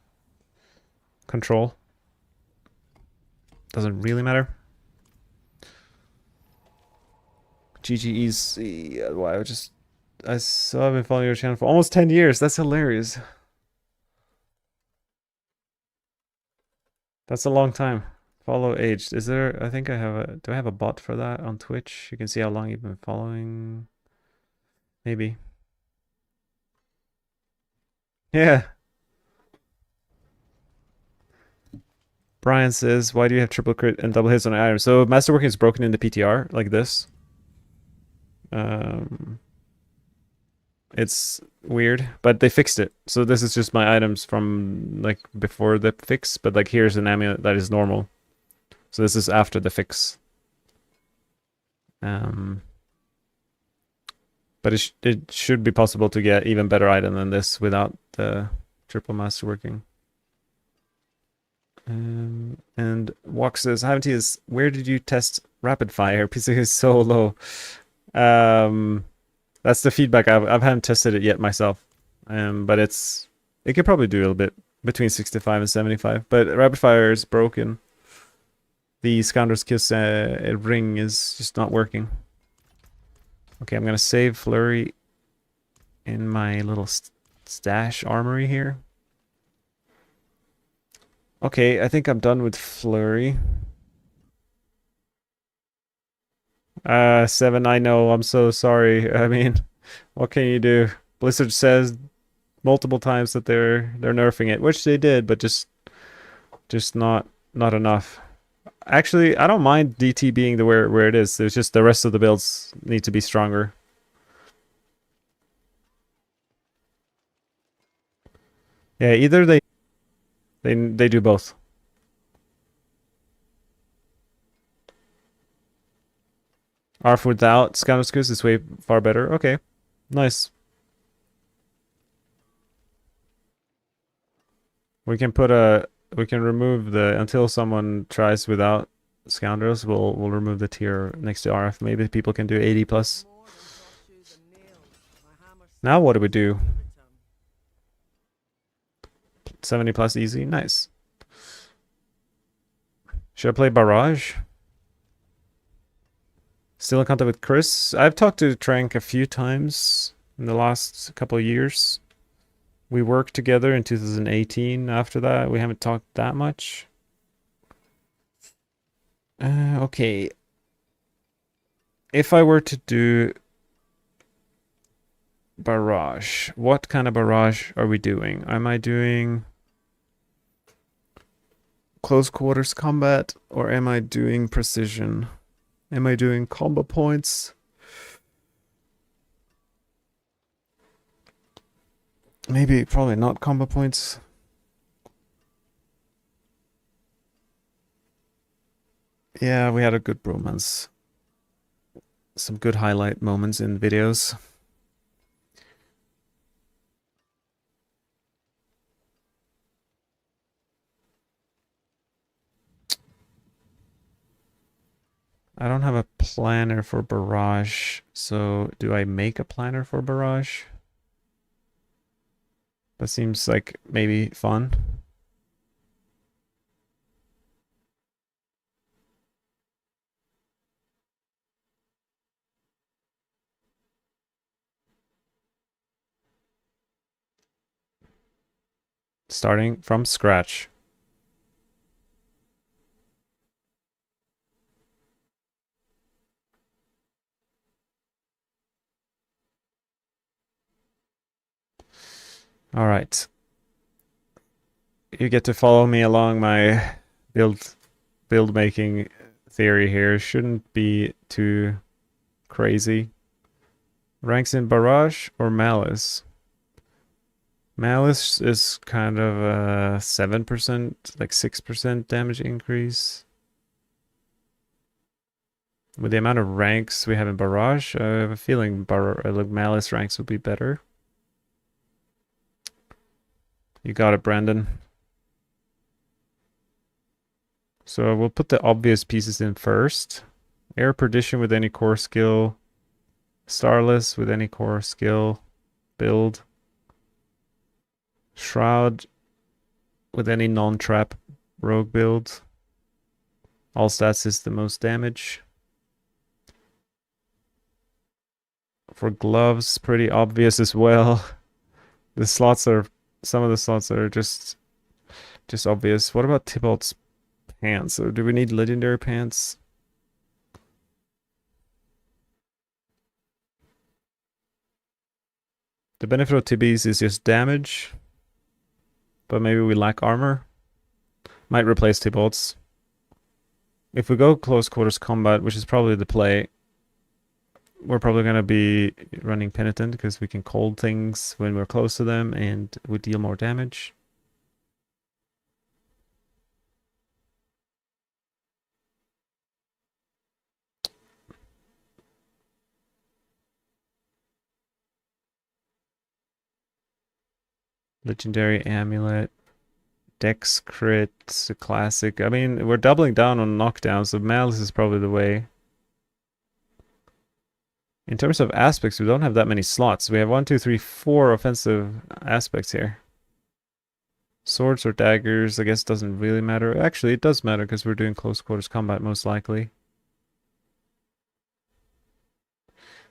control. Doesn't really matter. GGE's. Wow, I saw I've been following your channel for almost 10 years. That's hilarious. That's a long time. Follow aged. Is there, I think I have a, do I have a bot for that on Twitch? You can see how long you've been following. Maybe. Yeah. Brian says, why do you have triple crit and double hits on an item? So masterworking is broken in the PTR like this. It's weird, but they fixed it. So this is just my items from like before the fix, but like here's an amulet that is normal. So this is after the fix. But it should be possible to get even better item than this without the triple master working. And Walk says, Haven't is where did you test rapid fire? PC is so low. That's the feedback. I haven't tested it yet myself. But it could probably do a little bit between 65 and 75. But rapid fire is broken. The Scoundrel's Kiss ring is just not working. Okay, I'm gonna save Flurry in my little stash armory here. Okay, I think I'm done with Flurry. 7, I know, I'm so sorry. I mean, what can you do? Blizzard says multiple times that they're nerfing it, which they did, but just not enough. Actually, I don't mind DT being where it is. There's just the rest of the builds need to be stronger. Yeah, either they do both. Arf without Scoundrel's Kiss is way far better. Okay, nice. We can remove the until someone tries without Scoundrels. We'll remove the tier next to RF. Maybe people can do 80 plus. Now what do we do? 70 plus easy. Nice. Should I play Barrage? Still in contact with Chris. I've talked to Trank a few times in the last couple of years. We worked together in 2018. After that, we haven't talked that much. Okay. If I were to do barrage, what kind of barrage are we doing? Am I doing close quarters combat or am I doing precision? Am I doing combo points? Maybe, probably not combo points. Yeah, we had a good bromance. Some good highlight moments in videos. I don't have a planner for barrage, so do I make a planner for barrage? That seems like maybe fun. Starting from scratch. All right. You get to follow me along my build making theory here. Shouldn't be too crazy. Ranks in barrage or malice? Malice is kind of a 7%, like 6% damage increase. With the amount of ranks we have in barrage, I have a feeling malice ranks would be better. You got it, Brandon. So we'll put the obvious pieces in first. Air Perdition with any core skill. Starless with any core skill. Build. Shroud with any non-trap rogue build. All stats is the most damage. For gloves, pretty obvious as well. The slots are, some of the slots are just obvious. What about Tybalt's pants? Or do we need legendary pants? The benefit of Tibis is just damage. But maybe we lack armor. Might replace Tybalt's. If we go close quarters combat, which is probably the play, we're probably going to be running Penitent because we can cold things when we're close to them and we deal more damage. Legendary Amulet. Dex crit, classic. I mean, we're doubling down on knockdowns, so Malice is probably the way. In terms of aspects, we don't have that many slots. We have 1, 2, 3, 4 offensive aspects here. Swords or daggers, I guess doesn't really matter. Actually, it does matter because we're doing close quarters combat most likely.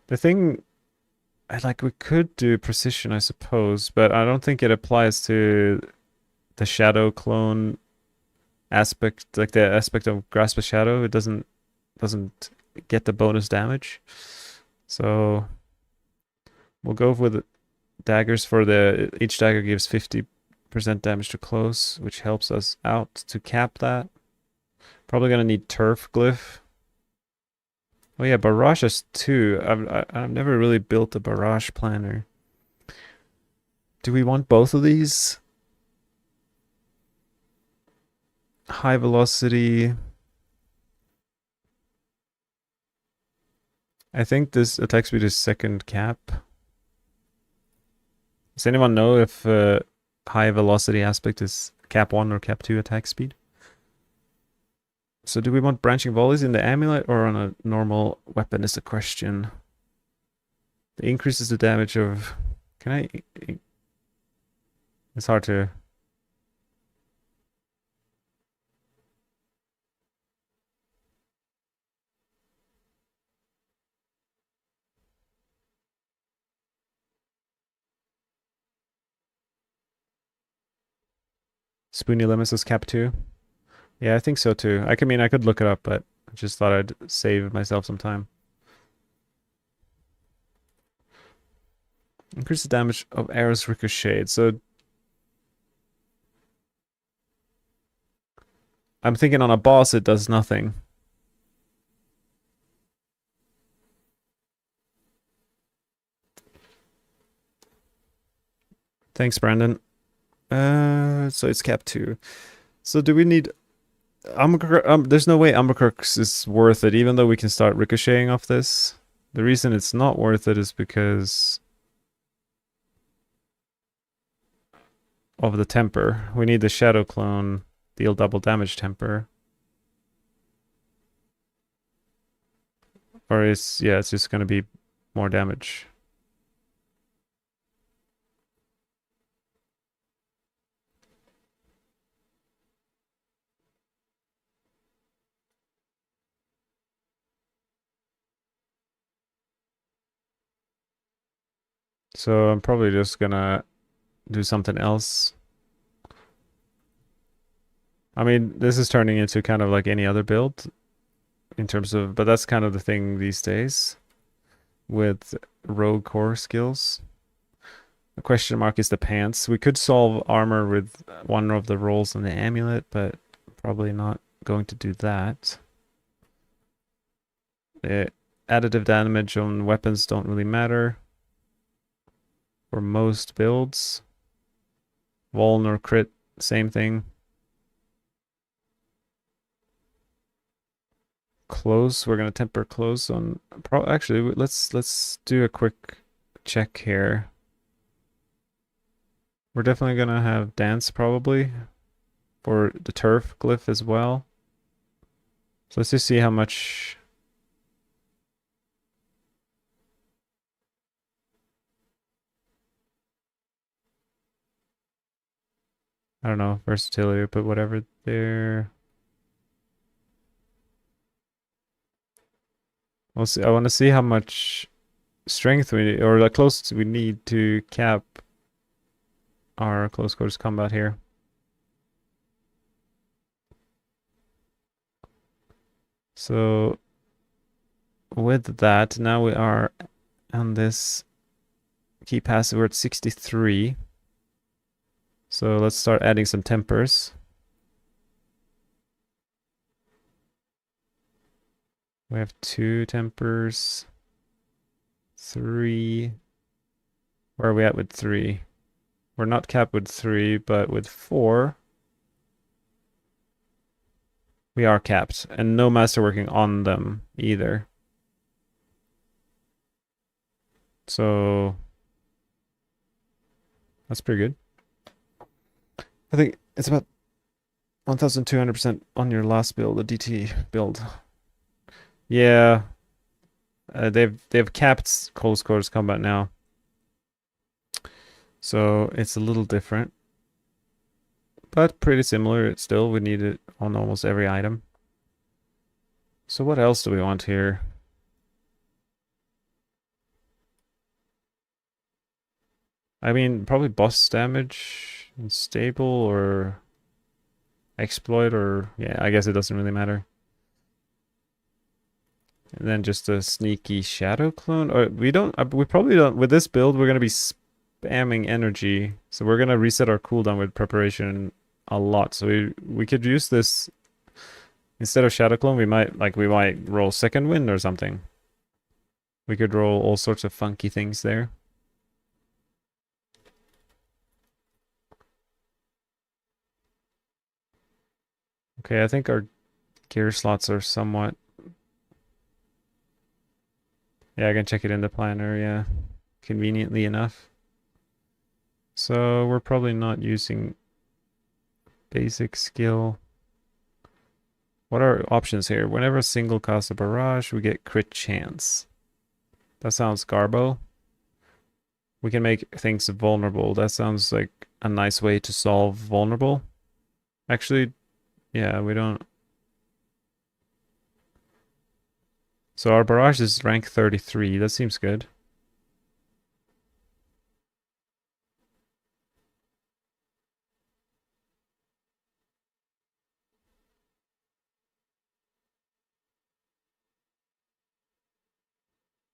The thing, like, we could do precision, I suppose, but I don't think it applies to the shadow clone aspect, like the aspect of Grasp of Shadow. It doesn't get the bonus damage. So we'll go with daggers for each dagger gives 50% damage to close, which helps us out to cap that. Probably gonna need turf glyph. Oh yeah, barrage has 2. I've never really built a barrage planner. Do we want both of these? High velocity. I think this attack speed is second cap. Does anyone know if high velocity aspect is cap 1 or cap 2 attack speed? So do we want branching volleys in the amulet or on a normal weapon is the question. It increases the damage of... Can I... It's hard to... Spoony Limits is cap 2. Yeah, I think so too. I mean, I could look it up, but I just thought I'd save myself some time. Increase the damage of arrows ricocheted. So I'm thinking on a boss it does nothing. Thanks, Brandon. So it's cap 2. So do we need... there's no way Umbercrux is worth it, even though we can start ricocheting off this. The reason it's not worth it is because of the temper. We need the Shadow Clone, deal double damage temper. Or it's just gonna be more damage. So I'm probably just gonna do something else. I mean, this is turning into kind of like any other build in terms of, but that's kind of the thing these days with rogue core skills. The question mark is the pants. We could solve armor with one of the rolls in the amulet, but probably not going to do that. The additive damage on weapons don't really matter for most builds. Vuln or crit, same thing. Close, we're gonna temper close on. Actually, let's do a quick check here. We're definitely gonna have dance probably for the turf glyph as well. So let's just see how much. I don't know, versatility, but whatever there. We'll see. I want to see how much strength we need, or the close we need to cap our close quarters combat here. So with that, now we are on this key passive. We're at 63. So let's start adding some tempers. We have 2 tempers. 3. Where are we at with 3? We're not capped with 3, but with 4, we are capped. And no masterworking on them either. So that's pretty good. I think it's about 1,200% on your last build, the DT build. Yeah. They've capped close quarters combat now. So it's a little different. But pretty similar. Still, we need it on almost every item. So what else do we want here? I mean, probably boss damage and stable or exploit or... Yeah, I guess it doesn't really matter. And then just a sneaky shadow clone. Or we probably don't... With this build, we're going to be spamming energy. So we're going to reset our cooldown with preparation a lot. So we could use this... Instead of shadow clone, we might roll second wind or something. We could roll all sorts of funky things there. Okay, I think our gear slots are somewhat... Yeah, I can check it in the planner, yeah. Conveniently enough. So we're probably not using basic skill. What are our options here? Whenever a single casts a barrage, we get crit chance. That sounds garbo. We can make things vulnerable. That sounds like a nice way to solve vulnerable. Actually, yeah, we don't... So our barrage is rank 33. That seems good.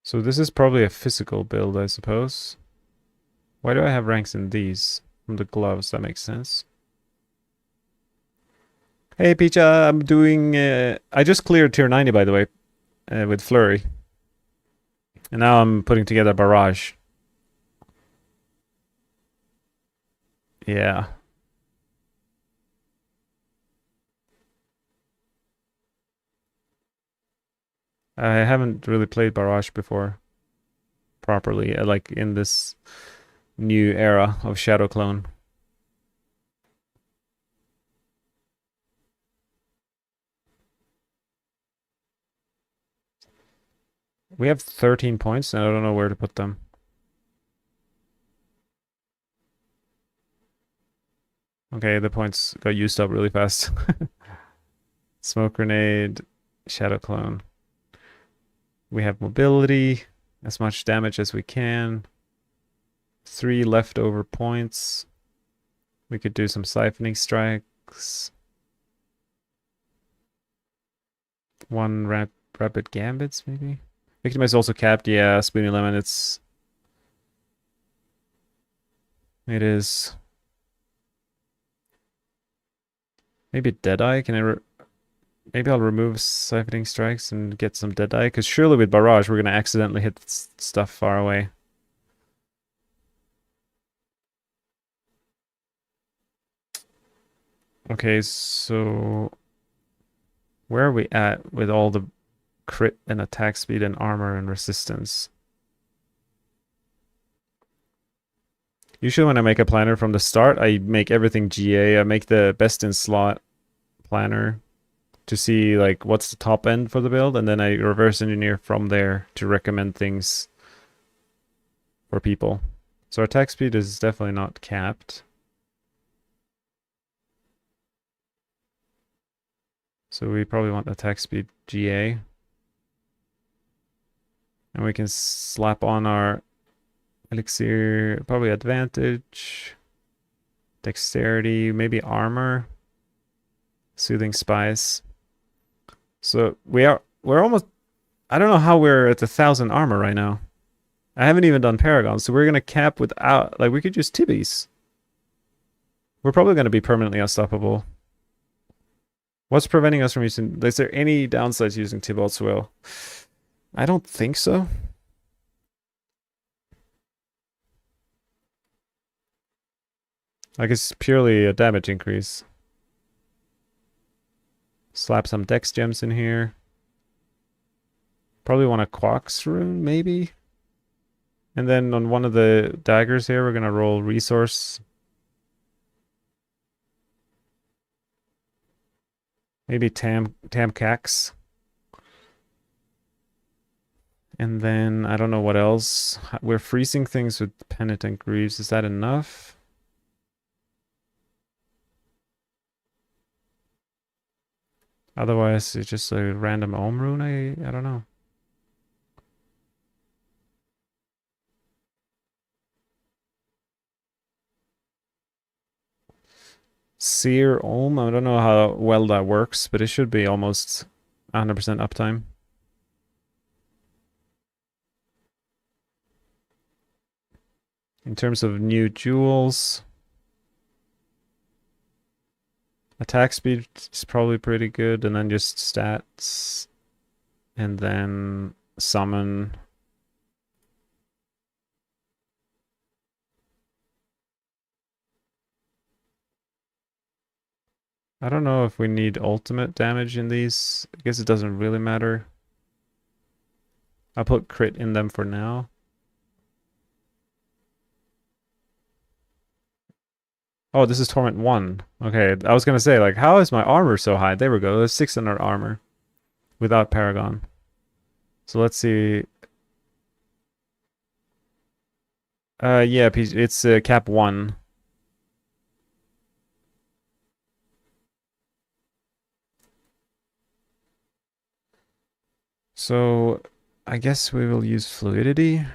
So this is probably a physical build, I suppose. Why do I have ranks in these? From the gloves, that makes sense. Hey, Picha, I'm doing... I just cleared tier 90, by the way, with Flurry. And now I'm putting together barrage. Yeah. I haven't really played barrage before. Properly, like in this new era of Shadow Clone. We have 13 points, and I don't know where to put them. Okay, the points got used up really fast. Smoke grenade, Shadow Clone. We have mobility, as much damage as we can. 3 leftover points. We could do some siphoning strikes. 1 rapid gambits, maybe? Victim is also capped. Yeah, Spoony Lemon, it is. Maybe Deadeye? Maybe I'll remove siphoning strikes and get some Deadeye, because surely with barrage we're gonna accidentally hit stuff far away. Okay, so where are we at with all the crit and attack speed and armor and resistance? Usually when I make a planner from the start, I make everything GA. I make the best in slot planner to see like what's the top end for the build, and then I reverse engineer from there to recommend things for people. So our attack speed is definitely not capped. So we probably want attack speed GA. And we can slap on our elixir, probably advantage, dexterity, maybe armor, soothing spice. So we're almost, I don't know how we're at 1,000 armor right now. I haven't even done Paragon, so we're gonna cap without, like we could use Tibbies. We're probably gonna be permanently unstoppable. What's preventing us from using... Is there any downsides using Tibalt Swell? I don't think so. Like it's purely a damage increase. Slap some dex gems in here. Probably want a Quox rune, maybe? And then on one of the daggers here, we're gonna roll resource. Maybe Tam Cax. And then I don't know what else. We're freezing things with Penitent Greaves. Is that enough? Otherwise, it's just a random Ohm rune. I don't know. Seer Ohm. I don't know how well that works, but it should be almost 100% uptime. In terms of new jewels, attack speed is probably pretty good, and then just stats, and then summon. I don't know if we need ultimate damage in these. I guess it doesn't really matter. I'll put crit in them for now. Oh, this is Torment 1. Okay, I was gonna say, like, how is my armor so high? There we go, there's 600 armor. Without Paragon. So let's see. Yeah, it's cap 1. So, I guess we will use Fluidity.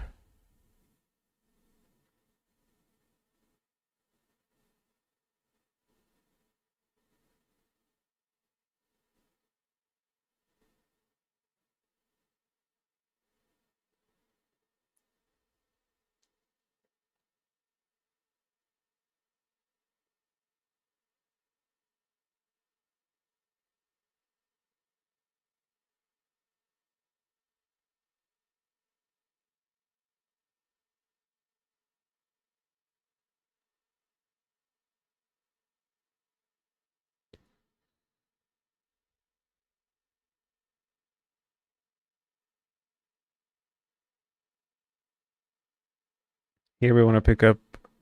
Here we want to pick up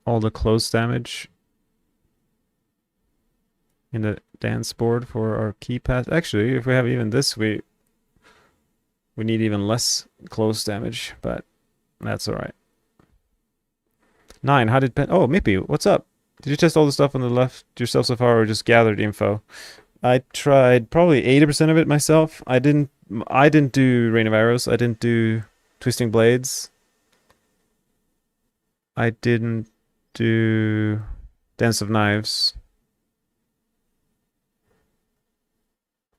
all the close damage in the dance board for our key pass. Actually, if we have even this, we need even less close damage, but that's all right. 9, how did oh, Mippy, what's up? Did you test all the stuff on the left yourself so far, or just gathered info? I tried probably 80% of it myself. I didn't do Rain of Arrows. I didn't do Twisting Blades. I didn't do Dance of Knives.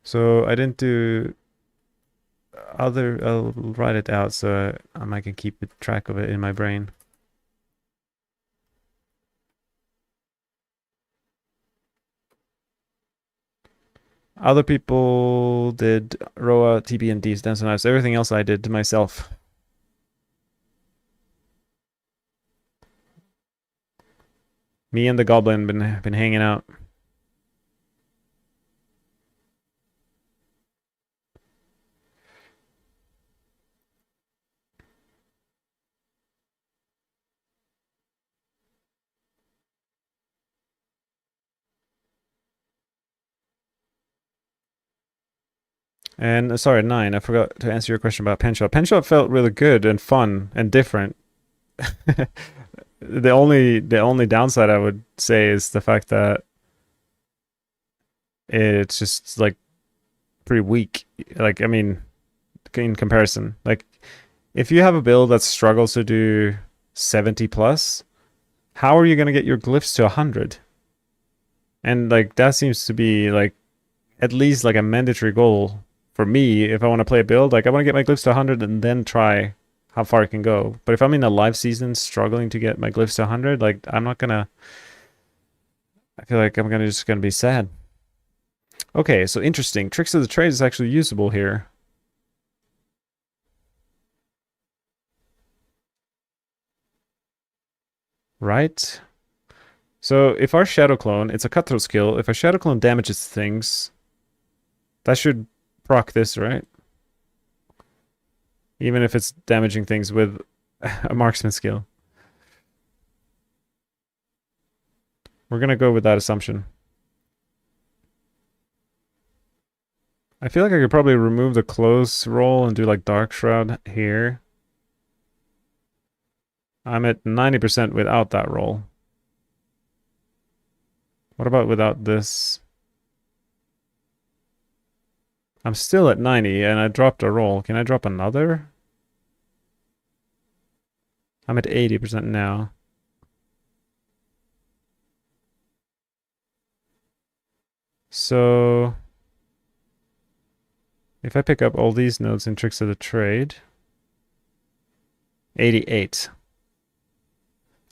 So I didn't do other. I'll write it out so I can keep track of it in my brain. Other people did Roa, TB, and D's Dance of Knives. Everything else I did to myself. Me and the goblin been hanging out. And sorry, 9. I forgot to answer your question about Penshot. Penshot felt really good and fun and different. The only downside I would say is the fact that it's just like pretty weak. Like, I mean, in comparison, like if you have a build that struggles to do 70 plus, how are you gonna get your glyphs to 100? And like that seems to be like at least like a mandatory goal for me if I want to play a build. Like I want to get my glyphs to 100 and then try how far I can go. But if I'm in a live season struggling to get my glyphs to 100, like I'm not gonna. I feel like I'm just gonna be sad. Okay, so interesting. Tricks of the Trade is actually usable here. Right? So if our Shadow Clone, it's a cutthroat skill. If our Shadow Clone damages things, that should proc this, right? Even if it's damaging things with a marksman skill. We're gonna go with that assumption. I feel like I could probably remove the close roll and do like Dark Shroud here. I'm at 90% without that roll. What about without this? I'm still at 90 and I dropped a roll. Can I drop another? I'm at 80% now. So if I pick up all these nodes in Tricks of the Trade, 88.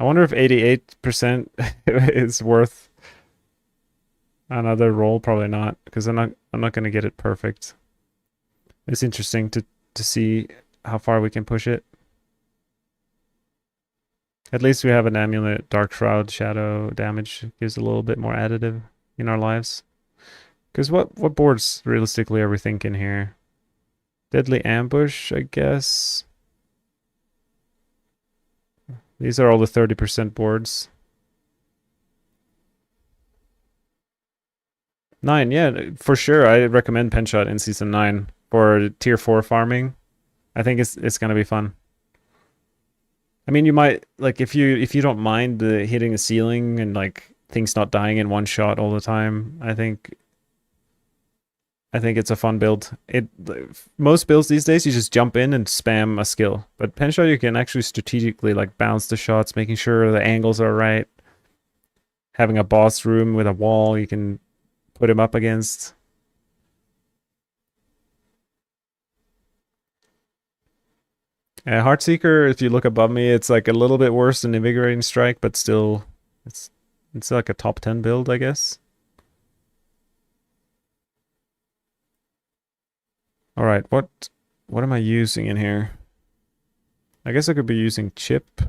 I wonder if 88% is worth another roll. Probably not, because I'm not going to get it perfect. It's interesting to see how far we can push it. At least we have an amulet. Dark Shroud, shadow damage gives a little bit more additive in our lives. Because what boards realistically are we thinking here? Deadly Ambush, I guess. These are all the 30% boards. 9, yeah, for sure. I recommend Penshot in Season 9 for Tier 4 farming. I think it's gonna be fun. I mean, you might, like, if you don't mind the hitting the ceiling and, like, things not dying in one shot all the time, I think it's a fun build. Most builds these days, you just jump in and spam a skill. But Penshot, you can actually strategically, like, bounce the shots, making sure the angles are right. Having a boss room with a wall you can put him up against. Heartseeker, if you look above me, it's like a little bit worse than Invigorating Strike, but still, it's like a top 10 build, I guess. All right, what am I using in here? I guess I could be using Chip.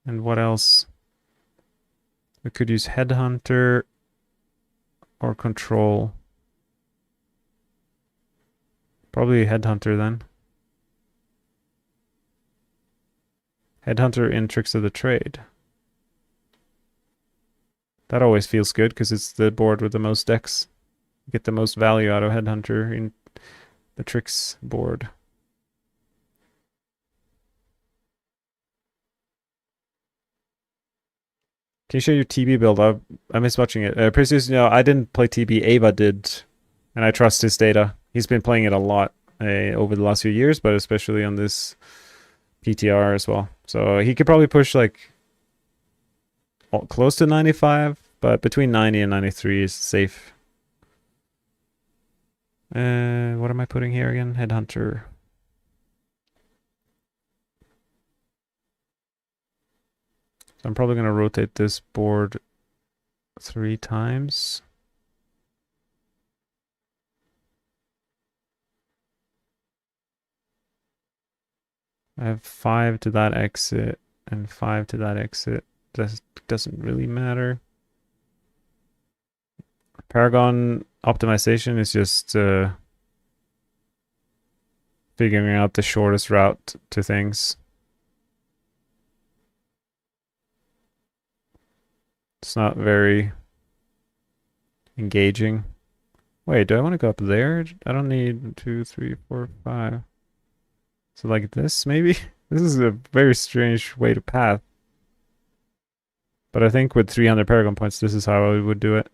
And what else? We could use Headhunter or Control. Probably Headhunter then. Headhunter in Tricks of the Trade. That always feels good because it's the board with the most decks. You get the most value out of Headhunter in the Tricks board. Can you show your TB build? I miss watching it. Precious, I didn't play TB. Ava did, and I trust his data. He's been playing it a lot over the last few years, but especially on this PTR as well. So he could probably push like close to 95, but between 90 and 93 is safe. What am I putting here again? Headhunter. I'm probably going to rotate this board 3 times. I have 5 to that exit and 5 to that exit. That doesn't really matter. Paragon optimization is just figuring out the shortest route to things. It's not very engaging. Wait, do I want to go up there? I don't need 2, 3, 4, 5. So like this, maybe? This is a very strange way to path. But I think with 300 Paragon points, this is how I would do it.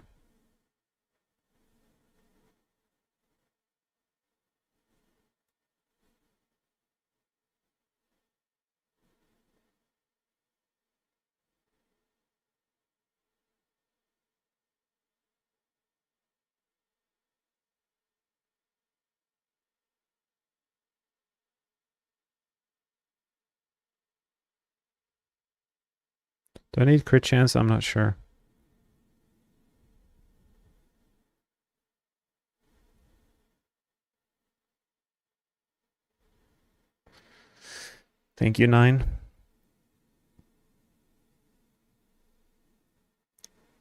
Do I need crit chance? I'm not sure. Thank you, 9.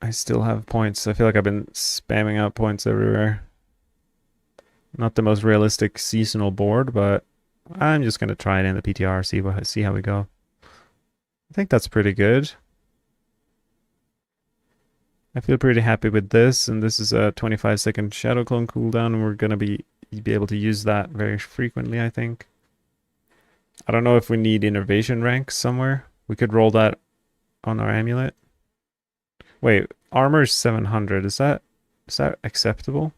I still have points. I feel like I've been spamming out points everywhere. Not the most realistic seasonal board, but I'm just gonna try it in the PTR, see how we go. I think that's pretty good. I feel pretty happy with this, and this is a 25-second Shadow Clone cooldown, and we're gonna be able to use that very frequently, I think. I don't know if we need innovation ranks somewhere. We could roll that on our amulet. Wait, armor is 700. Is that acceptable?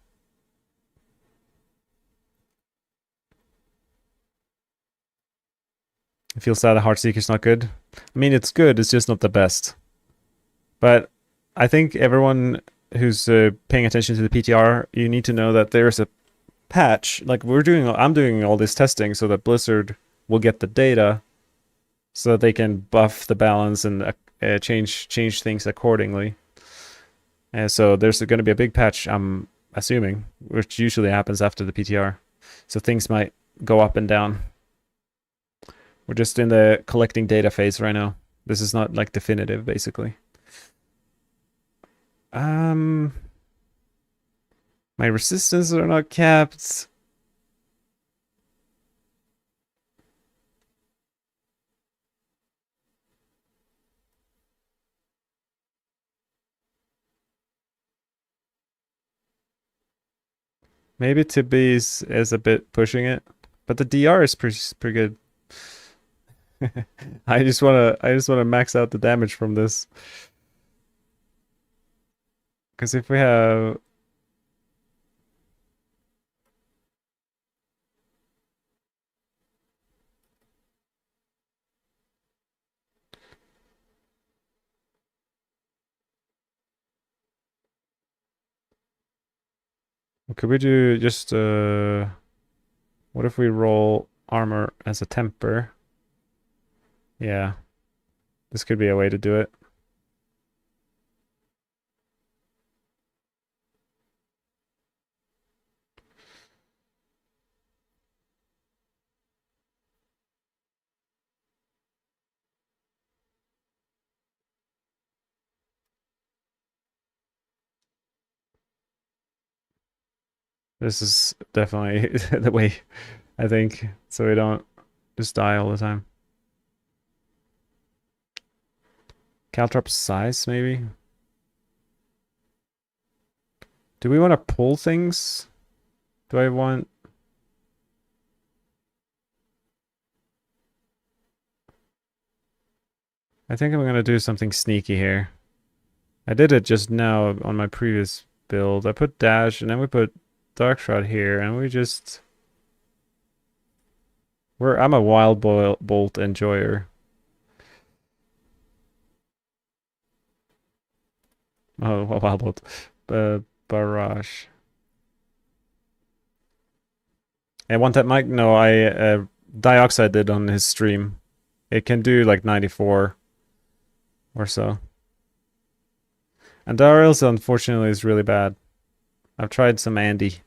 I feel sad that Heartseeker's not good. I mean, it's good, it's just not the best. But I think everyone who's paying attention to the PTR, you need to know that there's a patch. Like I'm doing all this testing so that Blizzard will get the data so that they can buff the balance and change things accordingly. And so there's going to be a big patch, I'm assuming, which usually happens after the PTR. So things might go up and down. We're just in the collecting data phase right now. This is not like definitive, basically. My resistances are not capped. Maybe Tibby's is a bit pushing it, but the DR is pretty good. I just wanna max out the damage from this. Because if we have could we do just what if we roll armor as a temper? Yeah. This could be a way to do it. This is definitely the way, I think, so we don't just die all the time. Caltrop size, maybe? Do we want to pull things? Do I want... I think I'm going to do something sneaky here. I did it just now on my previous build. I put dash and then we put dark shroud here and we just... I'm a wild bolt enjoyer. Oh, wild bolt. Barrage. And one time, Mike, no, I Dioxide did on his stream. It can do like 94 or so. And Daryl's unfortunately is really bad. I've tried some Andy.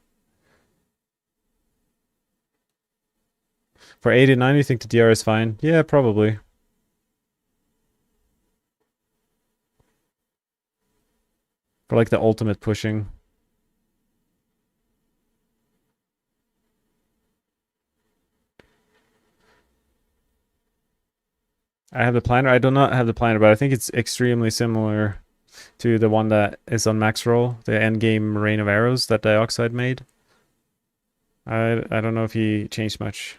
For 89, you think the DR is fine? Yeah, probably. For like the ultimate pushing. I have the planner. I do not have the planner, but I think it's extremely similar to the one that is on max roll, the endgame Rain of Arrows that Dioxide made. I don't know if he changed much.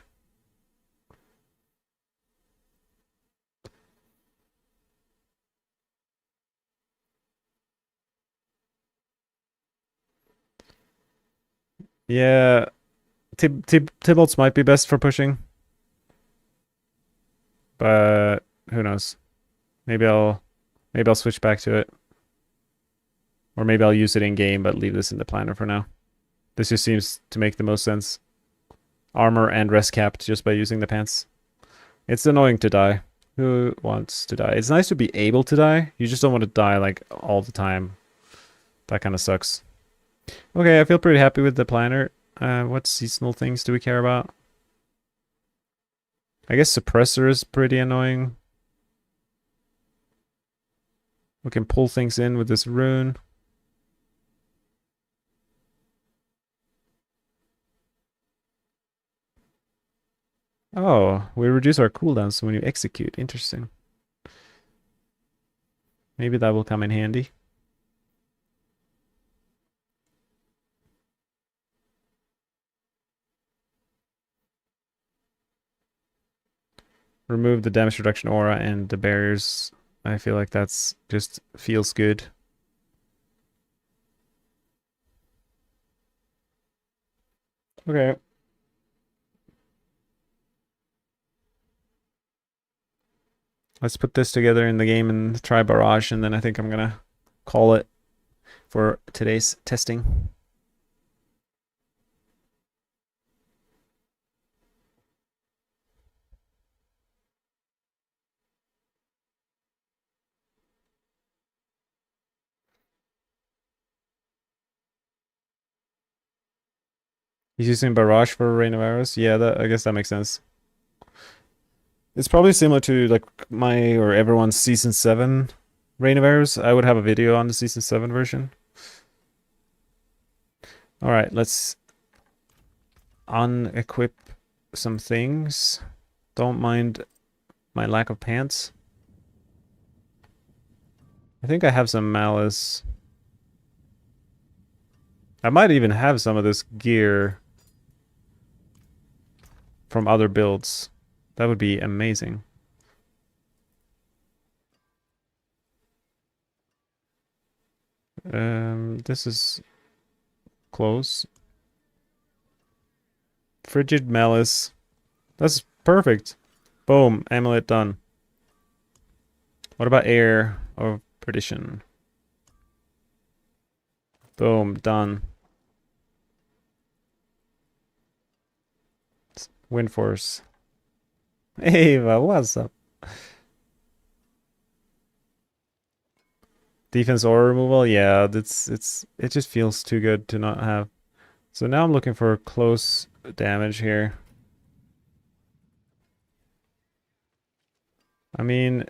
Yeah, Tybalt's might be best for pushing, but who knows? Maybe I'll switch back to it, or maybe I'll use it in game, but leave this in the planner for now. This just seems to make the most sense. Armor and rest capped just by using the pants. It's annoying to die. Who wants to die? It's nice to be able to die. You just don't want to die like all the time. That kind of sucks. Okay, I feel pretty happy with the planner. What seasonal things do we care about? I guess suppressor is pretty annoying. We can pull things in with this rune. Oh, we reduce our cooldowns when you execute. Interesting. Maybe that will come in handy. Remove the damage reduction aura and the barriers. I feel like that's just feels good. Okay. Let's put this together in the game and try barrage, and then I think I'm gonna call it for today's testing. He's using barrage for rain of arrows. Yeah, that, I guess that makes sense. It's probably similar to like my or everyone's season 7 rain of arrows. I would have a video on the season 7 version. All right, let's unequip some things. Don't mind my lack of pants. I think I have some malice. I might even have some of this gear from other builds. That would be amazing. This is close. Frigid Malice. That's perfect. Boom, amulet done. What about Air of Perdition? Boom, done. Wind Force. Hey, what's up? Defense aura removal, yeah, it just feels too good to not have. So now I'm looking for close damage here. I mean,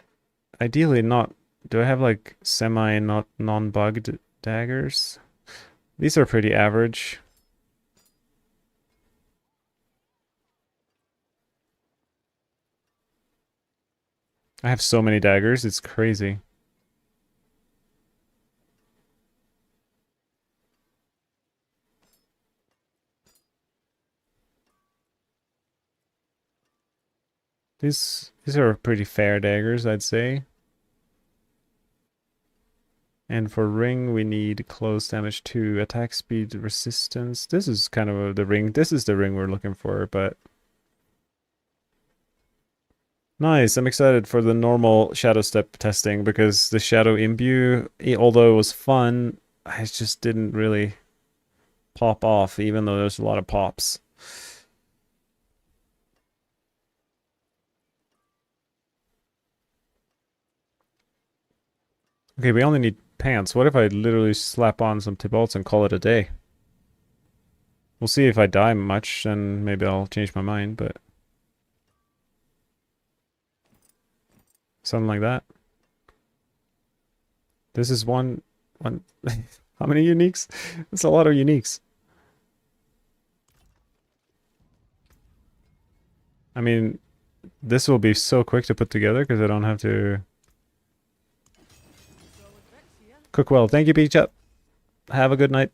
ideally not. Do I have like semi not non-bugged daggers? These are pretty average. I have so many daggers, it's crazy. These are pretty fair daggers, I'd say. And for ring, we need close damage 2, attack speed, resistance. This is kind of the ring. This is the ring we're looking for, but nice. I'm excited for the normal shadow step testing because the shadow imbue, although it was fun, I just didn't really pop off, even though there's a lot of pops. Okay, we only need pants. What if I literally slap on some Tibolts and call it a day? We'll see if I die much, then maybe I'll change my mind, but something like that. This is one. How many uniques? That's a lot of uniques. I mean, this will be so quick to put together because I don't have to cook well. Thank you, Beach Up. Have a good night.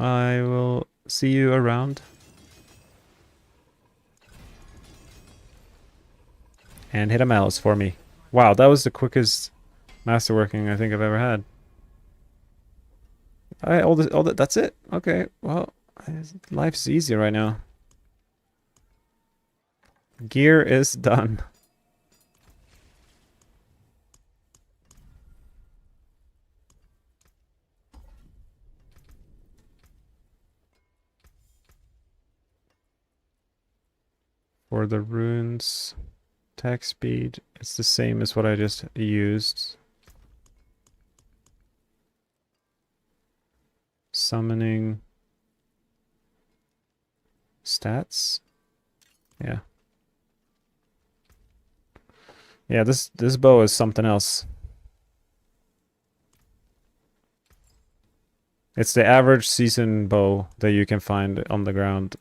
I will see you around. And hit a malice for me. Wow, that was the quickest masterworking I think I've ever had. Alright, all that, that's it. Okay, well, life's easy right now. Gear is done. For the runes, attack speed, it's the same as what I just used. Summoning stats. Yeah. Yeah, this bow is something else. It's the average season bow that you can find on the ground.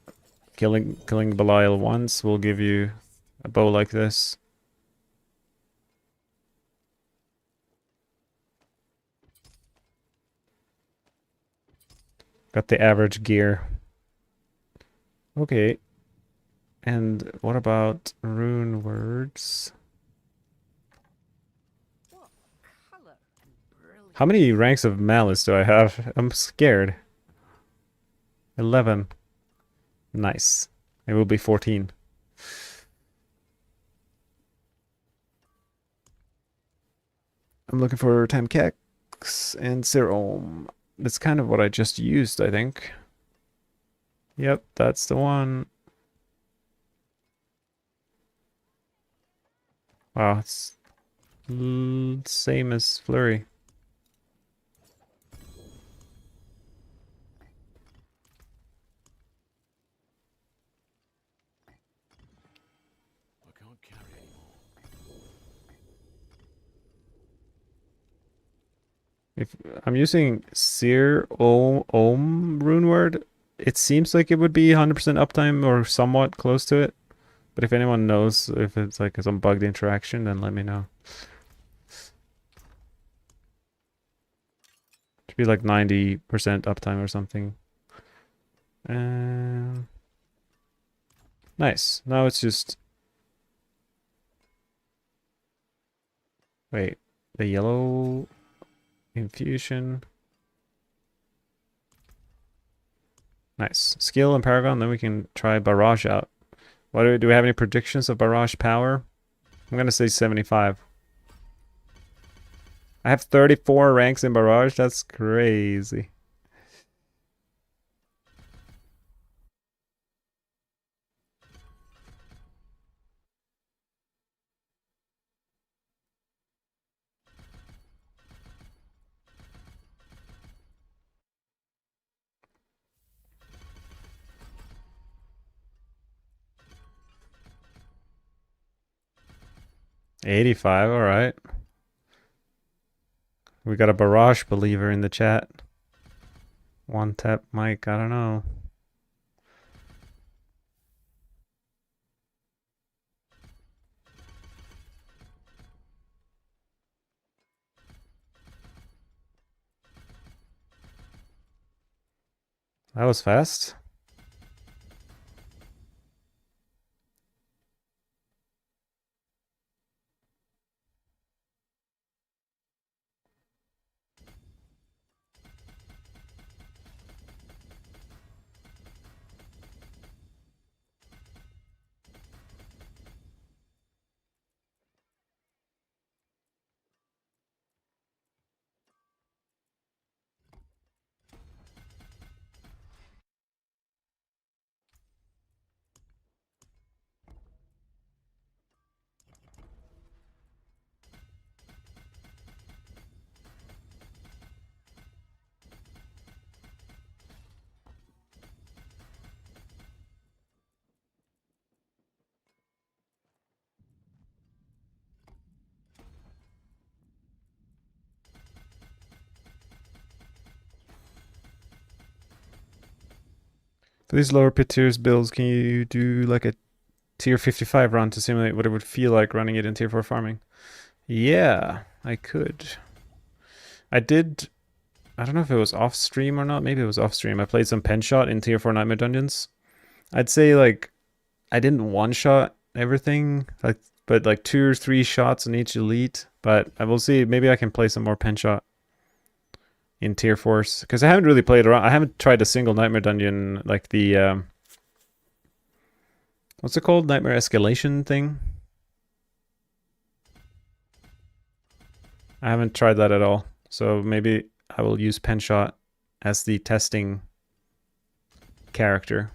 Killing Belial once will give you a bow like this. Got the average gear. Okay. And what about rune words? What colour and brilliance. How many ranks of malice do I have? I'm scared. 11. Nice. It will be 14. I'm looking for Tamkex and Serum. That's kind of what I just used, I think. Yep, that's the one. Wow, it's same as Flurry. I can't carry anymore. If I'm using Seer Ohm rune word, it seems like it would be 100% uptime or somewhat close to it. But if anyone knows if it's like some bugged interaction, then let me know. Should be like 90% uptime or something. Nice. Now it's just... Wait. The yellow infusion. Nice. Skill and Paragon, then we can try Barrage out. What do we have any predictions of Barrage power? I'm gonna say 75. I have 34 ranks in Barrage. That's crazy. $85, alright. We got a Barrage believer in the chat. One tap mic, I don't know. That was fast. For these lower pit tiers builds, can you do like a tier 55 run to simulate what it would feel like running it in tier 4 farming? Yeah, I could. I did... I don't know if it was off stream or not. Maybe it was off stream. I played some pen shot in tier 4 Nightmare Dungeons. I'd say like I didn't one shot everything, like, but like 2 or 3 shots in each elite. But I will see. Maybe I can play some more pen shot in tier 4s because I haven't really played around. I haven't tried a single Nightmare Dungeon like the what's it called? Nightmare Escalation thing. I haven't tried that at all. So maybe I will use pen shot as the testing character.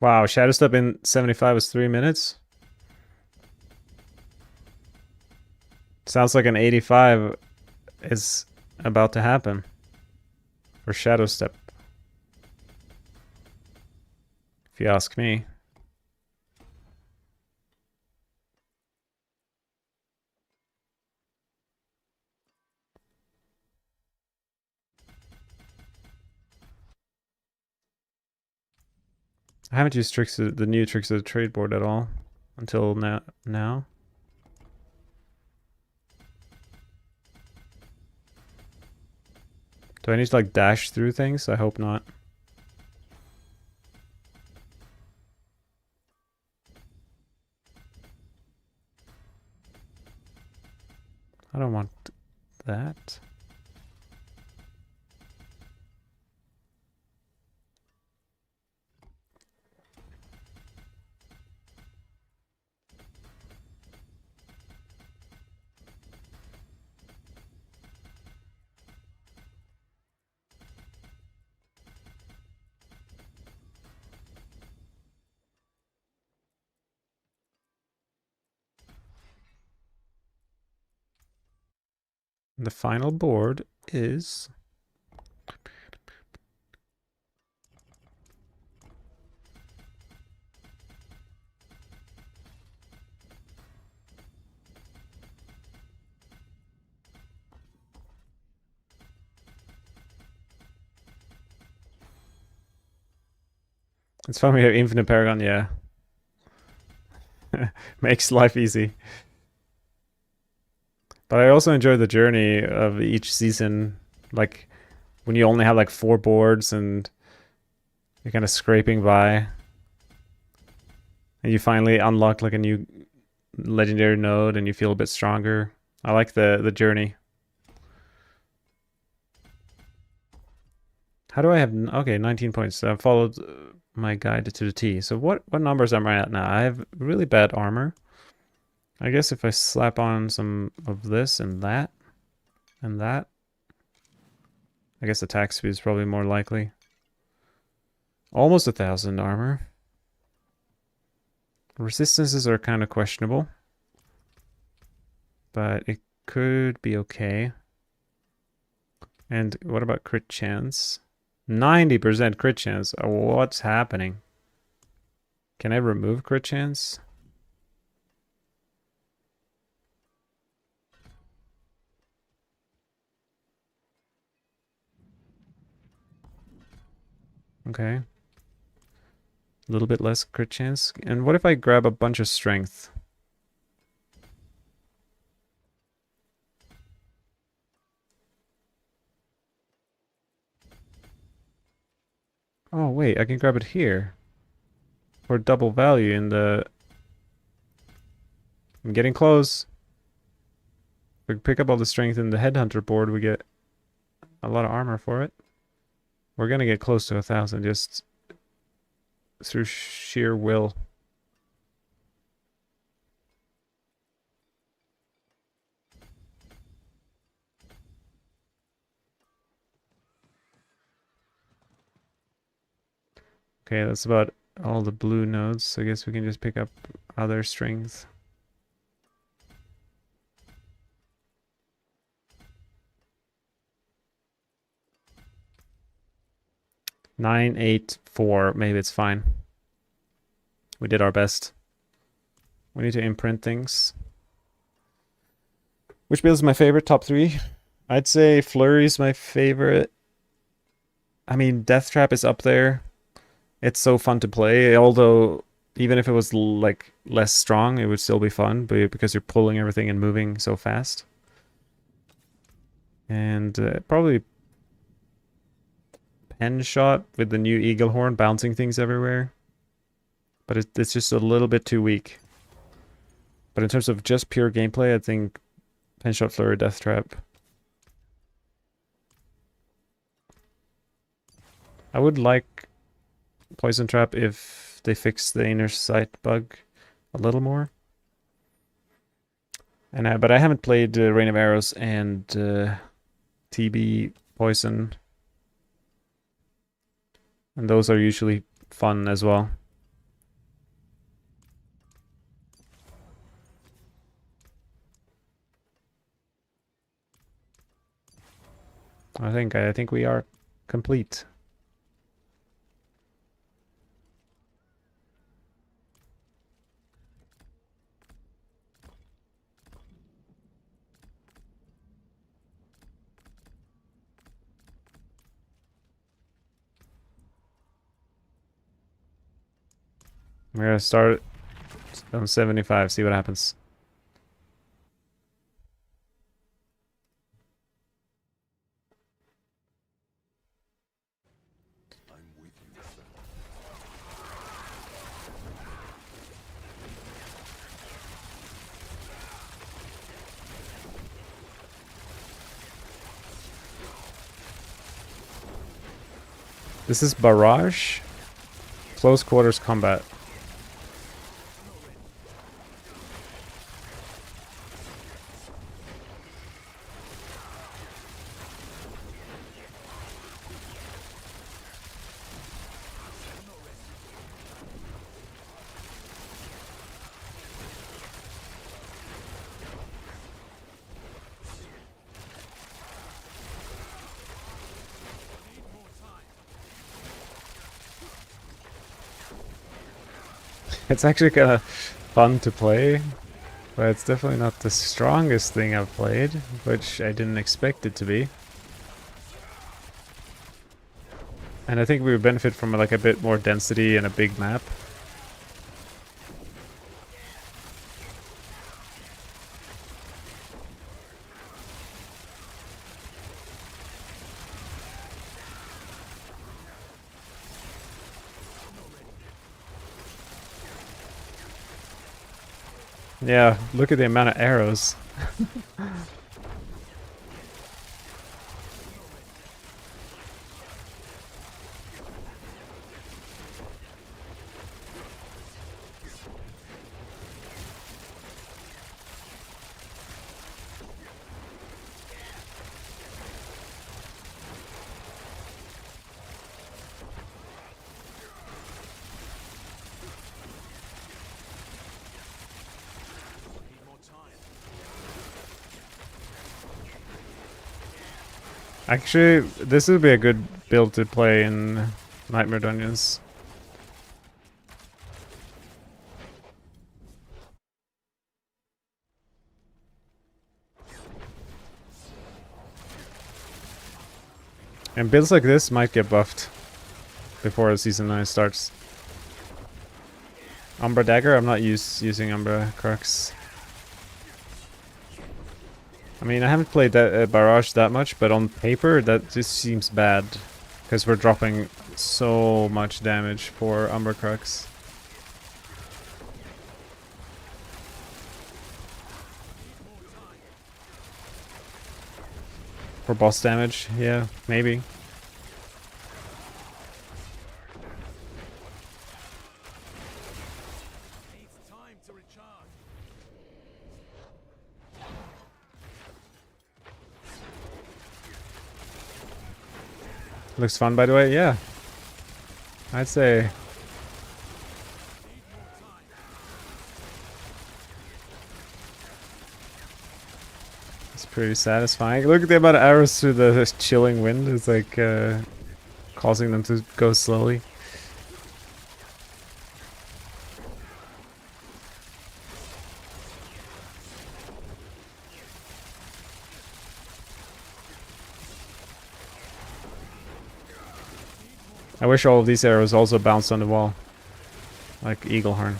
Wow, Shadow Step in 75 was 3 minutes? Sounds like an 85 is about to happen for Shadow Step, if you ask me. I haven't used the new Tricks of the Trade board at all until now. Do I need to like dash through things? I hope not. I don't want that. The final board is it's fun we have infinite Paragon, yeah. Makes life easy. But I also enjoy the journey of each season, like when you only have like 4 boards and you're kind of scraping by. And you finally unlock like a new legendary node and you feel a bit stronger. I like the journey. How do I have... Okay, 19 points. I followed my guide to the T. So what numbers am I at now? I have really bad armor. I guess if I slap on some of this and that, I guess attack speed is probably more likely. Almost 1,000 armor. Resistances are kind of questionable, but it could be okay. And what about crit chance? 90% crit chance. What's happening? Can I remove crit chance? Okay. A little bit less crit chance. And what if I grab a bunch of strength? Oh, wait, I can grab it here. For double value in the... I'm getting close. If we pick up all the strength in the Headhunter board, we get a lot of armor for it. We're gonna get close to 1,000 just through sheer will. Okay, that's about all the blue nodes. So I guess we can just pick up other strength. Nine, 8, 4. Maybe it's fine. We did our best. We need to imprint things. Which build is my favorite? Top 3? I'd say Flurry is my favorite. I mean, Death Trap is up there. It's so fun to play, although even if it was like less strong, it would still be fun, but because you're pulling everything and moving so fast. And probably Pen Shot with the new Eagle Horn bouncing things everywhere. But it's just a little bit too weak. But in terms of just pure gameplay, I think Pen Shot, Flurry, Death Trap. I would like Poison Trap if they fix the inner sight bug a little more. And but I haven't played Rain of Arrows and TB Poison. And those are usually fun as well. I think we are complete. We're gonna start on 75, see what happens. I'm with you, son. This is barrage. Close quarters combat. It's actually kind of fun to play, but it's definitely not the strongest thing I've played, which I didn't expect it to be. And I think we would benefit from like a bit more density and a big map. Yeah, look at the amount of arrows. Actually, this would be a good build to play in Nightmare Dungeons. And builds like this might get buffed before the Season 9 starts. Umbra Dagger, I'm not using Umbra Crux. I mean, I haven't played that Barrage that much, but on paper that just seems bad. Because we're dropping so much damage for Umbra Crux. For boss damage, yeah, maybe. Looks fun, by the way. Yeah, I'd say. It's pretty satisfying. Look at the amount of arrows through the chilling wind. It's like causing them to go slowly. I wish all of these arrows also bounced on the wall. Like Eagle Horn.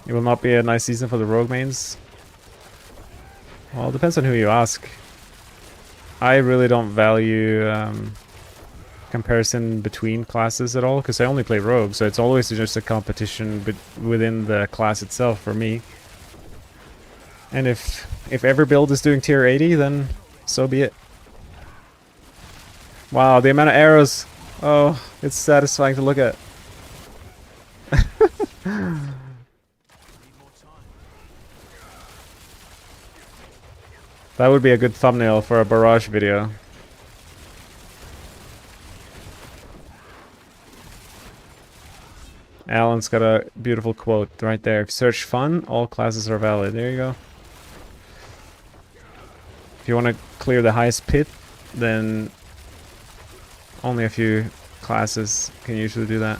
It will not be a nice season for the rogue mains. Well, it depends on who you ask. I really don't value comparison between classes at all, because I only play rogue, so it's always just a competition within the class itself for me. And if every build is doing tier 80, then so be it. Wow, the amount of arrows. Oh, it's satisfying to look at. That would be a good thumbnail for a barrage video. Alan's got a beautiful quote right there. If you search fun, all classes are valid. There you go. If you want to clear the highest pit, then only a few classes can usually do that.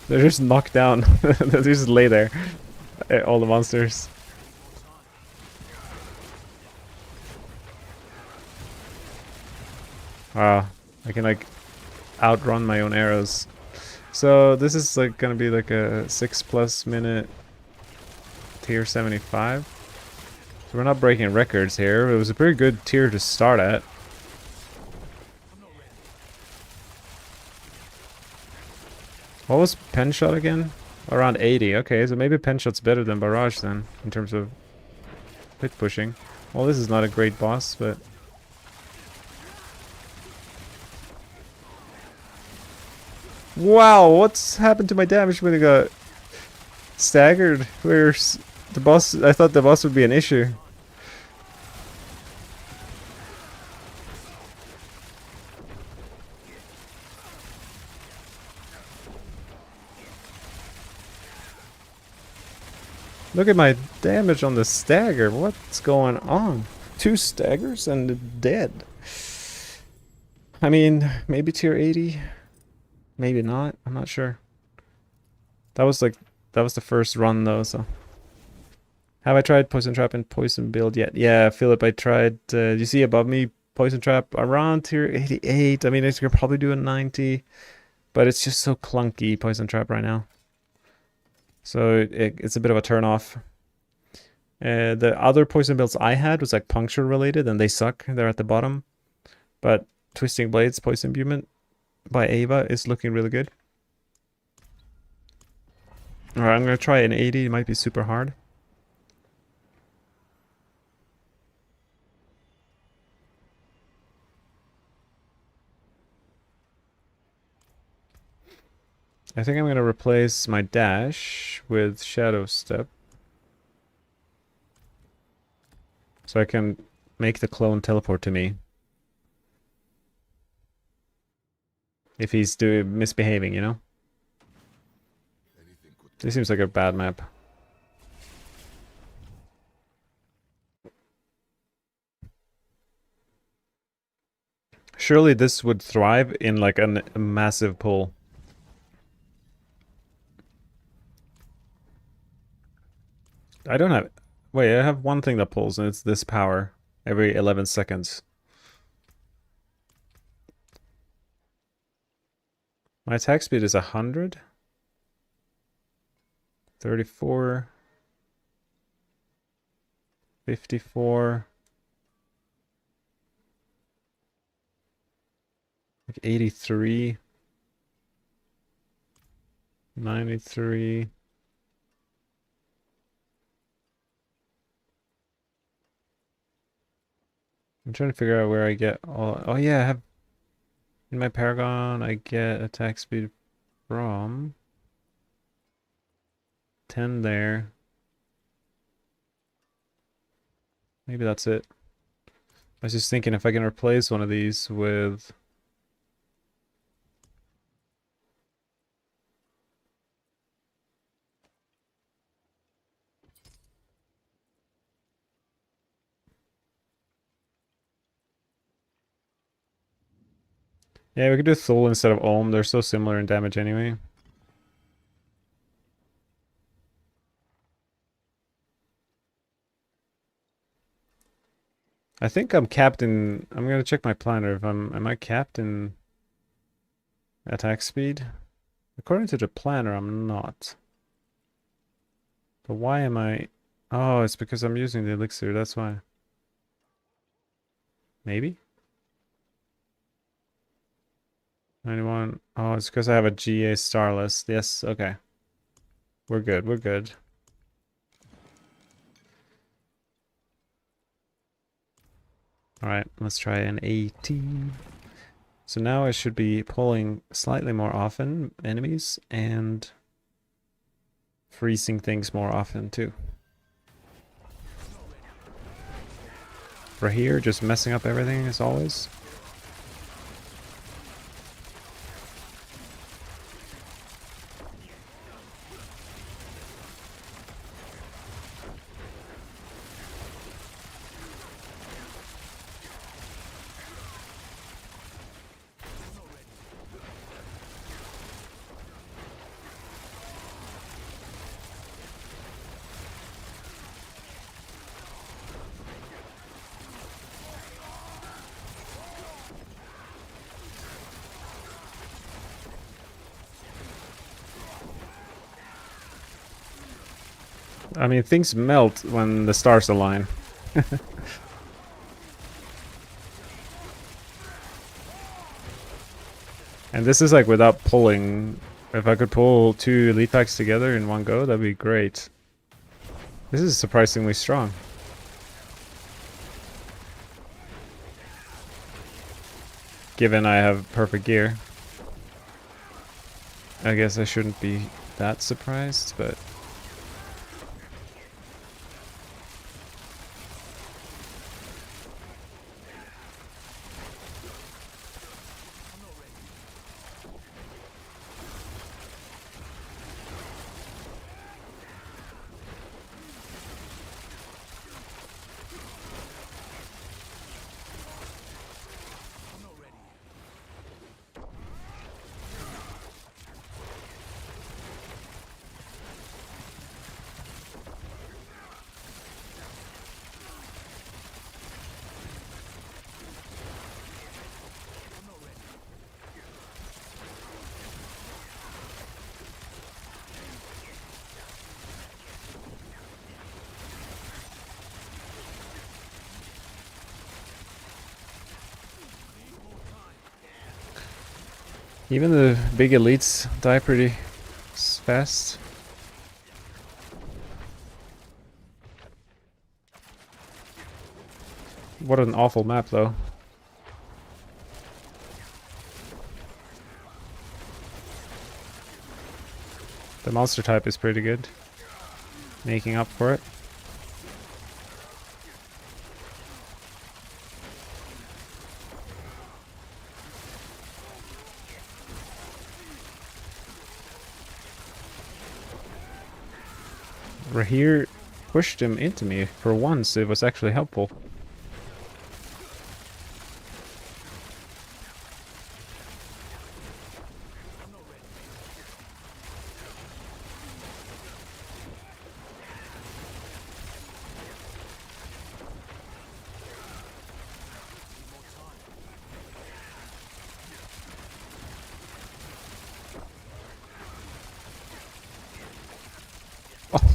They're just knocked down. They just lay there. All the monsters. Wow. I can like outrun my own arrows. So this is like gonna be like a 6+ minute tier 75. So we're not breaking records here. It was a pretty good tier to start at. What was pen shot again? Around 80. Okay, so maybe pen shot's better than barrage then, in terms of pit pushing. Well, this is not a great boss, but... Wow, what's happened to my damage when it got staggered? Where's the boss? I thought the boss would be an issue. Look at my damage on the stagger. What's going on? 2 staggers and dead. I mean, maybe tier 80. Maybe not. I'm not sure. That was the first run though, so. Have I tried Poison Trap and Poison Build yet? Yeah, Philip, I tried. You see above me, Poison Trap around tier 88. I mean, I could probably do a 90. But it's just so clunky, Poison Trap, right now. So it's a bit of a turn off. The other poison builds I had was like puncture related and they suck. They're at the bottom. But Twisting Blades Poison Imbuement by Ava is looking really good. Alright, I'm going to try an 80. It might be super hard. I think I'm going to replace my dash with Shadow Step. So I can make the clone teleport to me. If he's misbehaving, you know? This seems like a bad map. Surely this would thrive in like a massive pull. I don't have... Wait, I have one thing that pulls, and it's this power. Every 11 seconds. My attack speed is 100. 34. 54. Like 83. 93. I'm trying to figure out where I get all... Oh yeah, I have... In my Paragon, I get attack speed from... 10 there. Maybe that's it. I was just thinking if I can replace one of these with... Yeah, we could do Thul instead of Ohm. They're so similar in damage anyway. I think I'm capped in... I'm gonna check my planner if am I capped in attack speed? According to the planner, I'm not. But why am I... Oh, it's because I'm using the elixir, that's why. Maybe? 91. Oh, it's because I have a GA star list. Yes, okay. We're good, we're good. Alright, let's try an 80. So now I should be pulling slightly more often enemies and freezing things more often too. For here, just messing up everything as always. I mean, things melt when the stars align. And this is like without pulling. If I could pull 2 elite packs together in one go, that'd be great. This is surprisingly strong. Given I have perfect gear. I guess I shouldn't be that surprised, but... Even the big elites die pretty fast. What an awful map, though. The monster type is pretty good, making up for it. Rahir pushed him into me. For once, it was actually helpful.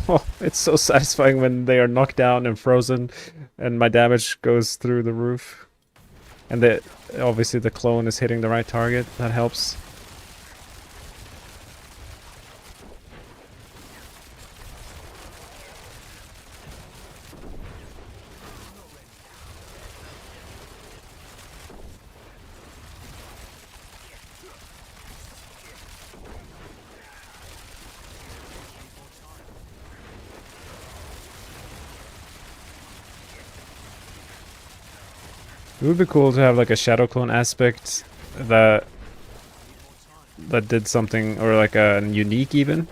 Oh, it's so satisfying when they are knocked down and frozen and my damage goes through the roof. And obviously the clone is hitting the right target. That helps. It would be cool to have like a shadow clone aspect that did something, or like a unique even.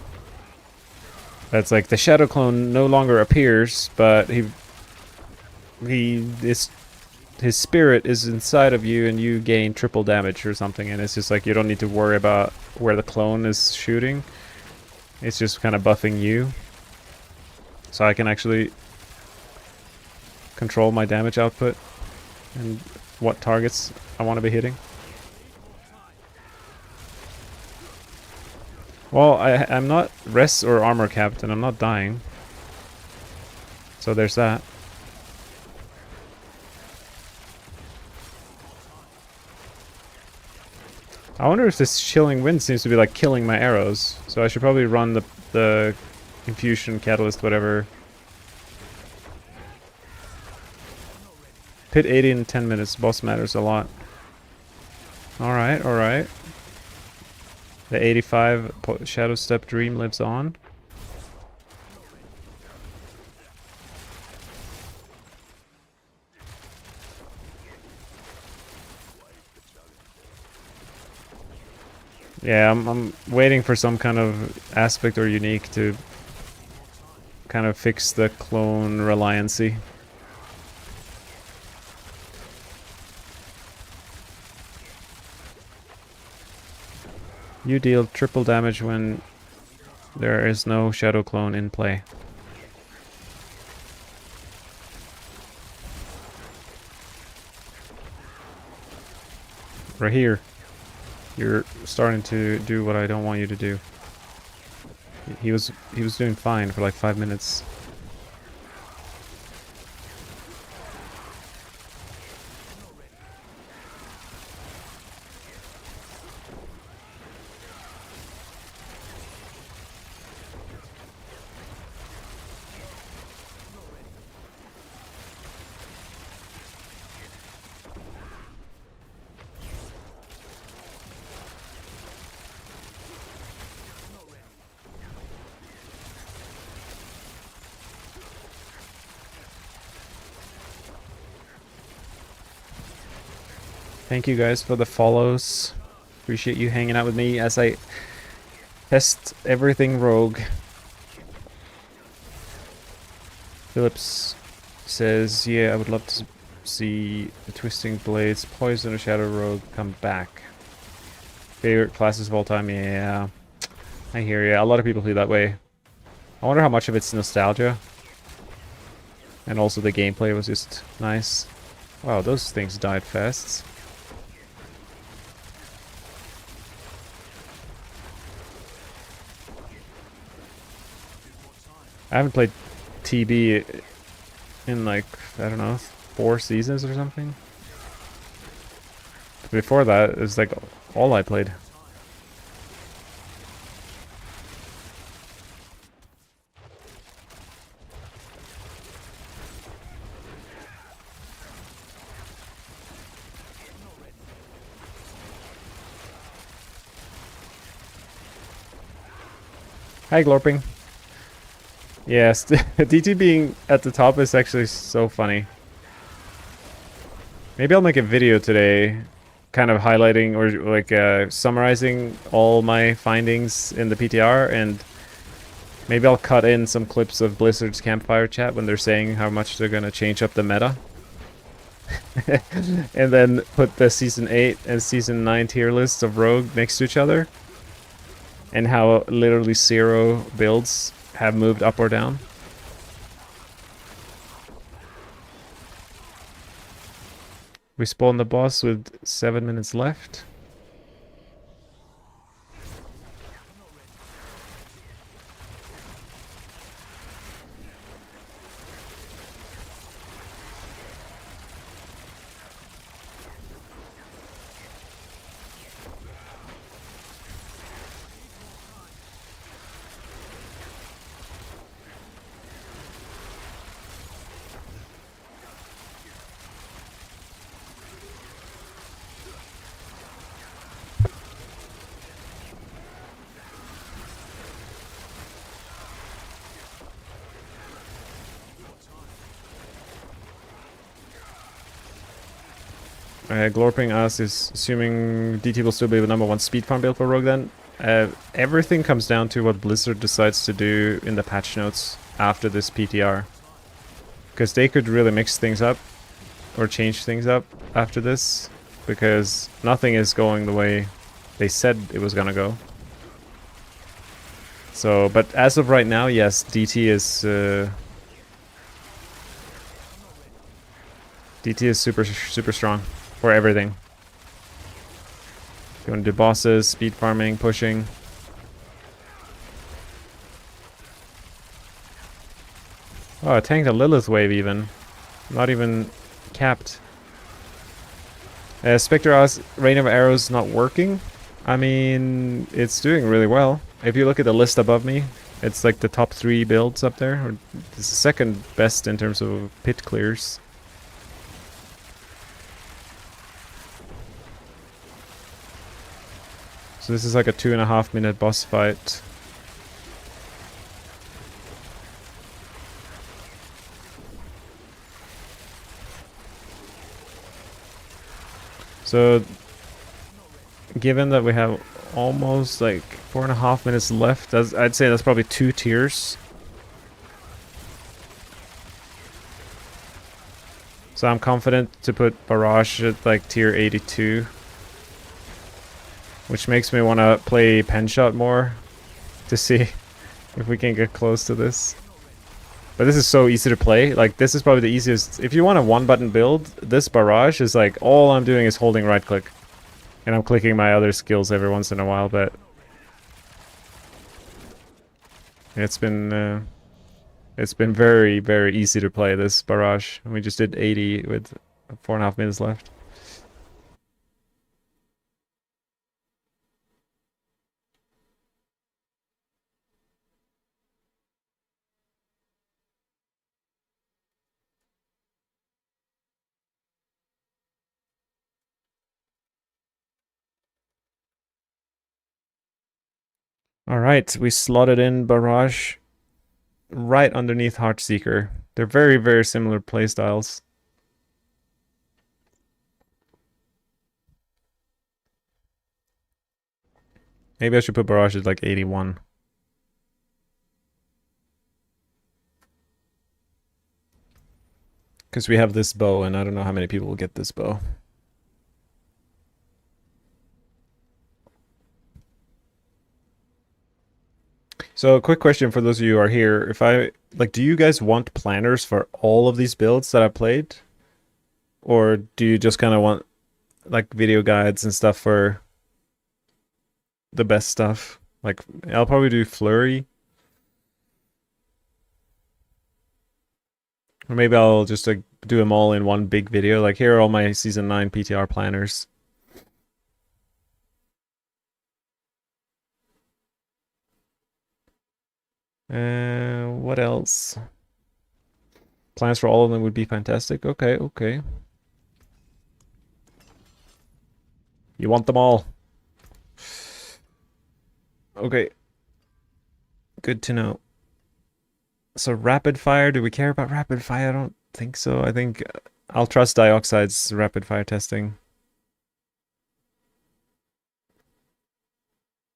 That's like the shadow clone no longer appears, but his spirit is inside of you and you gain triple damage or something, and it's just like you don't need to worry about where the clone is shooting. It's just kind of buffing you. So I can actually control my damage output and what targets I want to be hitting. Well, I'm not res or armor capped, and I'm not dying. So there's that. I wonder if this chilling wind seems to be like killing my arrows. So I should probably run the infusion, catalyst, whatever. Pit 80 in 10 minutes. Boss matters a lot. Alright, alright. The 85 Shadow Step dream lives on. Yeah, I'm waiting for some kind of aspect or unique to kind of fix the clone reliancy. You deal triple damage when there is no shadow clone in play. Right here. You're starting to do what I don't want you to do. He was doing fine for like 5 minutes. Thank you guys for the follows. Appreciate you hanging out with me as I test everything rogue. Phillips says, yeah, I would love to see the Twisting Blades, Poison, or Shadow Rogue come back. Favorite classes of all time? Yeah, I hear ya. A lot of people feel that way. I wonder how much of it's nostalgia. And also the gameplay was just nice. Wow, those things died fast. I haven't played TB in like, I don't know, 4 seasons or something. Before that, it was like all I played. Hi, Glorping. Yes, DT being at the top is actually so funny. Maybe I'll make a video today kind of highlighting or like summarizing all my findings in the PTR, and maybe I'll cut in some clips of Blizzard's campfire chat when they're saying how much they're gonna change up the meta. And then put the Season 8 and Season 9 tier lists of Rogue next to each other. And how literally 0 builds have moved up or down. We spawn the boss with 7 minutes left. Glorping us is assuming DT will still be the #1 speed farm build for Rogue then. Everything comes down to what Blizzard decides to do in the patch notes after this PTR. Because they could really mix things up or change things up after this. Because nothing is going the way they said it was gonna go. So, but as of right now, yes, DT is super strong for everything. Going to do bosses, speed farming, pushing. Oh, I tanked a Lilith wave even. Not even capped. Spectre Rain of Arrows not working. I mean, it's doing really well. If you look at the list above me, it's like the top 3 builds up there. Or it's the second best in terms of pit clears. So this is like a 2.5-minute boss fight. So, given that we have almost like 4.5 minutes left, I'd say that's probably 2 tiers. So I'm confident to put Barrage at like tier 82. Which makes me want to play pen shot more to see if we can get close to this. But this is so easy to play. Like, this is probably the easiest. If you want a one-button build, this Barrage is like, all I'm doing is holding right-click. And I'm clicking my other skills every once in a while, but... It's been very, very easy to play this Barrage. And we just did 80 with 4.5 minutes left. Alright, we slotted in Barrage right underneath Heartseeker. They're very, very similar playstyles. Maybe I should put Barrage at like 81. Because we have this bow, and I don't know how many people will get this bow. So, a quick question for those of you who are here. If I, like, do you guys want planners for all of these builds that I played? Or do you just kind of want, like, video guides and stuff for the best stuff? Like, I'll probably do Flurry. Or maybe I'll just, like, do them all in one big video. Like, here are all my Season 9 PTR planners. What else? Plans for all of them would be fantastic. Okay, okay. You want them all. Okay. Good to know. So rapid fire, do we care about rapid fire? I don't think so. I think I'll trust Dioxide's rapid fire testing.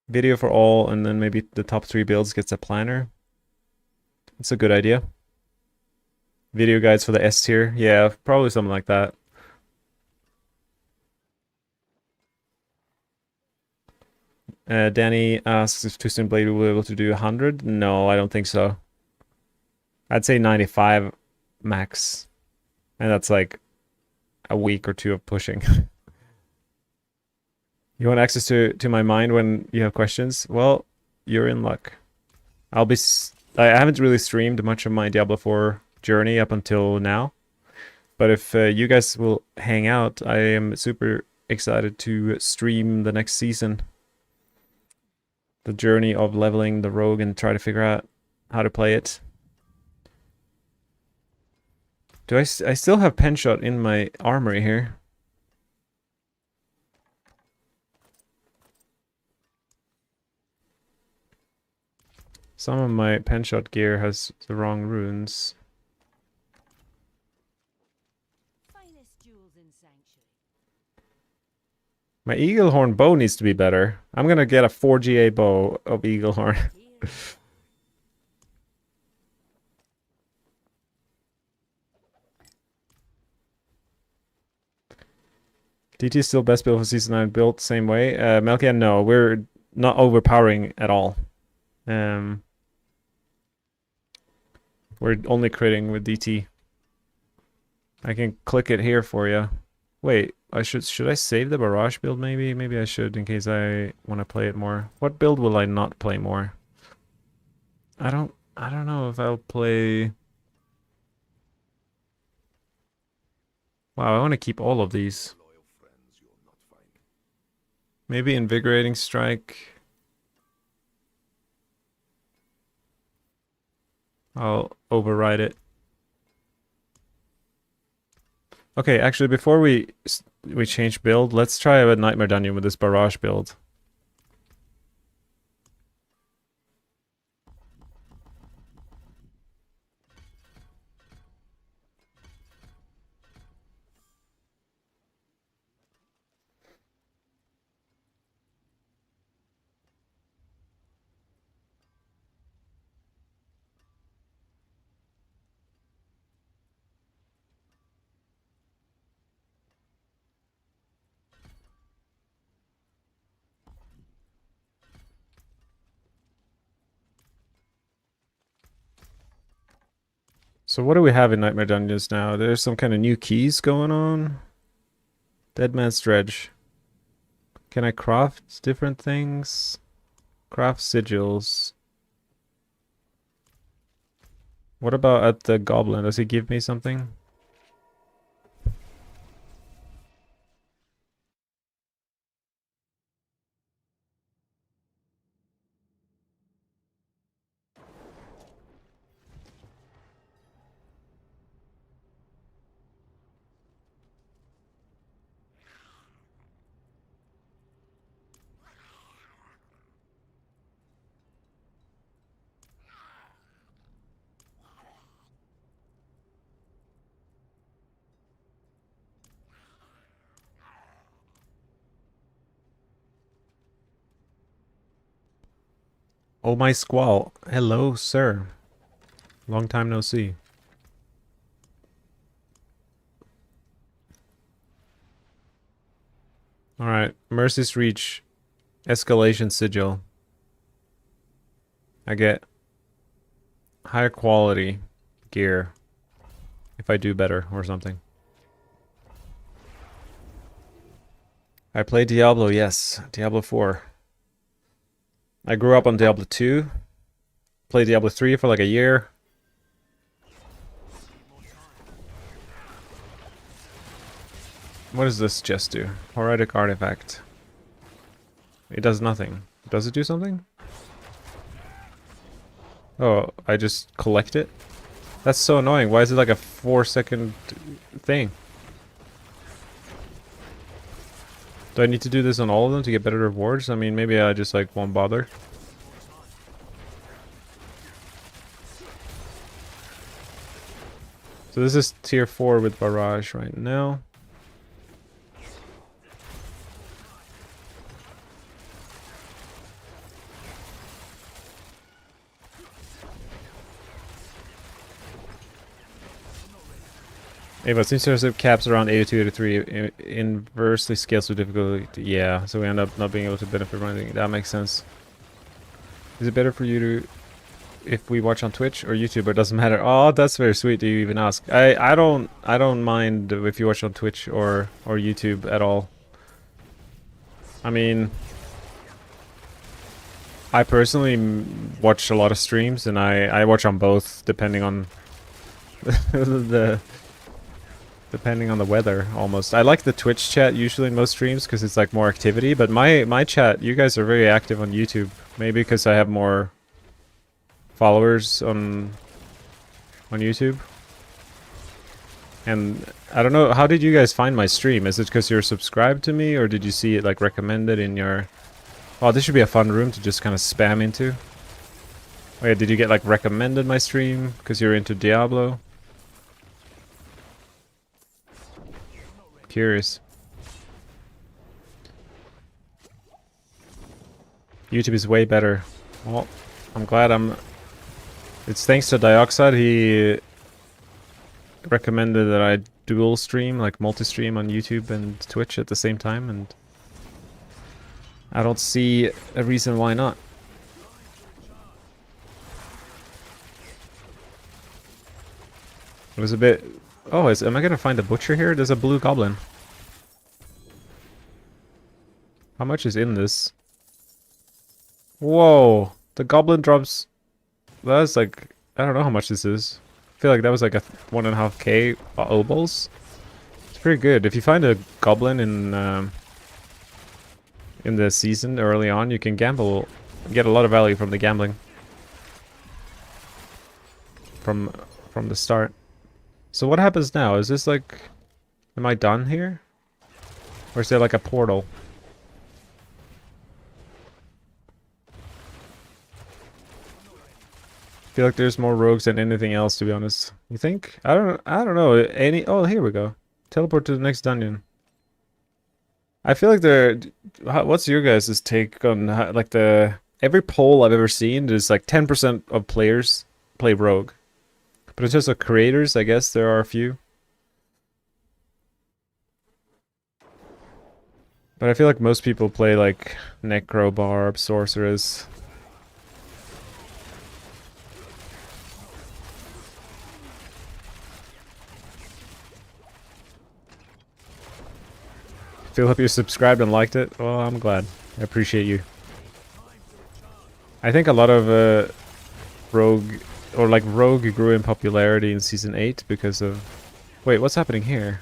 Video for all, and then maybe the top 3 builds gets a planner. It's a good idea. Video guides for the S tier. Yeah, probably something like that. Danny asks if Twisted Blade will be able to do 100. No, I don't think so. I'd say 95 max. And that's like a week or 2 of pushing. You want access to my mind when you have questions? Well, you're in luck. I haven't really streamed much of my Diablo 4 journey up until now. But if you guys will hang out, I am super excited to stream the next season. The journey of leveling the rogue and try to figure out how to play it. I still have pen shot in my armory here. Some of my pen shot gear has the wrong runes. Finest jewels in Sanctuary. My Eaglehorn bow needs to be better. I'm gonna get a 4GA bow of Eaglehorn. DT is still best build for Season 9 built same way. Melkian, no, we're not overpowering at all. We're only critting with DT. I can click it here for you. Wait, should I save the Barrage build maybe? Maybe I should in case I want to play it more. What build will I not play more? I don't know if I'll play. Wow, I want to keep all of these. Maybe Invigorating Strike. I'll override it. Okay, actually, before we change build, let's try a Nightmare Dungeon with this Barrage build. So what do we have in Nightmare Dungeons now? There's some kind of new keys going on. Dead Man's Dredge. Can I craft different things? Craft sigils. What about at the goblin? Does he give me something? Oh my squall. Hello, sir. Long time no see. Alright, Mercy's Reach. Escalation Sigil. I get higher quality gear if I do better or something. I play Diablo, yes. Diablo 4. I grew up on Diablo 2. Played Diablo 3 for like a year. What does this just do? Horetic Artifact. It does nothing. Does it do something? Oh, I just collect it? That's so annoying. Why is it like a 4-second thing? Do I need to do this on all of them to get better rewards? I mean, maybe I just like won't bother. So this is tier 4 with barrage right now. Ava, since there's caps around 82, 83, inversely scales with difficulty. Yeah, so we end up not being able to benefit from anything. That makes sense. Is it better for you to, if we watch on Twitch or YouTube, or it doesn't matter? Oh, that's very sweet. Do you even ask? I don't mind if you watch on Twitch or YouTube at all. I mean, I personally watch a lot of streams, and I watch on both depending on depending on the weather, almost. I like the Twitch chat usually in most streams because it's like more activity, but my chat, you guys are very active on YouTube. Maybe because I have more followers on YouTube. And I don't know, how did you guys find my stream? Is it because you're subscribed to me, or did you see it like recommended in your... Oh, this should be a fun room to just kind of spam into. Wait, did you get like recommended my stream because you're into Diablo? Curious. YouTube is way better. Well, I'm glad it's thanks to Dioxide. He recommended that I dual stream, like multi-stream on YouTube and Twitch at the same time, and I don't see a reason why not. It was a bit... Oh, am I gonna find a butcher here? There's a blue goblin. How much is in this? Whoa! The goblin drops... That's like... I don't know how much this is. I feel like that was like a 1.5k obols. It's pretty good. If you find a goblin in the season early on, you can gamble... Get a lot of value from the gambling. From the start. So what happens now? Is this like... Am I done here? Or is there like a portal? I feel like there's more rogues than anything else, to be honest. You think? I don't know. Oh, here we go. Teleport to the next dungeon. I feel like what's your guys' take on like every poll I've ever seen is like 10% of players play rogue. But in terms of creators, I guess there are a few. But I feel like most people play like Necro, Barb, Sorceress. Philip, you subscribed and liked it. Well, I'm glad. I appreciate you. I think a lot of Rogue, or like Rogue grew in popularity in Season 8 because of... Wait, what's happening here?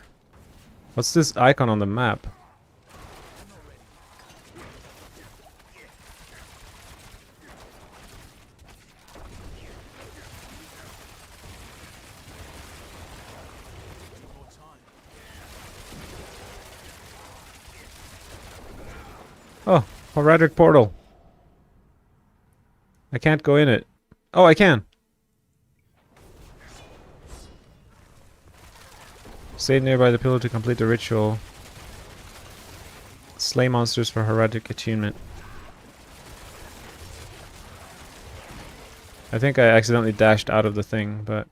What's this icon on the map? Oh, Horadic portal. I can't go in it. Oh, I can. Stay nearby the pillar to complete the ritual. Slay monsters for Horadic attunement. I think I accidentally dashed out of the thing, but...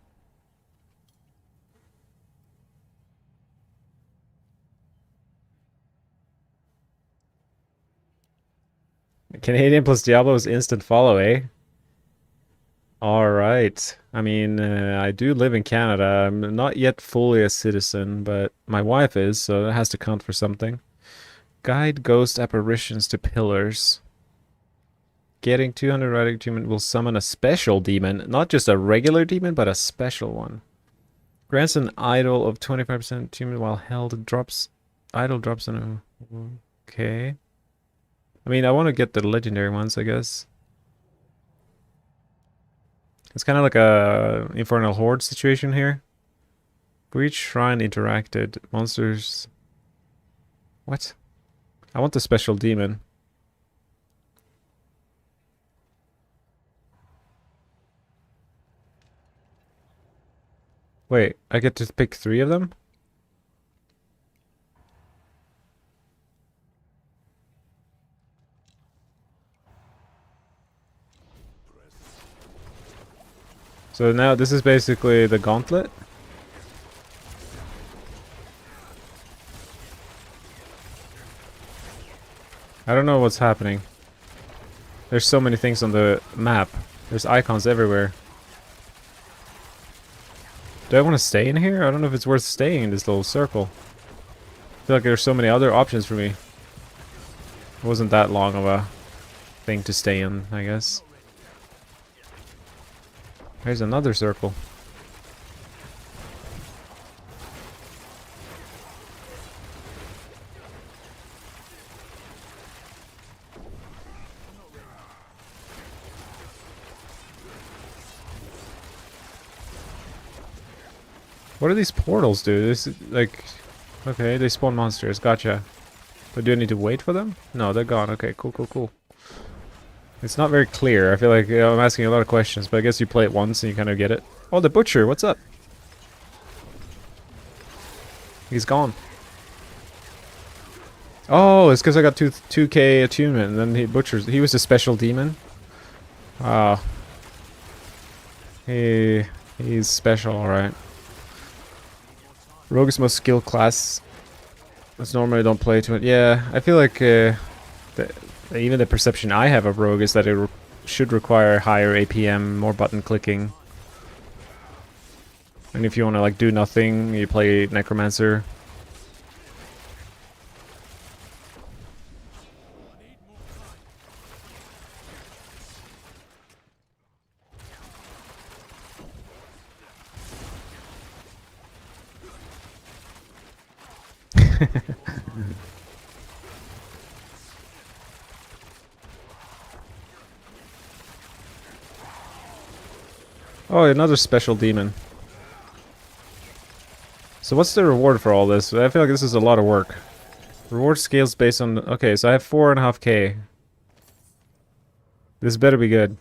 Canadian plus Diablo is instant follow, eh? Alright. I mean, I do live in Canada. I'm not yet fully a citizen, but my wife is, so that has to count for something. Guide ghost apparitions to pillars. Getting 200 Radic attunement will summon a special demon. Not just a regular demon, but a special one. Grants an idol of 25% attunement while held. Drops... Idol drops on a... Okay. I mean, I want to get the legendary ones, I guess. It's kind of like a Infernal Horde situation here. Breach Shrine interacted. Monsters... What? I want the special demon. Wait, I get to pick 3 of them? So now this is basically the gauntlet. I don't know what's happening. There's so many things on the map. There's icons everywhere. Do I want to stay in here? I don't know if it's worth staying in this little circle. I feel like there's so many other options for me. It wasn't that long of a thing to stay in, I guess. There's another circle. What do these portals do? This is like... Okay, they spawn monsters. Gotcha. But do I need to wait for them? No, they're gone. Okay, cool, cool, cool. It's not very clear. I feel like I'm asking a lot of questions, but I guess you play it once and you kind of get it. Oh, the butcher, what's up? He's gone. Oh, it's because I got 2k attunement, and then he butchers. He was a special demon. Wow. He's special, alright. Rogue is most skill class. That's normally don't play too much. Yeah, I feel like even the perception I have of Rogue is that it should require higher APM, more button clicking. And if you want to like do nothing, you play Necromancer. Oh, another special demon. So what's the reward for all this? I feel like this is a lot of work. Reward scales based on... Okay, so I have 4.5k. This better be good.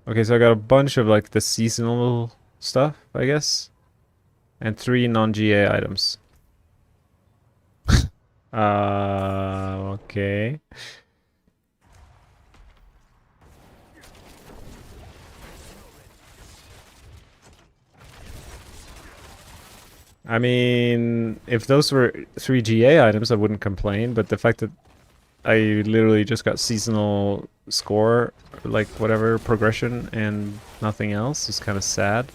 Okay, so I got a bunch of like the seasonal stuff, I guess. And 3 non-GA items. Okay. I mean, if those were 3 GA items, I wouldn't complain, but the fact that I literally just got seasonal score, like whatever progression, and nothing else. It's kind of sad.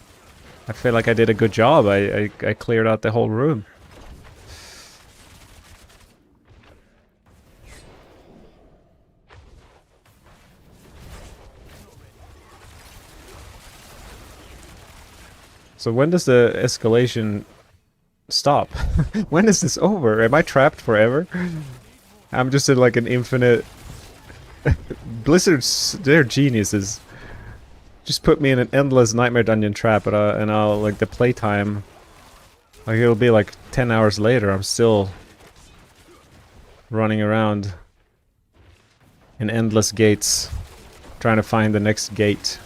I feel like I did a good job. I cleared out the whole room. So when does the escalation stop? When is this over? Am I trapped forever? I'm just in like an infinite... Blizzard's, they're geniuses. Just put me in an endless nightmare dungeon trap, and I'll, like, the playtime, like, it'll be like 10 hours later, I'm still running around in endless gates, trying to find the next gate.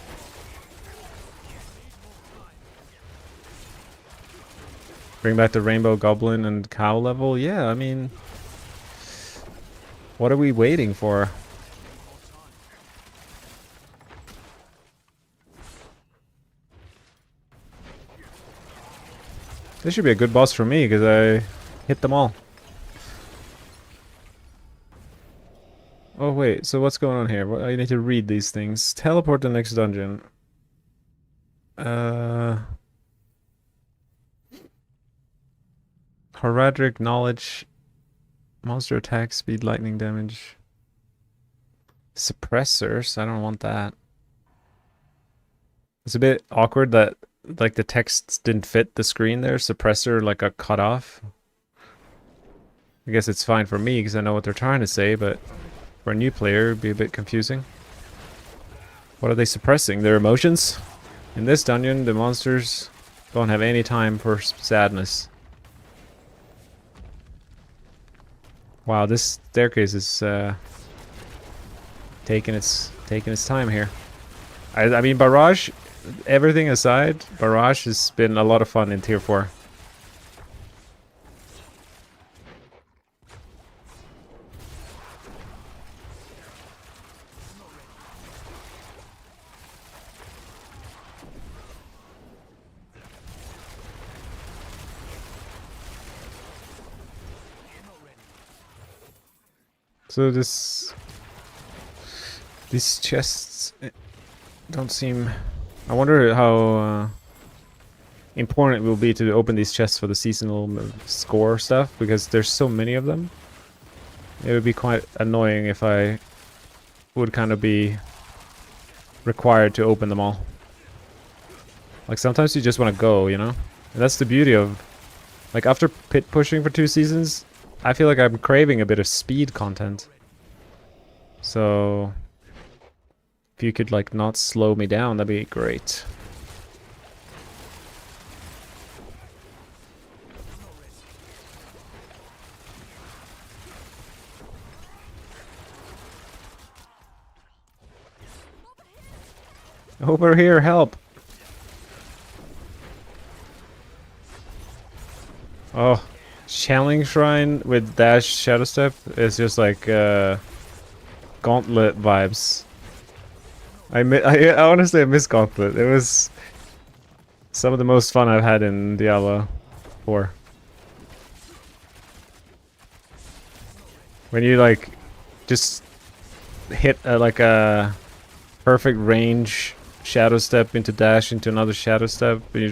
Bring back the Rainbow Goblin and Cow level? Yeah, I mean... What are we waiting for? This should be a good boss for me, because I hit them all. Oh wait, so what's going on here? Well, I need to read these things. Teleport to the next dungeon. Heraldic knowledge, monster attack, speed, lightning damage. Suppressors, I don't want that. It's a bit awkward that like the text didn't fit the screen there. Suppressor like got cut off. I guess it's fine for me because I know what they're trying to say, but for a new player it'd be a bit confusing. What are they suppressing? Their emotions? In this dungeon, the monsters don't have any time for sadness. Wow, this staircase is taking its time here. I mean, barrage, everything aside, barrage has been a lot of fun in tier 4. So these chests don't seem... I wonder how important it will be to open these chests for the seasonal score stuff, because there's so many of them. It would be quite annoying if I would kind of be required to open them all. Like sometimes you just want to go, you know? And that's the beauty of... Like after pit pushing for 2 seasons, I feel like I'm craving a bit of speed content. So if you could like not slow me down, that'd be great. Over here, help! Oh, Channeling Shrine with Dash Shadow Step is just like Gauntlet vibes. I honestly I miss Gauntlet. It was some of the most fun I've had in Diablo 4. When you like just hit like a perfect range shadow step into dash into another shadow step, and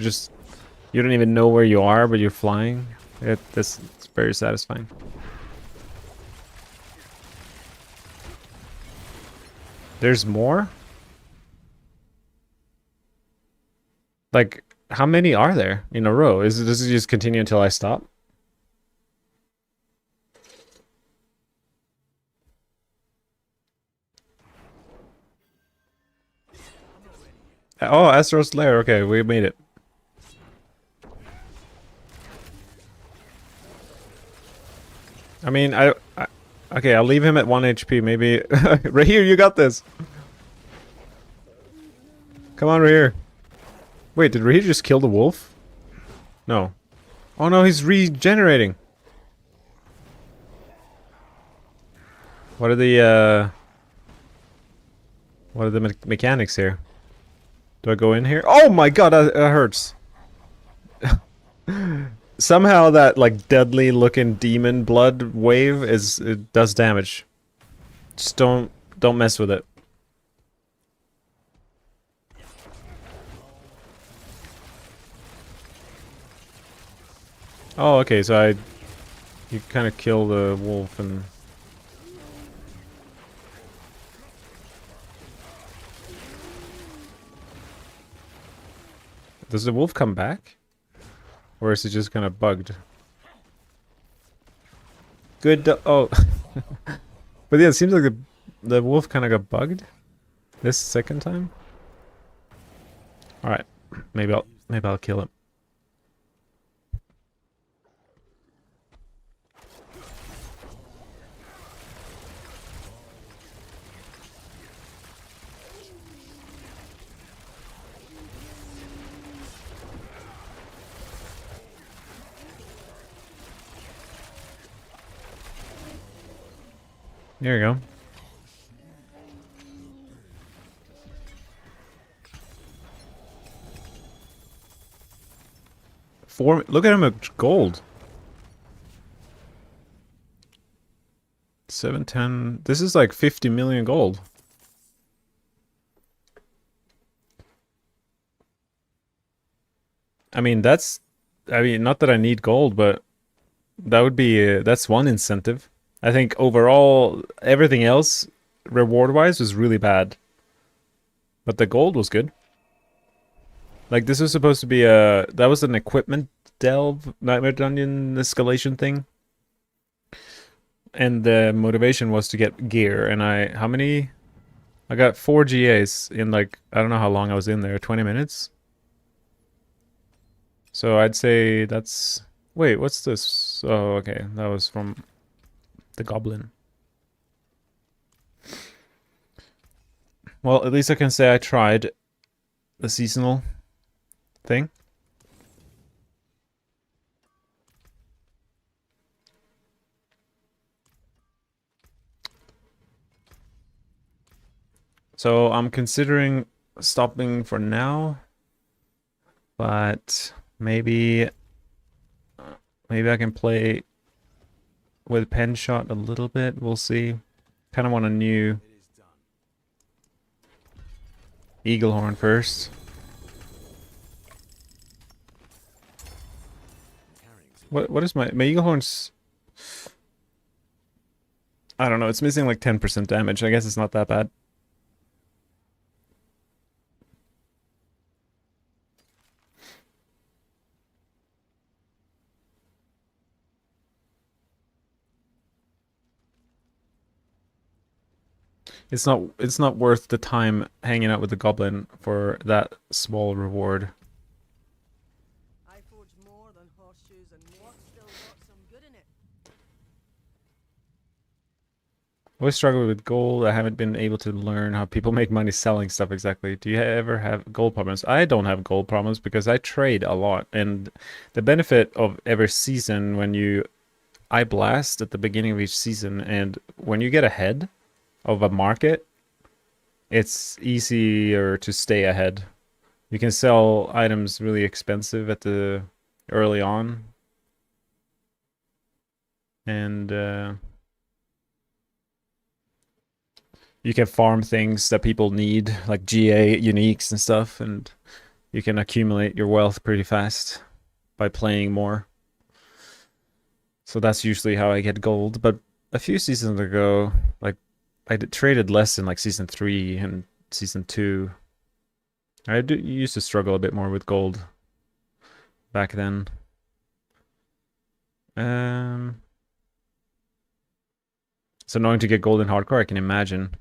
you don't even know where you are, but you're flying. It's very satisfying. There's more? Like, how many are there in a row? Does it just continue until I stop? Oh, Astro's Lair. Okay, we made it. I mean, okay, I'll leave him at 1 HP. Maybe right here. You got this. Come on, right here. Wait, did Rahir just kill the wolf? No. Oh no, he's regenerating. What are the mechanics here? Do I go in here? Oh my god, that hurts. Somehow that like deadly looking demon blood wave it does damage. Just don't mess with it. Oh, okay, so you kind of kill the wolf and... Does the wolf come back? Or is it just kind of bugged? Good. Oh. But yeah, it seems like the wolf kind of got bugged this second time. All right, maybe I'll kill him. There you go. Look at him at gold. 710. This is like 50 million gold. I mean, not that I need gold, but that would be, that's one incentive. I think overall, everything else, reward-wise, was really bad. But the gold was good. Like, this was supposed to be that was an equipment delve, Nightmare Dungeon escalation thing. And the motivation was to get gear, and I got 4 GAs in like, I don't know how long I was in there, 20 minutes? So I'd say that's... Wait, what's this? Oh, okay, that was from the goblin. Well, at least I can say I tried the seasonal thing. So I'm considering stopping for now, but maybe I can play with pen shot a little bit. We'll see. Kind of want a new eagle horn first. What is my eagle horn's? I don't know. It's missing like 10% damage. I guess it's not that bad. It's not worth the time hanging out with the goblin for that small reward. I forge more than horseshoes and what still got some good in it. I always struggle with gold. I haven't been able to learn how people make money selling stuff exactly. Do you ever have gold problems? I don't have gold problems because I trade a lot. And the benefit of every season I blast at the beginning of each season, and when you get ahead of a market, it's easier to stay ahead. You can sell items really expensive at the early on. And you can farm things that people need, like GA uniques and stuff, and you can accumulate your wealth pretty fast by playing more. So that's usually how I get gold. But a few seasons ago, like I traded less in like season 3 and season 2. I used to struggle a bit more with gold back then. It's annoying to get gold in hardcore, I can imagine.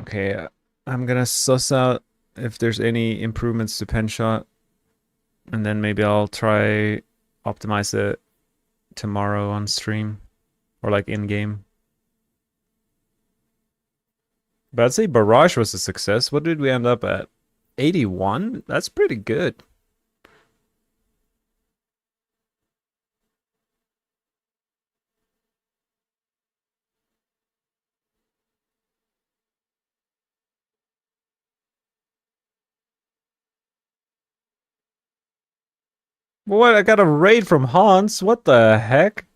Okay, I'm gonna suss out if there's any improvements to pen shot, and then maybe I'll try optimize it tomorrow on stream or like in game. But I'd say barrage was a success. What did we end up at? 81? That's pretty good. What? I got a raid from Hans. What the heck?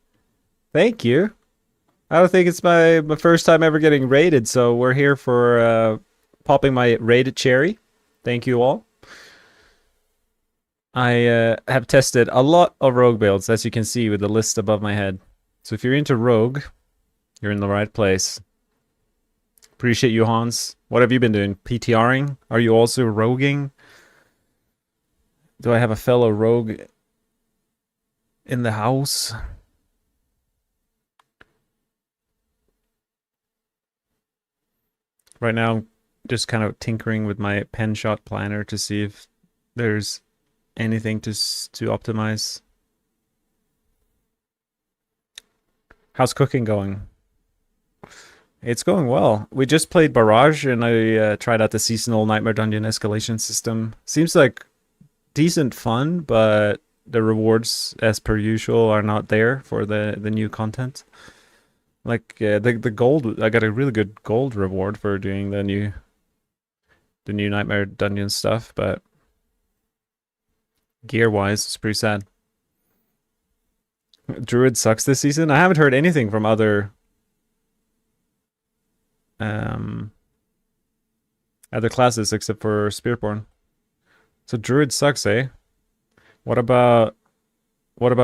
Thank you. I don't think it's my first time ever getting raided, so we're here for popping my raided cherry. Thank you all. I have tested a lot of rogue builds, as you can see with the list above my head. So if you're into rogue, you're in the right place. Appreciate you, Hans. What have you been doing? PTRing? Are you also roguing? Do I have a fellow rogue in the house? Right now, I'm just kind of tinkering with my pen shot planner to see if there's anything to optimize. How's cooking going? It's going well. We just played Barrage, and I tried out the seasonal Nightmare Dungeon escalation system. Seems like decent fun, but the rewards, as per usual, are not there for the new content. Like the gold, I got a really good gold reward for doing the new Nightmare Dungeon stuff, but gear-wise, it's pretty sad. Druid sucks this season. I haven't heard anything from other classes except for Spiritborn. So Druid sucks, eh? What about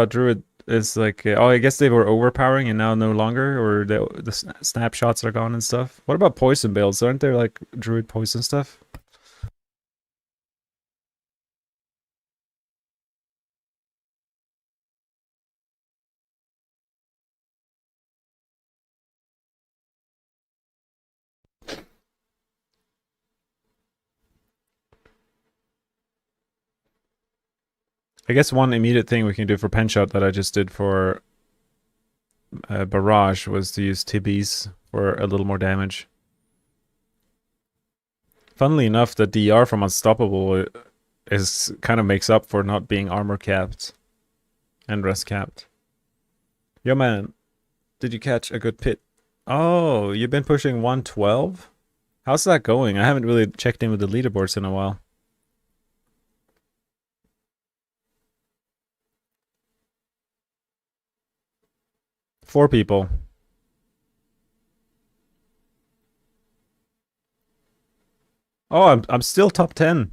Druid? Is like, oh, I guess they were overpowering and now no longer, or the snapshots are gone and stuff. What about poison builds? Aren't there like Druid poison stuff? I guess one immediate thing we can do for pen shot that I just did for Barrage was to use Tibbies for a little more damage. Funnily enough, the DR from Unstoppable is kind of makes up for not being armor capped and rest capped. Yo man, did you catch a good pit? Oh, you've been pushing 112? How's that going? I haven't really checked in with the leaderboards in a while. Four people. Oh, I'm still top 10.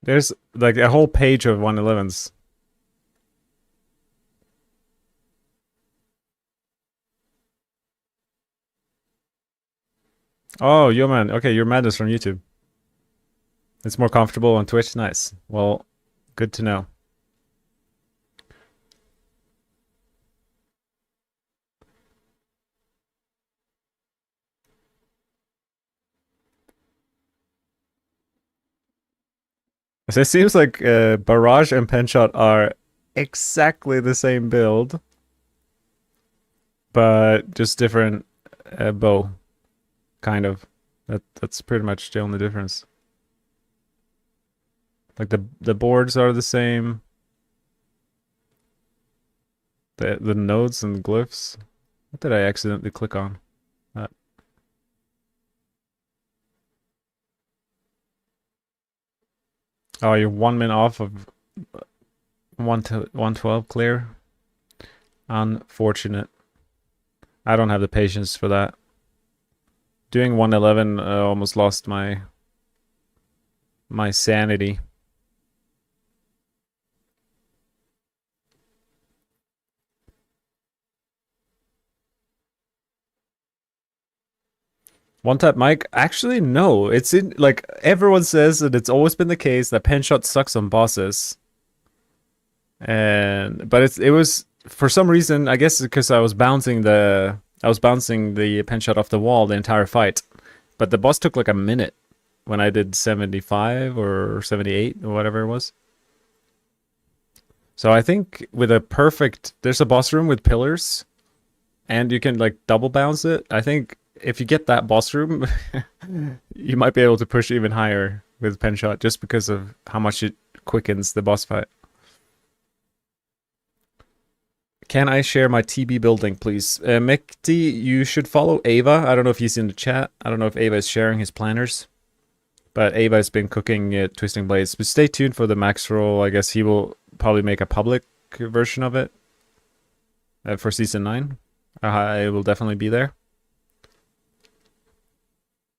There's like a whole page of 111s. Oh, yo man. Okay, you're Madness from YouTube. It's more comfortable on Twitch. Nice. Well, good to know. So it seems like Barrage and Penshot are exactly the same build, but just different bow, kind of. That's pretty much the only difference. Like the boards are the same. The nodes and glyphs. What did I accidentally click on? Oh, you're 1 min off of 112 clear. Unfortunate. I don't have the patience for that. Doing 111 almost lost my sanity. One tap mic? Actually, no. It's in like everyone says that it's always been the case that pen shot sucks on bosses. But it was for some reason, I guess because I was bouncing the pen shot off the wall the entire fight. But the boss took like a minute when I did 75 or 78 or whatever it was. So I think with a perfect, there's a boss room with pillars and you can like double bounce it. I think if you get that boss room, you might be able to push even higher with pen shot just because of how much it quickens the boss fight. Can I share my TB build link, please? Mekti, you should follow Ava. I don't know if he's in the chat. I don't know if Ava is sharing his planners. But Ava has been cooking Twisting Blades. But stay tuned for the max roll. I guess he will probably make a public version of it for Season 9. I will definitely be there.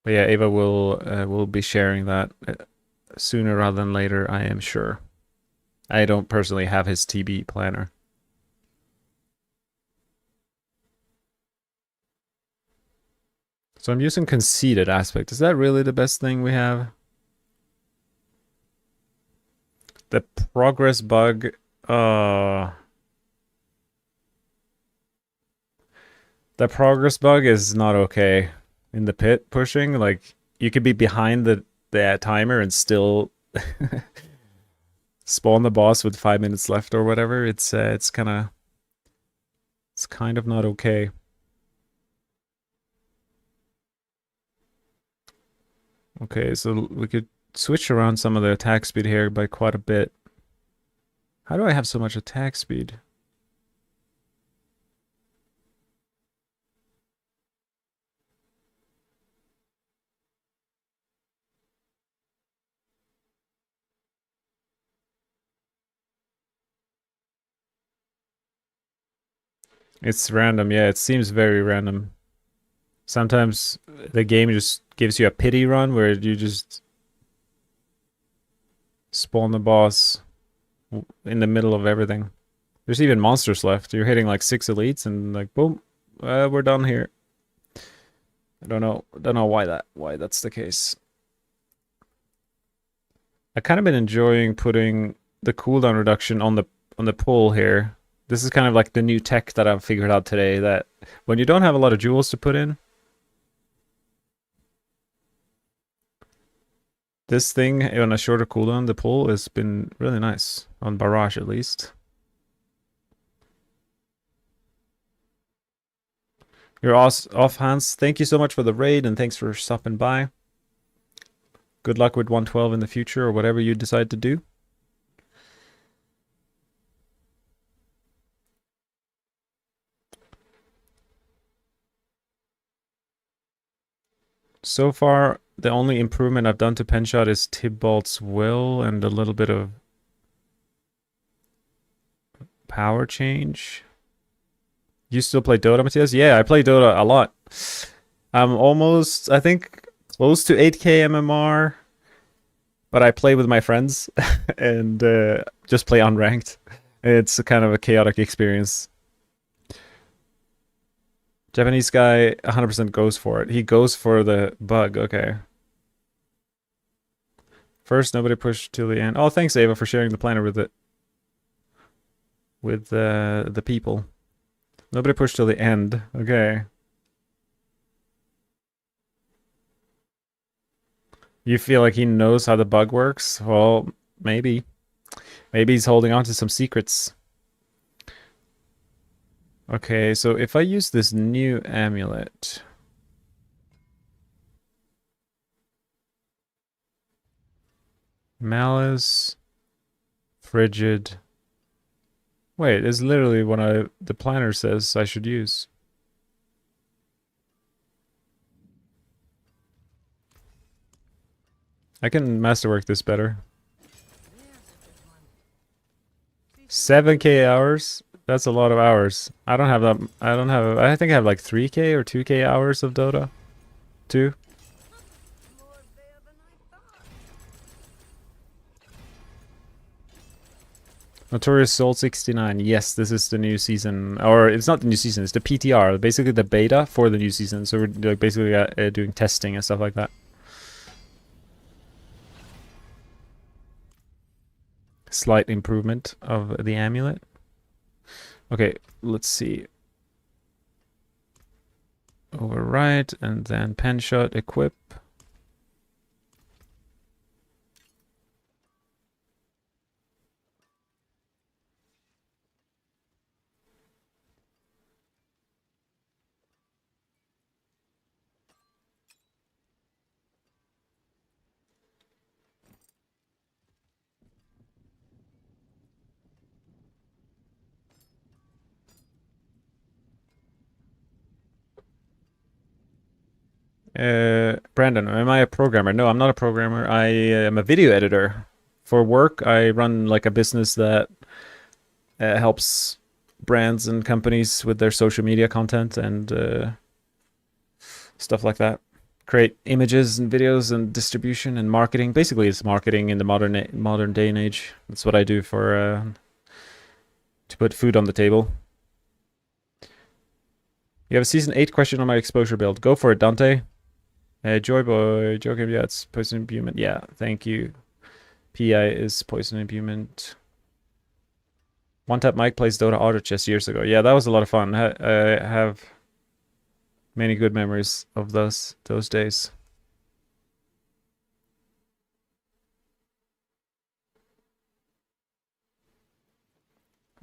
But yeah, Ava will be sharing that sooner rather than later, I am sure. I don't personally have his TB planner. So I'm using conceited aspect. Is that really the best thing we have? The progress bug. The progress bug is not okay in the pit pushing. Like, you could be behind the timer and still spawn the boss with 5 minutes left or whatever. It's kind of not okay. Okay, so we could switch around some of the attack speed here by quite a bit. How do I have so much attack speed? It's random, yeah, it seems very random. Sometimes the game just gives you a pity run where you just spawn the boss in the middle of everything. There's even monsters left. You're hitting like 6 elites and like boom, we're done here. I don't know why that's the case. I kind of been enjoying putting the cooldown reduction on the pull here. This is kind of like the new tech that I've figured out today, that when you don't have a lot of jewels to put in, this thing on a shorter cooldown, the pull, has been really nice. On barrage at least. You're off, Hans. Thank you so much for the raid and thanks for stopping by. Good luck with 112 in the future or whatever you decide to do. So far, the only improvement I've done to Penshot is Tybalt's Will and a little bit of power change. You still play Dota, Matthias? Yeah, I play Dota a lot. I'm almost, I think, close to 8k MMR, but I play with my friends and just play unranked. It's a kind of a chaotic experience. Japanese guy 100% goes for it. He goes for the bug. Okay. First, nobody pushed till the end. Oh, thanks, Ava, for sharing the planner with it. With the people. Nobody pushed till the end. Okay. You feel like he knows how the bug works? Well, maybe. Maybe he's holding on to some secrets. Okay, so if I use this new amulet... Malice... Frigid... Wait, it's literally what the planner says I should use. I can masterwork this better. 7k hours? That's a lot of hours. I don't have that. I think I have like 3k or 2k hours of Dota. 2. Notorious Soul 69. Yes, this is the new season. Or it's not the new season, it's the PTR. Basically the beta for the new season. So we're like basically doing testing and stuff like that. Slight improvement of the amulet. Okay, let's see. Override and then Penshot equip. Brandon, am I a programmer? No, I'm not a programmer. I am a video editor. For work, I run like a business that helps brands and companies with their social media content and stuff like that. Create images and videos and distribution and marketing. Basically, it's marketing in the modern day and age. That's what I do for to put food on the table. You have a season 8 question on my exposure build. Go for it, Dante. Joyboy, Joker, yeah, it's poison imbuement. Yeah, thank you. PI is poison imbuement. One Tap Mike plays Dota Auto Chess years ago. Yeah, that was a lot of fun. I have many good memories of those days.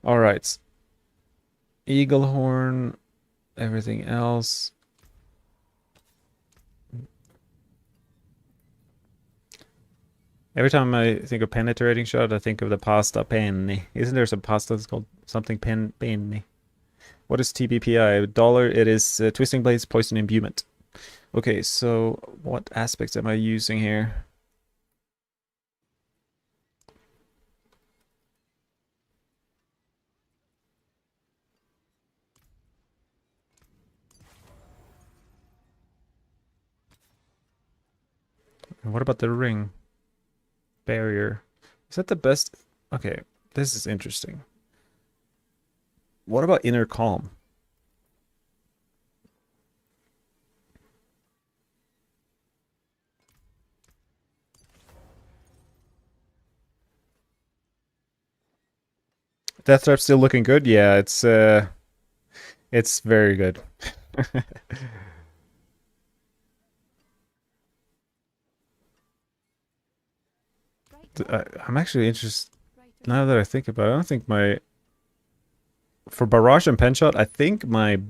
All right. Eagle horn, everything else. Every time I think of penetrating shot, I think of the pasta penne. Isn't there some pasta that's called something penne? What is TBPI? $1, it is Twisting Blades, Poison Imbuement. Okay, so what aspects am I using here? And what about the ring? Barrier. Is that the best? Okay, this is interesting. What about Inner Calm? Death Trap still looking good? Yeah, it's very good. I'm actually interested now that I think about it. I don't think for barrage and pen shot, I think my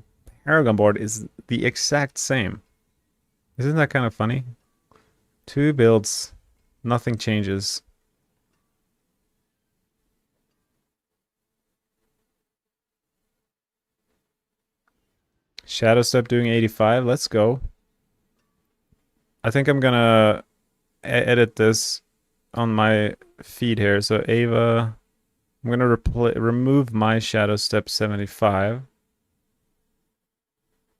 Paragon board is the exact same. Isn't that kind of funny? 2 builds, nothing changes. Shadow Step doing 85. Let's go. I think I'm gonna edit this on my feed here. So Ava, I'm gonna remove my Shadow Step 75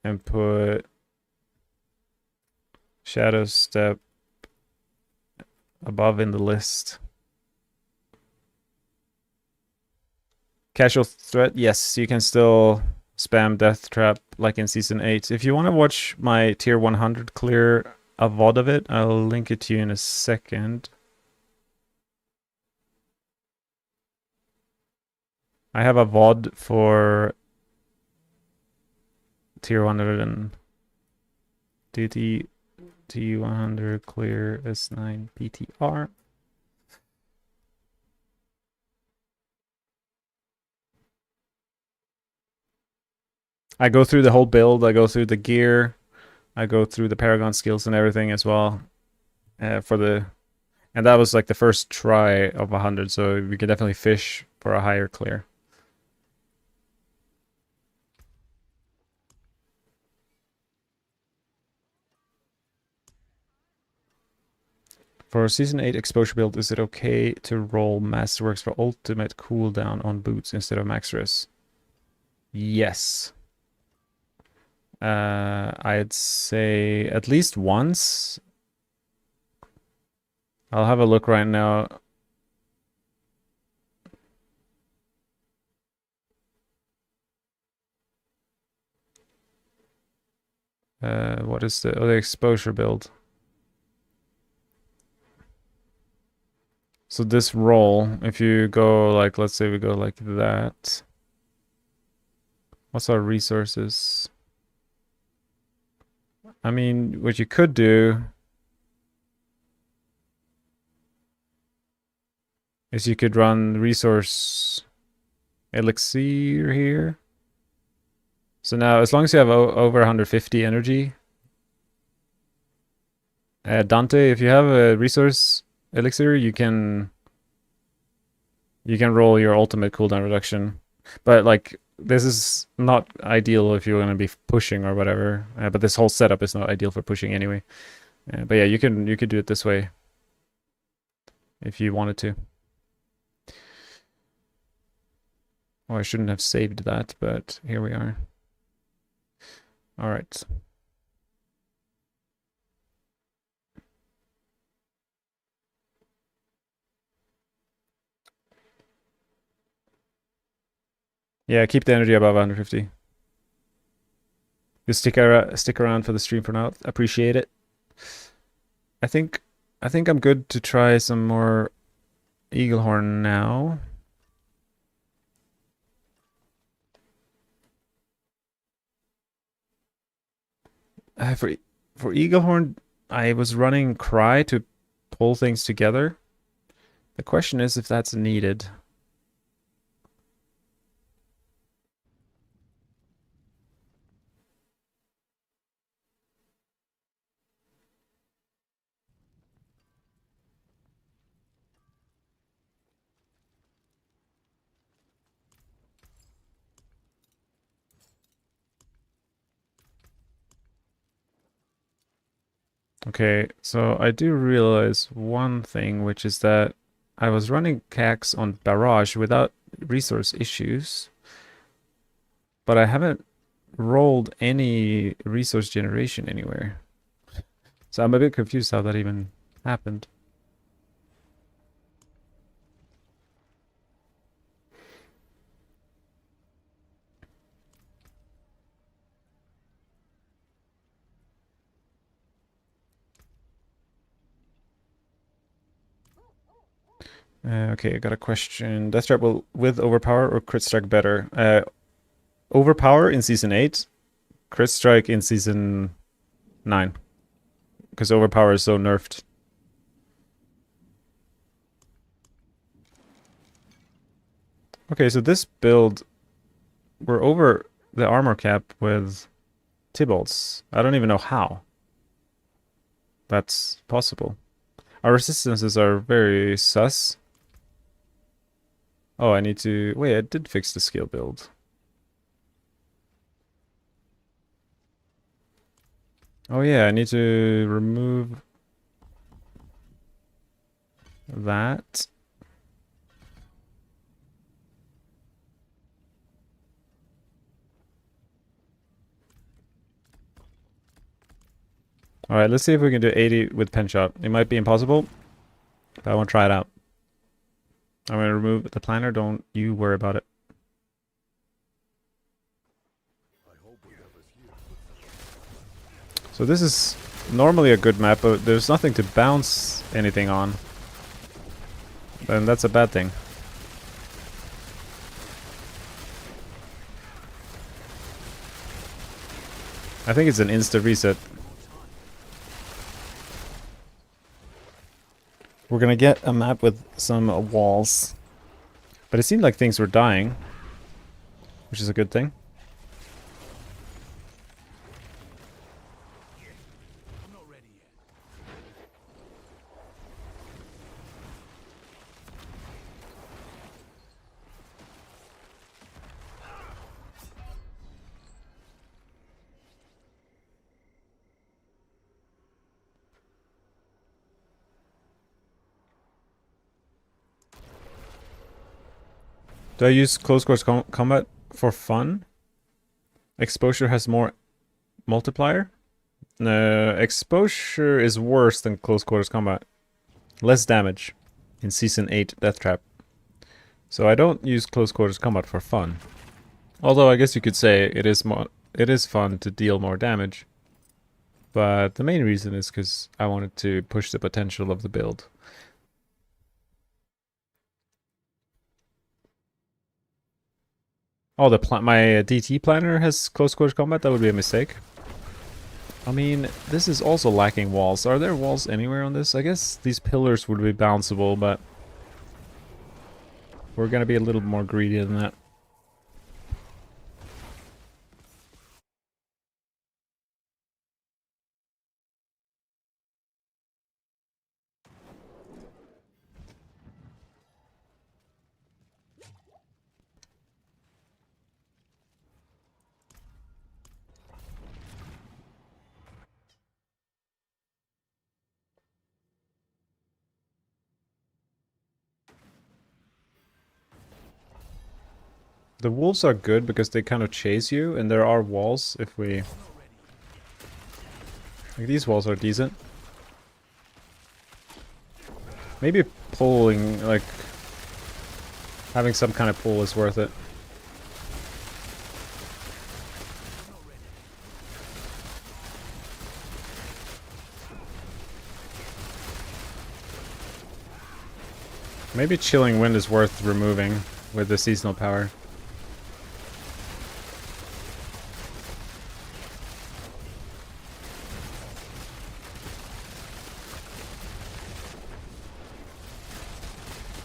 and put Shadow Step above in the list. Casual threat, yes, you can still spam Death Trap like in Season 8. If you want to watch my Tier 100 clear a VOD of it, I'll link it to you in a second. I have a VOD for Tier 100 and DT T100 clear S9 PTR. I go through the whole build. I go through the gear. I go through the Paragon skills and everything as well. And that was like the first try of 100, so we could definitely fish for a higher clear. For Season 8 exposure build, is it okay to roll Masterworks for ultimate cooldown on boots instead of Maxrus? Yes. I'd say at least once. I'll have a look right now. What is the exposure build? So this roll, if you go like, let's say we go like that. What's our resources? I mean, what you could do is you could run resource elixir here. So now, as long as you have over 150 energy, Dante, if you have a resource elixir, you can roll your ultimate cooldown reduction. But like, this is not ideal if you're going to be pushing or whatever. But this whole setup is not ideal for pushing anyway. But yeah, you could do it this way if you wanted to. Oh, I shouldn't have saved that, but here we are. All right. Yeah, keep the energy above 150. You stick around for the stream for now. Appreciate it. I think I'm good to try some more Eaglehorn now. For Eaglehorn, I was running Cry to pull things together. The question is if that's needed. Okay, so I do realize one thing, which is that I was running Cax on Barrage without resource issues, but I haven't rolled any resource generation anywhere. So I'm a bit confused how that even happened. Okay, I got a question. Death Trap will with Overpower or Crit Strike better? Overpower in Season 8, Crit Strike in Season 9. Because Overpower is so nerfed. Okay, so this build, we're over the armor cap with Tibalts. I don't even know how that's possible. Our resistances are very sus. Oh, I need to... Wait, I did fix the skill build. Oh yeah, I need to remove that. Alright, let's see if we can do 80 with pen shot. It might be impossible, but I want to try it out. I'm going to remove the planner. Don't you worry about it. So this is normally a good map, but there's nothing to bounce anything on. Then that's a bad thing. I think it's an insta reset. We're gonna get a map with some walls. But it seemed like things were dying, which is a good thing. Do I use close quarters combat for fun? Exposure has more multiplier? No, exposure is worse than close quarters combat. Less damage in Season 8 Death Trap. So I don't use close quarters combat for fun. Although I guess you could say it is fun to deal more damage. But the main reason is because I wanted to push the potential of the build. Oh, my DT planner has close quarters combat? That would be a mistake. I mean, this is also lacking walls. Are there walls anywhere on this? I guess these pillars would be bounceable, but we're gonna be a little more greedy than that. The wolves are good because they kind of chase you, and there are walls if we... Like, these walls are decent. Maybe pulling, like... Having some kind of pull is worth it. Maybe Chilling Wind is worth removing with the seasonal power.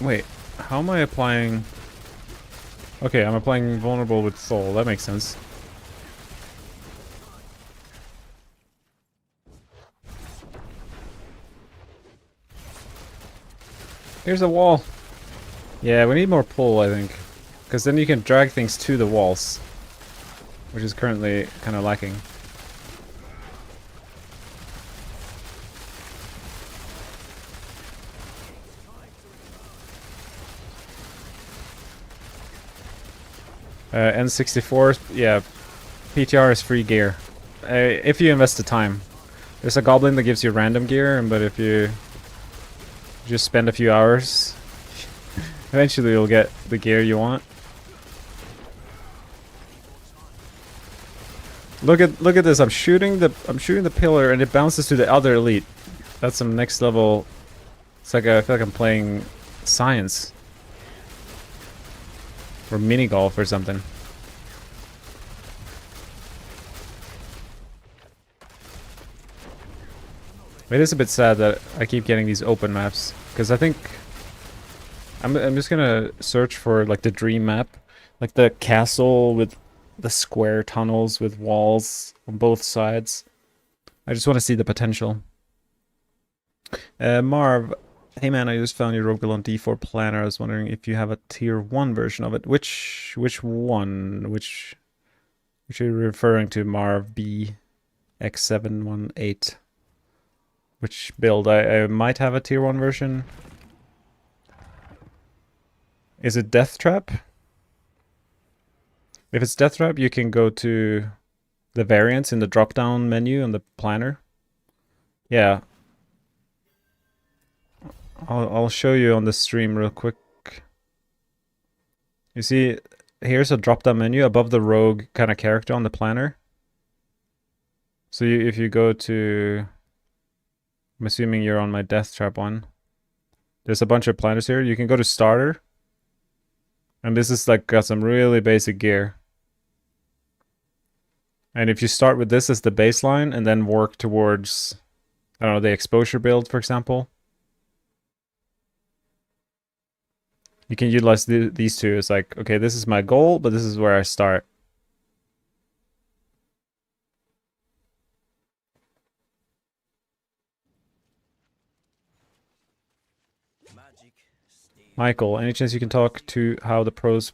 Wait, how am I applying... Okay, I'm applying Vulnerable with Soul, that makes sense. Here's a wall! Yeah, we need more pull, I think. Because then you can drag things to the walls. Which is currently kind of lacking. N64, yeah, PTR is free gear. If you invest the time. There's a goblin that gives you random gear, but if you just spend a few hours, eventually you'll get the gear you want. Look at this. I'm shooting the pillar and it bounces to the other elite. That's some next level. It's like I feel like I'm playing science. Or mini golf or something. It is a bit sad that I keep getting these open maps, because I think I'm just gonna search for like the dream map, like the castle with the square tunnels with walls on both sides. I just want to see the potential. Marv, hey man, I just found your Rogue on D4 planner. I was wondering if you have a tier 1 version of it. Which one? Which are you referring to, Marv B X718? Which build? I might have a tier 1 version. Is it Death Trap? If it's Death Trap, you can go to the variants in the drop-down menu on the planner. Yeah. I'll show you on the stream real quick. You see, here's a drop-down menu above the rogue kind of character on the planner. So if you go to... I'm assuming you're on my Death Trap one. There's a bunch of planners here. You can go to Starter. And this is like got some really basic gear. And if you start with this as the baseline and then work towards, I don't know, the exposure build, for example. You can utilize these two. It's like, okay, this is my goal, but this is where I start. Michael, any chance you can talk to how the pros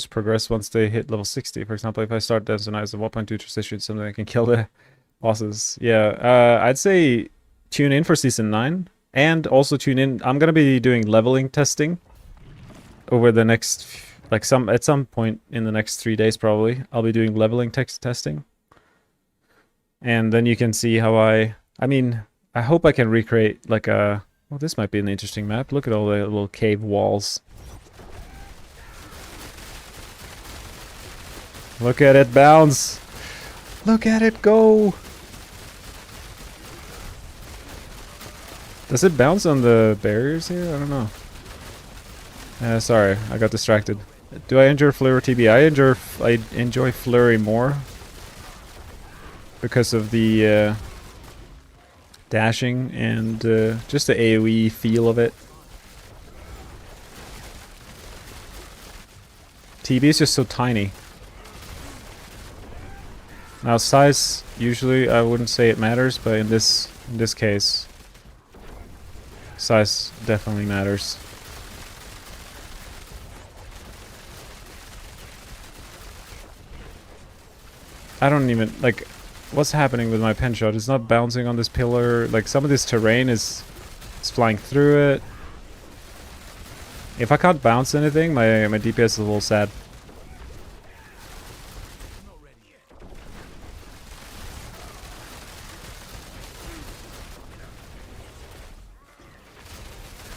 progress once they hit level 60? For example, if I start Devs and I have a 1.2 transition, something that can kill the bosses. Yeah, I'd say tune in for Season 9. And also tune in, I'm going to be doing leveling testing over the next, like at some point in the next 3 days probably. I'll be doing leveling testing. And then you can see how I mean, I hope I can recreate like a... Well, this might be an interesting map. Look at all the little cave walls. Look at it bounce! Look at it go! Does it bounce on the barriers here? I don't know. Sorry, I got distracted. Do I enjoy Flurry TB? I enjoy Flurry more. Because of the... dashing and just the AoE feel of it. TB is just so tiny. Now size, usually I wouldn't say it matters, but in this case, size definitely matters. I don't even, like, what's happening with my pen shot? It's not bouncing on this pillar. Like, some of this terrain is flying through it. If I can't bounce anything, my DPS is a little sad.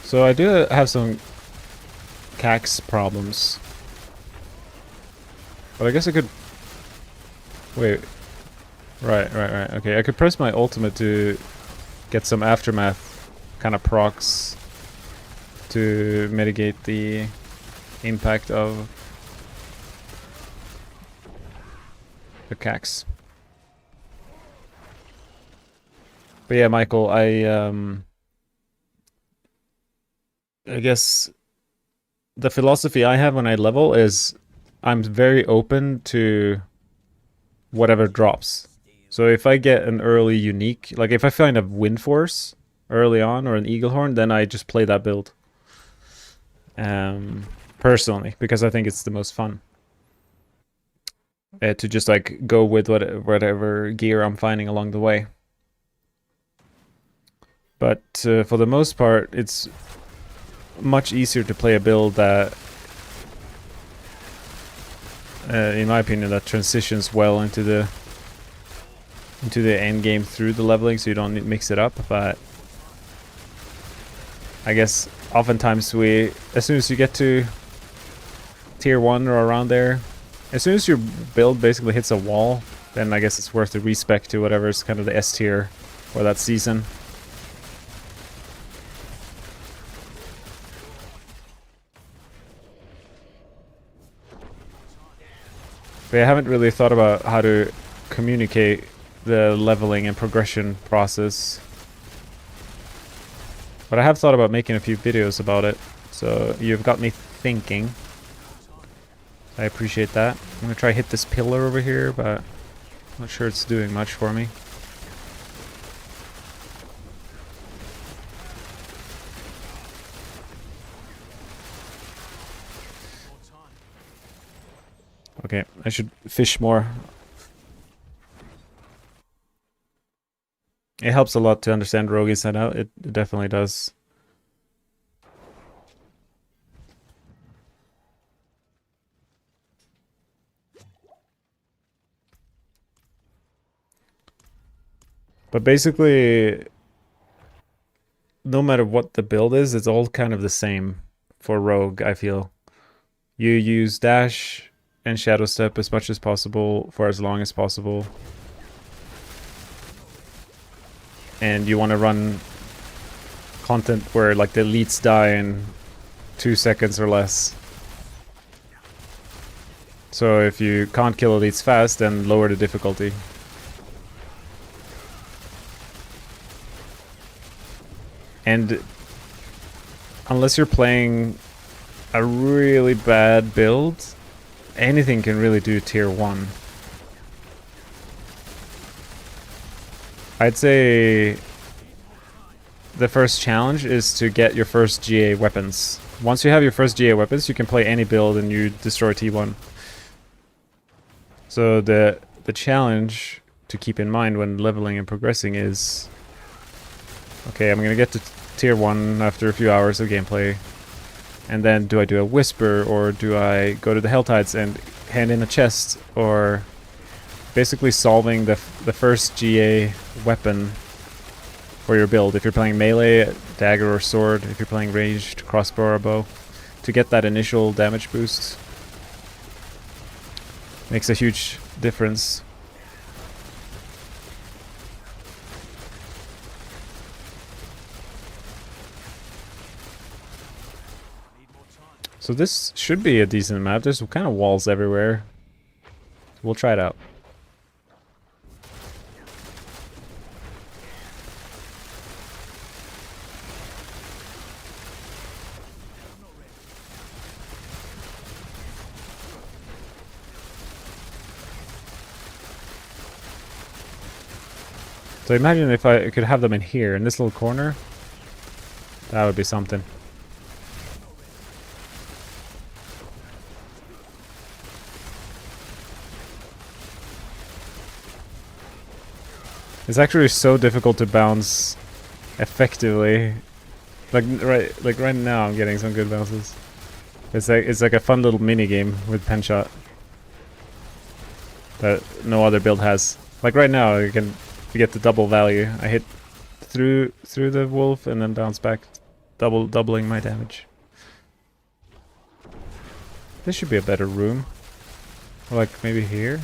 So I do have some cax problems. But I guess I could... Wait. Right. Okay, I could press my ultimate to get some aftermath kind of procs to mitigate the impact of the cax. But yeah, Michael, I guess the philosophy I have when I level is I'm very open to whatever drops. So if I get an early unique, like if I find a wind force early on or an eagle horn, then I just play that build. Personally, because I think it's the most fun. To just like go with whatever gear I'm finding along the way. But for the most part, it's much easier to play a build that, in my opinion, that transitions well into the end game through the leveling, so you don't mix it up. But I guess oftentimes as soon as you get to tier 1 or around there, as soon as your build basically hits a wall, then I guess it's worth the respec to whatever's kind of the S tier for that season. But I haven't really thought about how to communicate the leveling and progression process. But I have thought about making a few videos about it, so you've got me thinking. I appreciate that. I'm gonna try hit this pillar over here, but I'm not sure it's doing much for me. Okay, I should fish more. It helps a lot to understand rogue inside out. It definitely does. But basically, no matter what the build is, it's all kind of the same for rogue, I feel. You use dash and shadow step as much as possible for as long as possible. And you want to run content where like the elites die in 2 seconds or less. So if you can't kill elites fast, then lower the difficulty. And unless you're playing a really bad build, anything can really do tier 1. I'd say the first challenge is to get your first GA weapons. Once you have your first GA weapons, you can play any build and you destroy T1. So the challenge to keep in mind when leveling and progressing is, okay, I'm gonna get to tier 1 after a few hours of gameplay. And then do I do a whisper, or do I go to the Helltides and hand in a chest, or basically solving the first GA weapon for your build. If you're playing melee, dagger or sword, if you're playing ranged, crossbow or bow, to get that initial damage boost makes a huge difference. So this should be a decent map. There's kind of walls everywhere. We'll try it out. So imagine if I could have them in here, in this little corner. That would be something. It's actually so difficult to bounce effectively. Like right now I'm getting some good bounces. It's like a fun little mini game with pen shot that no other build has. Like right now you get the double value. I hit through the wolf and then bounce back. doubling my damage. This should be a better room. Or like maybe here.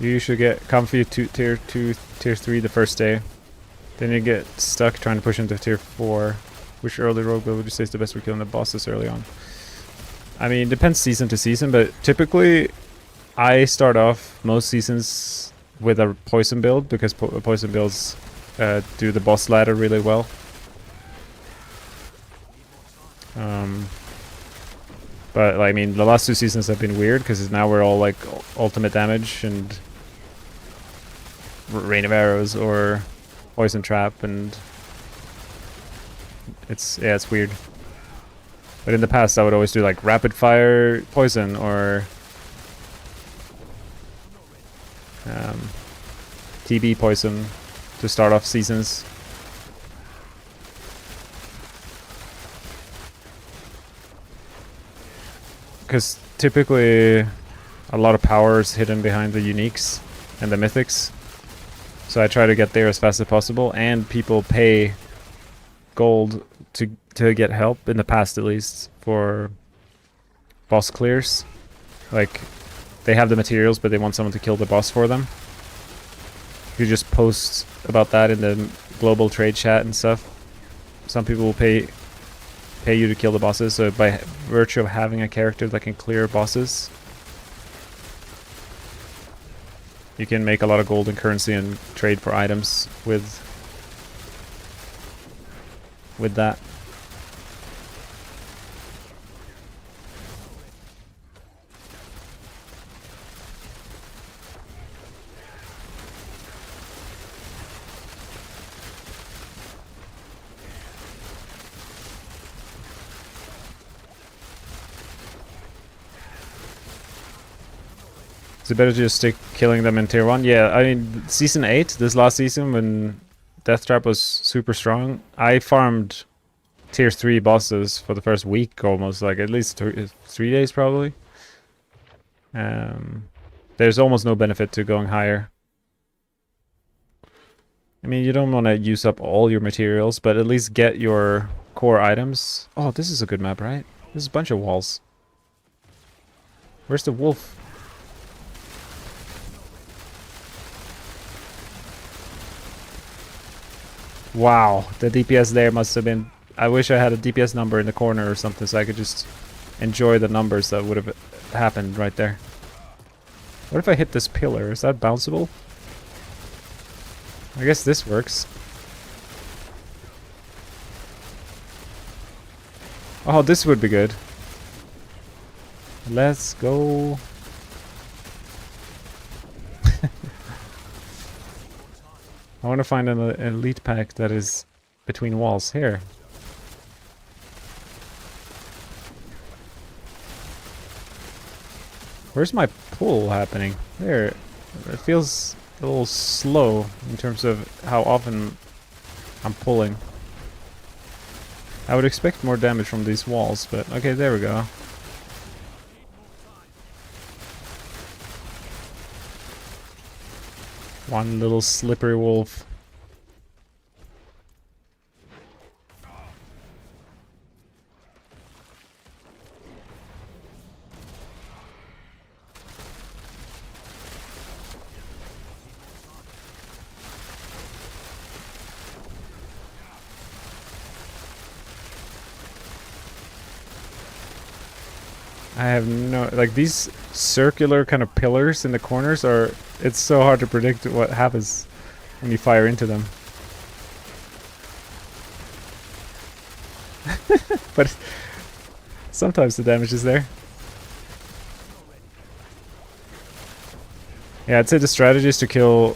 You should get comfy to tier 2, tier 3 the first day. Then you get stuck trying to push into tier 4. Which early rogue build would you say is the best for killing the bosses early on? I mean, it depends season to season, but typically I start off most seasons with a poison build because poison builds do the boss ladder really well. But I mean, the last 2 seasons have been weird because now we're all like ultimate damage and rain of arrows or poison trap, and it's weird. But in the past I would always do like rapid fire poison or TB poison to start off seasons. Because typically a lot of power is hidden behind the uniques and the mythics. So I try to get there as fast as possible, and people pay gold to get help, in the past at least, for boss clears. Like, they have the materials but they want someone to kill the boss for them. You just post about that in the global trade chat and stuff. Some people will pay you to kill the bosses, so by virtue of having a character that can clear bosses, you can make a lot of gold in currency and trade for items with that. Is it better to just stick killing them in tier 1? Yeah, I mean, season 8, this last season, when Death Trap was super strong, I farmed tier 3 bosses for the first week almost, like at least 3 days probably. There's almost no benefit to going higher. I mean, you don't want to use up all your materials, but at least get your core items. Oh, this is a good map, right? This is a bunch of walls. Where's the wolf? Wow, the DPS there must have been... I wish I had a DPS number in the corner or something so I could just enjoy the numbers that would have happened right there. What if I hit this pillar? Is that bounceable? I guess this works. Oh, this would be good. Let's go. I want to find an elite pack that is between walls. Here. Where's my pull happening? There. It feels a little slow in terms of how often I'm pulling. I would expect more damage from these walls, but okay, there we go. One little slippery wolf. I have no... like, these circular kind of pillars in the corners are... it's so hard to predict what happens when you fire into them. But sometimes the damage is there. Yeah, I'd say the strategy is to kill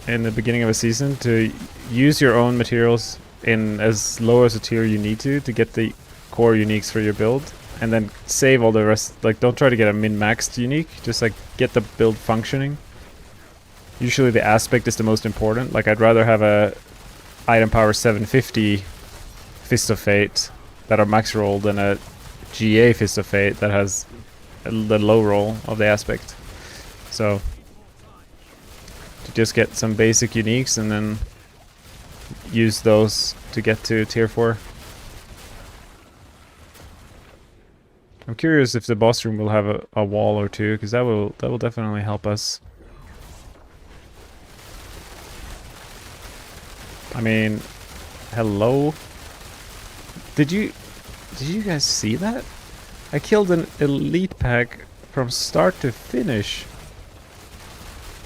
in the beginning of a season, to use your own materials in as low as a tier you need to get the core uniques for your build. And then save all the rest. Like, don't try to get a min-maxed unique. Just like get the build functioning. Usually the aspect is the most important. Like, I'd rather have a item power 750 Fist of Fate that are max roll than a GA Fist of Fate that has the low roll of the aspect. So, to just get some basic uniques and then use those to get to tier 4. I'm curious if the boss room will have a wall or two, because that will definitely help us. I mean, hello? Did you guys see that? I killed an elite pack from start to finish.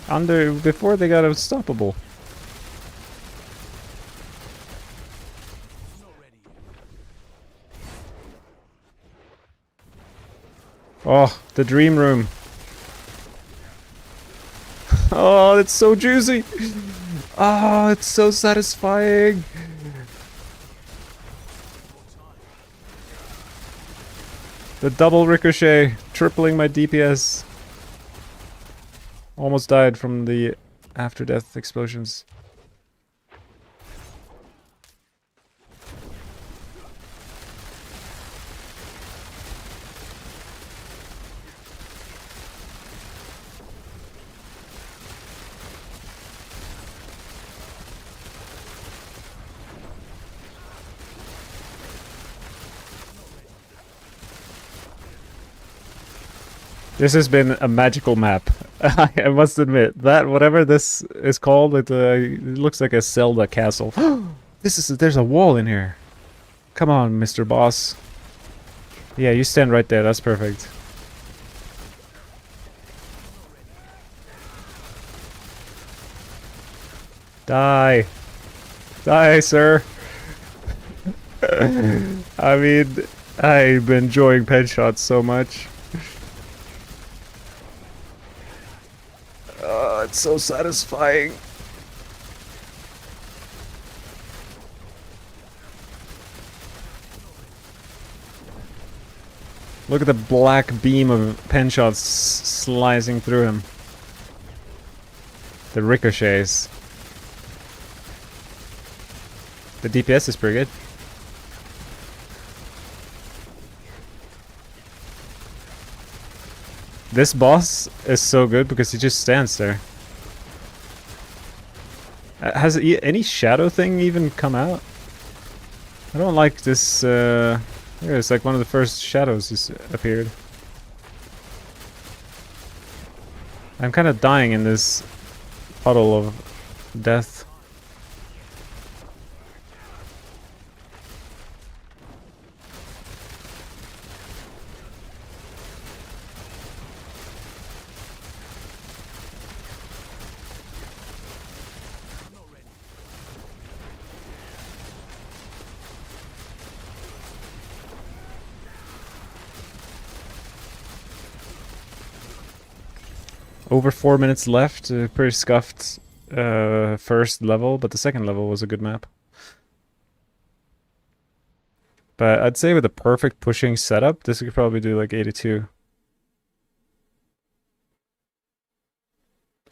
Before they got unstoppable. Oh, the dream room. Oh, it's so juicy. Oh, it's so satisfying. The double ricochet, tripling my DPS. Almost died from the after-death explosions. This has been a magical map. I must admit that whatever this is called, it looks like a Zelda castle. There's a wall in here. Come on, Mr. Boss. Yeah, you stand right there. That's perfect. Die. Die, sir. I mean, I've been enjoying pen shots so much. It's so satisfying. Look at the black beam of pen shots slicing through him. The ricochets. The DPS is pretty good. This boss is so good because he just stands there. Has any shadow thing even come out? I don't like this. Yeah, it's like one of the first shadows just appeared. I'm kind of dying in this puddle of death. Over 4 minutes left. Pretty scuffed first level, but the second level was a good map. But I'd say with a perfect pushing setup, this could probably do like 82.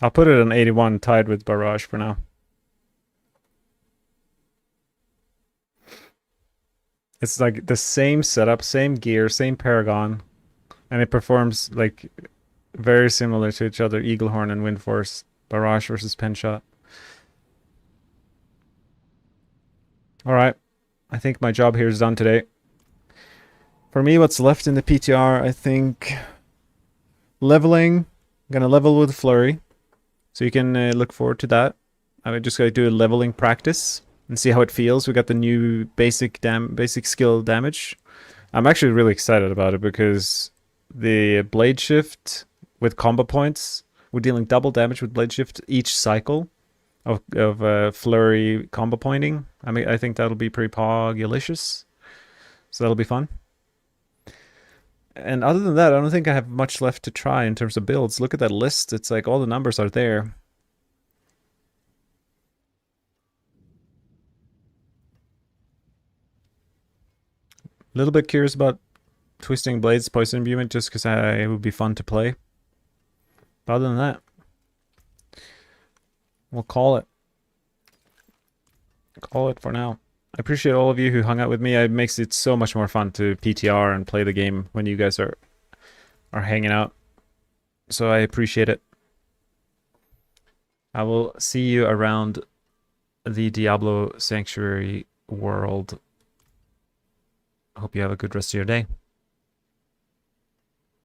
I'll put it on 81, tied with Barrage for now. It's like the same setup, same gear, same Paragon, and it performs like very similar to each other. Eaglehorn and Windforce. Barrage versus Penshot. Alright. I think my job here is done today. For me, what's left in the PTR, I think leveling. I'm gonna level with Flurry. So you can look forward to that. I'm just gonna do a leveling practice and see how it feels. We got the new basic skill damage. I'm actually really excited about it because the blade shift with combo points, we're dealing double damage with blade shift each cycle of Flurry combo pointing. I mean, I think that'll be pretty pog-ilicious. So that'll be fun. And other than that, I don't think I have much left to try in terms of builds. Look at that list. It's like all the numbers are there. A little bit curious about Twisting Blades, Poison Imbuement, just because it would be fun to play. But other than that, we'll call it. Call it for now. I appreciate all of you who hung out with me. It makes it so much more fun to PTR and play the game when you guys are hanging out. So I appreciate it. I will see you around the Diablo Sanctuary world. Hope you have a good rest of your day.